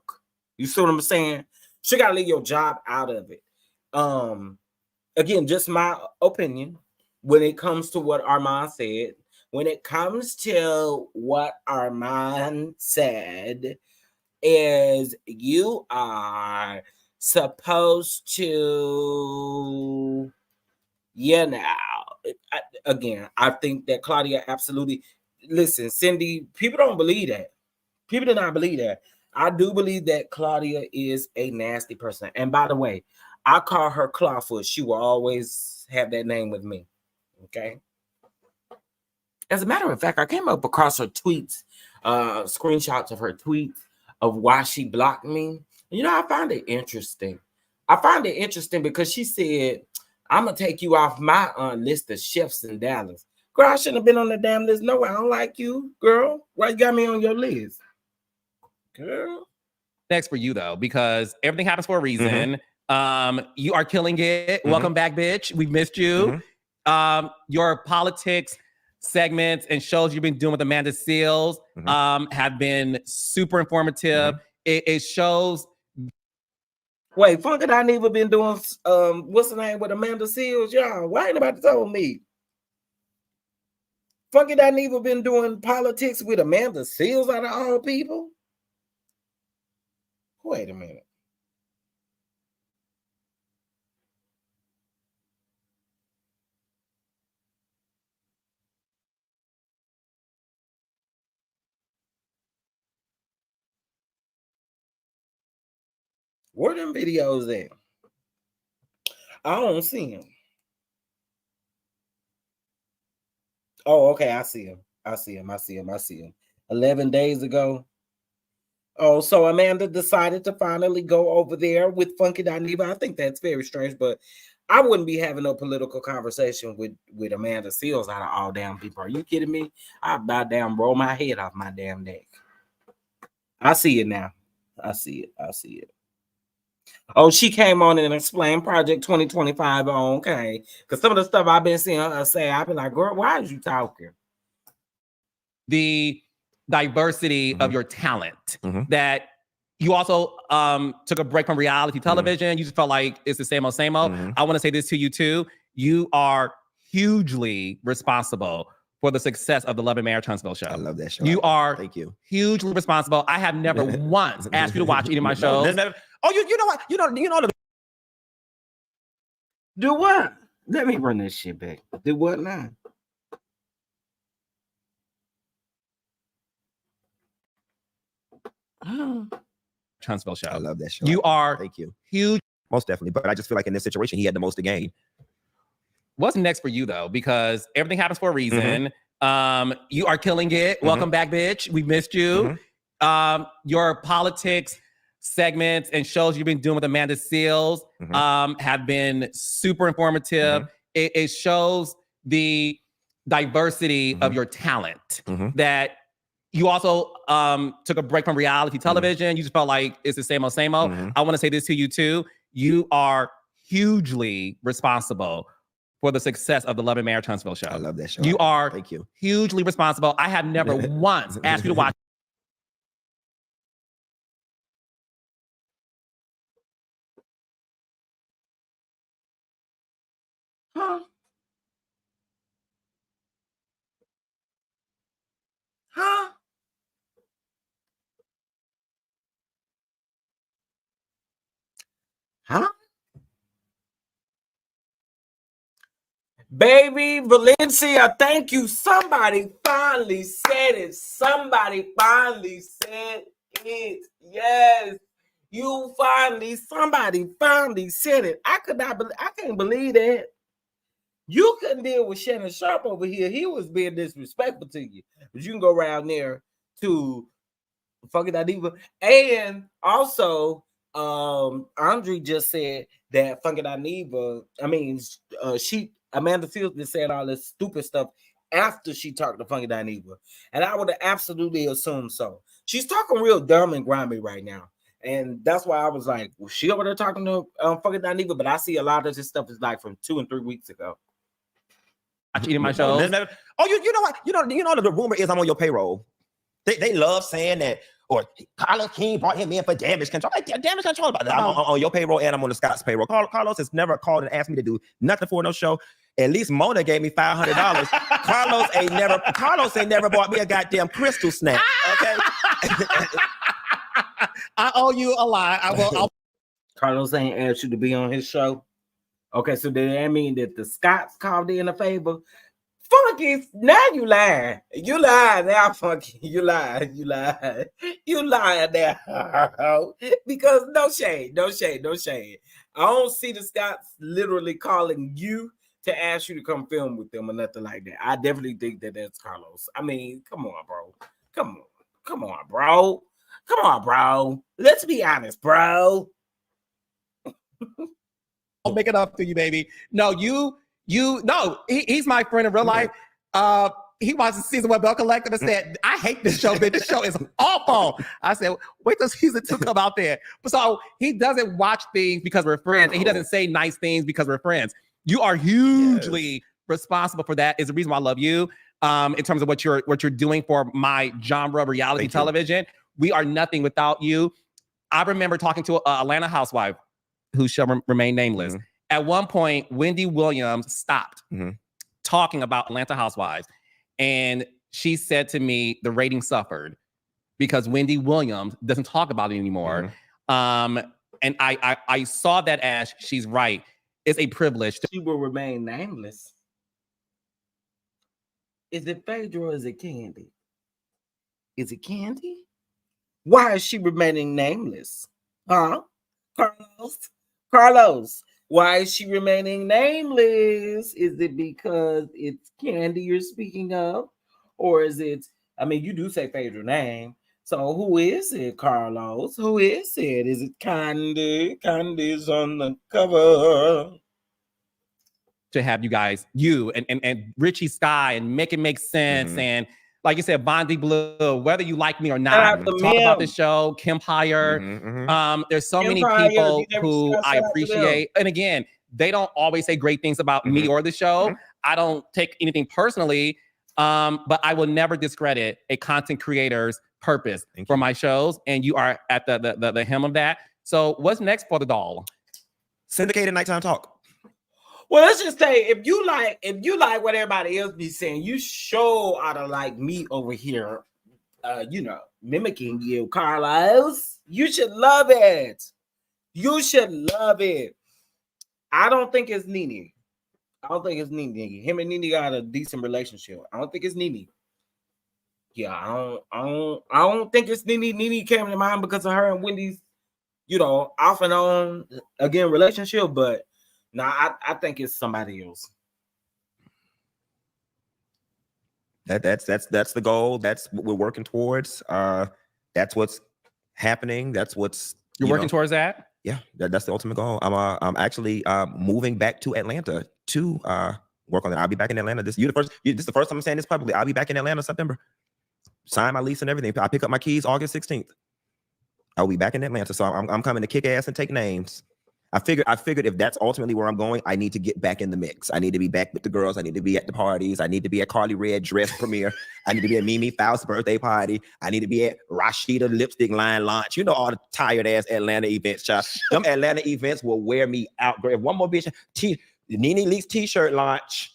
You see what I'm saying? You got to leave your job out of it. Again, just my opinion when it comes to what Armon said. When it comes to what Armon said is you are supposed to, I think that Claudia absolutely, listen, Cindy, people don't believe that. People do not believe that. I do believe that Claudia is a nasty person. And by the way, I call her Clawfoot. She will always have that name with me. Okay. As a matter of fact, I came up across her tweets, screenshots of her tweets of why she blocked me. You know, I find it interesting. I find it interesting because she said, I'm going to take you off my list of chefs in Dallas. Girl, I shouldn't have been on the damn list. No, I don't like you, girl. Why you got me on your list? Girl. Next for you, though, because everything happens for a reason. You are killing it. Welcome back, bitch. We missed you. Your politics segments and shows you've been doing with Amanda Seales have been super informative. It shows. Wait, Funky DINEVA been doing what's the name with Amanda Seales, y'all? Why ain't nobody told me? Funky DINEVA been doing politics with Amanda Seales out of all people? Wait a minute. Where them videos at? I don't see them. Oh, okay. I see them. 11 days ago. Oh, so Amanda decided to finally go over there with Funky DINEVA. I think that's very strange, but I wouldn't be having no political conversation with Amanda Seales out of all damn people. Are you kidding me? I'd about damn roll my head off my damn neck. I see it now. I see it. I see it. Oh, she came on and explained Project 2025. Oh, okay. Because some of the stuff I've been seeing her say, I've been like, girl, why is you talking? The diversity of your talent that you also took a break from reality television. You just felt like it's the same old, same old. I want to say this to you too. You are hugely responsible for the success of the Love and Marriage Huntsville show. I love that show. You are Thank you. hugely responsible. I have never once asked you to watch any of my shows. Oh, you know what? You know the Do what? Let me run this shit back. Do what now? Huntsville show. I love that show. You are Thank you. Huge. Most definitely. But I just feel like in this situation, he had the most to gain. What's next for you though? Because everything happens for a reason. You are killing it. Welcome back, bitch. We missed you. Your politics segments and shows you've been doing with Amanda Seales have been super informative. It shows the diversity of your talent that you also took a break from reality television. You just felt like it's the same old, same old. I want to say this to you too. You are hugely responsible for the success of the Love and Marriage Huntsville show. I love that show. You are Thank you. Hugely responsible. I have never once asked you to watch. Huh? Huh? Huh? Baby Valencia, thank you. Somebody finally said it. Somebody finally said it. Yes. You finally, somebody finally said it. I can't believe that. You couldn't deal with Shannon Sharp over here. He was being disrespectful to you. But you can go around there to fucking DINEVA. And also, Andre just said that fucking DINEVA, Amanda Seales been saying all this stupid stuff after she talked to Funky DINEVA. And I would have absolutely assumed so. She's talking real dumb and grimy right now. And that's why I was like, was she over there talking to Funky DINEVA? But I see a lot of this stuff is like from 2 and 3 weeks ago. Eating my shows. Oh, you know what? You know the rumor is I'm on your payroll. They love saying that, or Carlos King brought him in for damage control. Like, damage control about that. I'm on your payroll and I'm on the Scott's payroll. Carlos has never called and asked me to do nothing for no show. At least Mona gave me $500. Carlos ain't never bought me a goddamn crystal snack. Okay. I owe you a lot. Carlos ain't asked you to be on his show. Okay, so does that mean that the Scots called in a favor? Funky, now you lying. You lying now, Funky. You lying. You lying. You lying now. Because no shade. I don't see the Scots literally calling you to ask you to come film with them or nothing like that. I definitely think that that's Carlos. I mean, come on, bro. Come on, bro. Let's be honest, bro. I'll make it up to you, baby. No, he's my friend in real life. He watched season 1 Bell Collective and said, I hate this show, bitch. This show is awful. I said, wait till season 2 come out there. So he doesn't watch things because we're friends, and he doesn't say nice things because we're friends. You are hugely responsible for that. Is the reason why I love you. In terms of what you're doing for my genre reality television. We are nothing without you. I remember talking to an Atlanta housewife who shall remain nameless. At one point, Wendy Williams stopped talking about Atlanta housewives. And she said to me, the rating suffered because Wendy Williams doesn't talk about it anymore. And I saw that as she's right. It's a privilege. She will remain nameless. Is it Phaedra or is it Candy? Is it Candy? Why is she remaining nameless? Huh? Carlos, why is she remaining nameless? Is it because it's Candy you're speaking of? Or is it, you do say Phaedra name. So who is it, Carlos? Who is it? Is it Candy? Candy's on the cover. To have you guys, you and Richie Sky and Make It Make Sense and like you said, Bondi Blue, whether you like me or not, talk about the show, Kempire. There's so many people who I appreciate. And again, they don't always say great things about me or the show. I don't take anything personally, but I will never discredit a content creator's purpose for my shows. And you are at the hem of that. So what's next for the doll? Syndicated nighttime talk. Well, let's just say if you like what everybody else be saying, you sure ought to like me over here, mimicking you, Carlos. You should love it. You should love it. I don't think it's Nene. Him and Nene got a decent relationship. I don't think it's Nene. Yeah, I don't think it's Nene. Nene came to mind because of her and Wendy's, off and on again relationship, but I think it's somebody else. That's the goal. That's what we're working towards. That's what's happening. That's what's you're working towards that. Yeah, that's the ultimate goal. I'm actually moving back to Atlanta to work on it. I'll be back in Atlanta. This is the first time I'm saying this publicly. I'll be back in Atlanta September. Sign my lease and everything. I pick up my keys August 16th. I'll be back in Atlanta. So I'm coming to kick ass and take names. I figured if that's ultimately where I'm going, I need to get back in the mix. I need to be back with the girls. I need to be at the parties. I need to be at Carly Red dress premiere. I need to be at Mimi Faust's birthday party. I need to be at Rashida lipstick line launch. all the tired ass Atlanta events, child. Them Atlanta events will wear me out. If one more bitch, Nene Leakes t-shirt launch,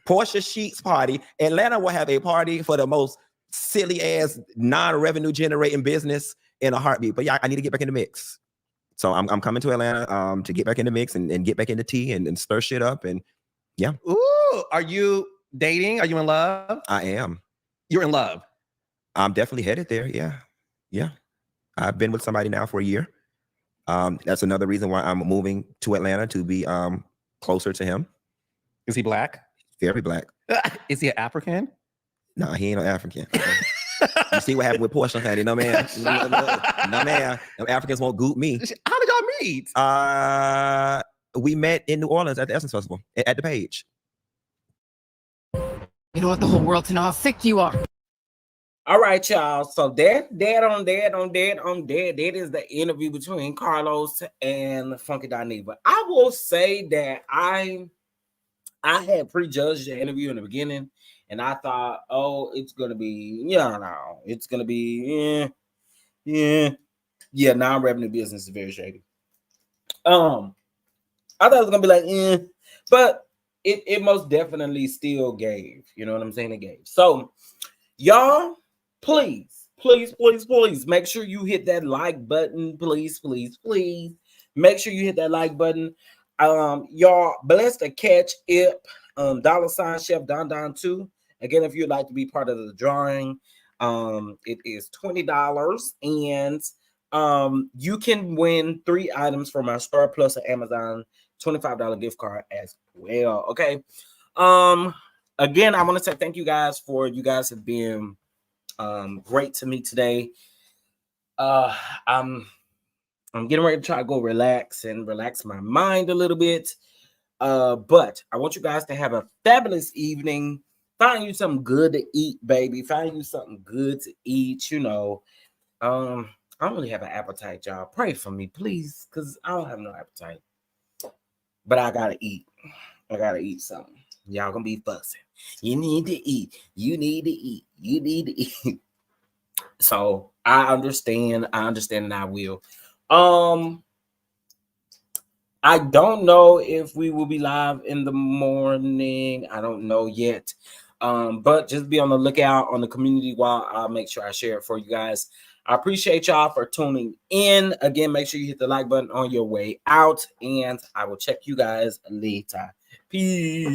Portia Sheets party. Atlanta will have a party for the most silly ass non-revenue generating business in a heartbeat. But yeah, I need to get back in the mix. So I'm coming to Atlanta to get back in the mix and get back into tea and stir shit up. And yeah. Ooh, are you dating? Are you in love? I am. You're in love? I'm definitely headed there. Yeah. Yeah. I've been with somebody now for a year. That's another reason why I'm moving to Atlanta, to be closer to him. Is he black? Very black. Is he an African? No, he ain't no African. You see what happened with Portia, honey? No, man. No, man. Them Africans won't goop me. How did y'all meet? We met in New Orleans at the Essence Festival, at the Page. You don't want the whole world to know how sick you are. All right, y'all. So that is the interview between Carlos and Funky DINEVA. I will say that I had prejudged the interview in the beginning. And I thought, it's gonna be, it's gonna be, non-revenue business is very shady. I thought it was gonna be like, but it most definitely still gave. You know what I'm saying? It gave. So, y'all, please make sure you hit that like button. Please. Make sure you hit that like button. Y'all, blessed to catch it. $ Chef Don 2. Again, if you'd like to be part of the drawing, it is $20, and you can win 3 items from our store plus an Amazon $25 gift card as well. Okay. Again, I want to say thank you guys have been great to me today. I'm getting ready to try to go relax my mind a little bit. But I want you guys to have a fabulous evening. Find you something good to eat, baby. Find you something good to eat. I don't really have an appetite, y'all. Pray for me, please, because I don't have no appetite. But I gotta eat. I gotta eat something. Y'all gonna be fussing. You need to eat. You need to eat. You need to eat. So I understand, and I will. I don't know if we will be live in the morning. I don't know yet. But just be on the lookout on the community wall. I'll make sure I share it for you guys. I appreciate y'all for tuning in. Again, make sure you hit the like button on your way out, and I will check you guys later. Peace.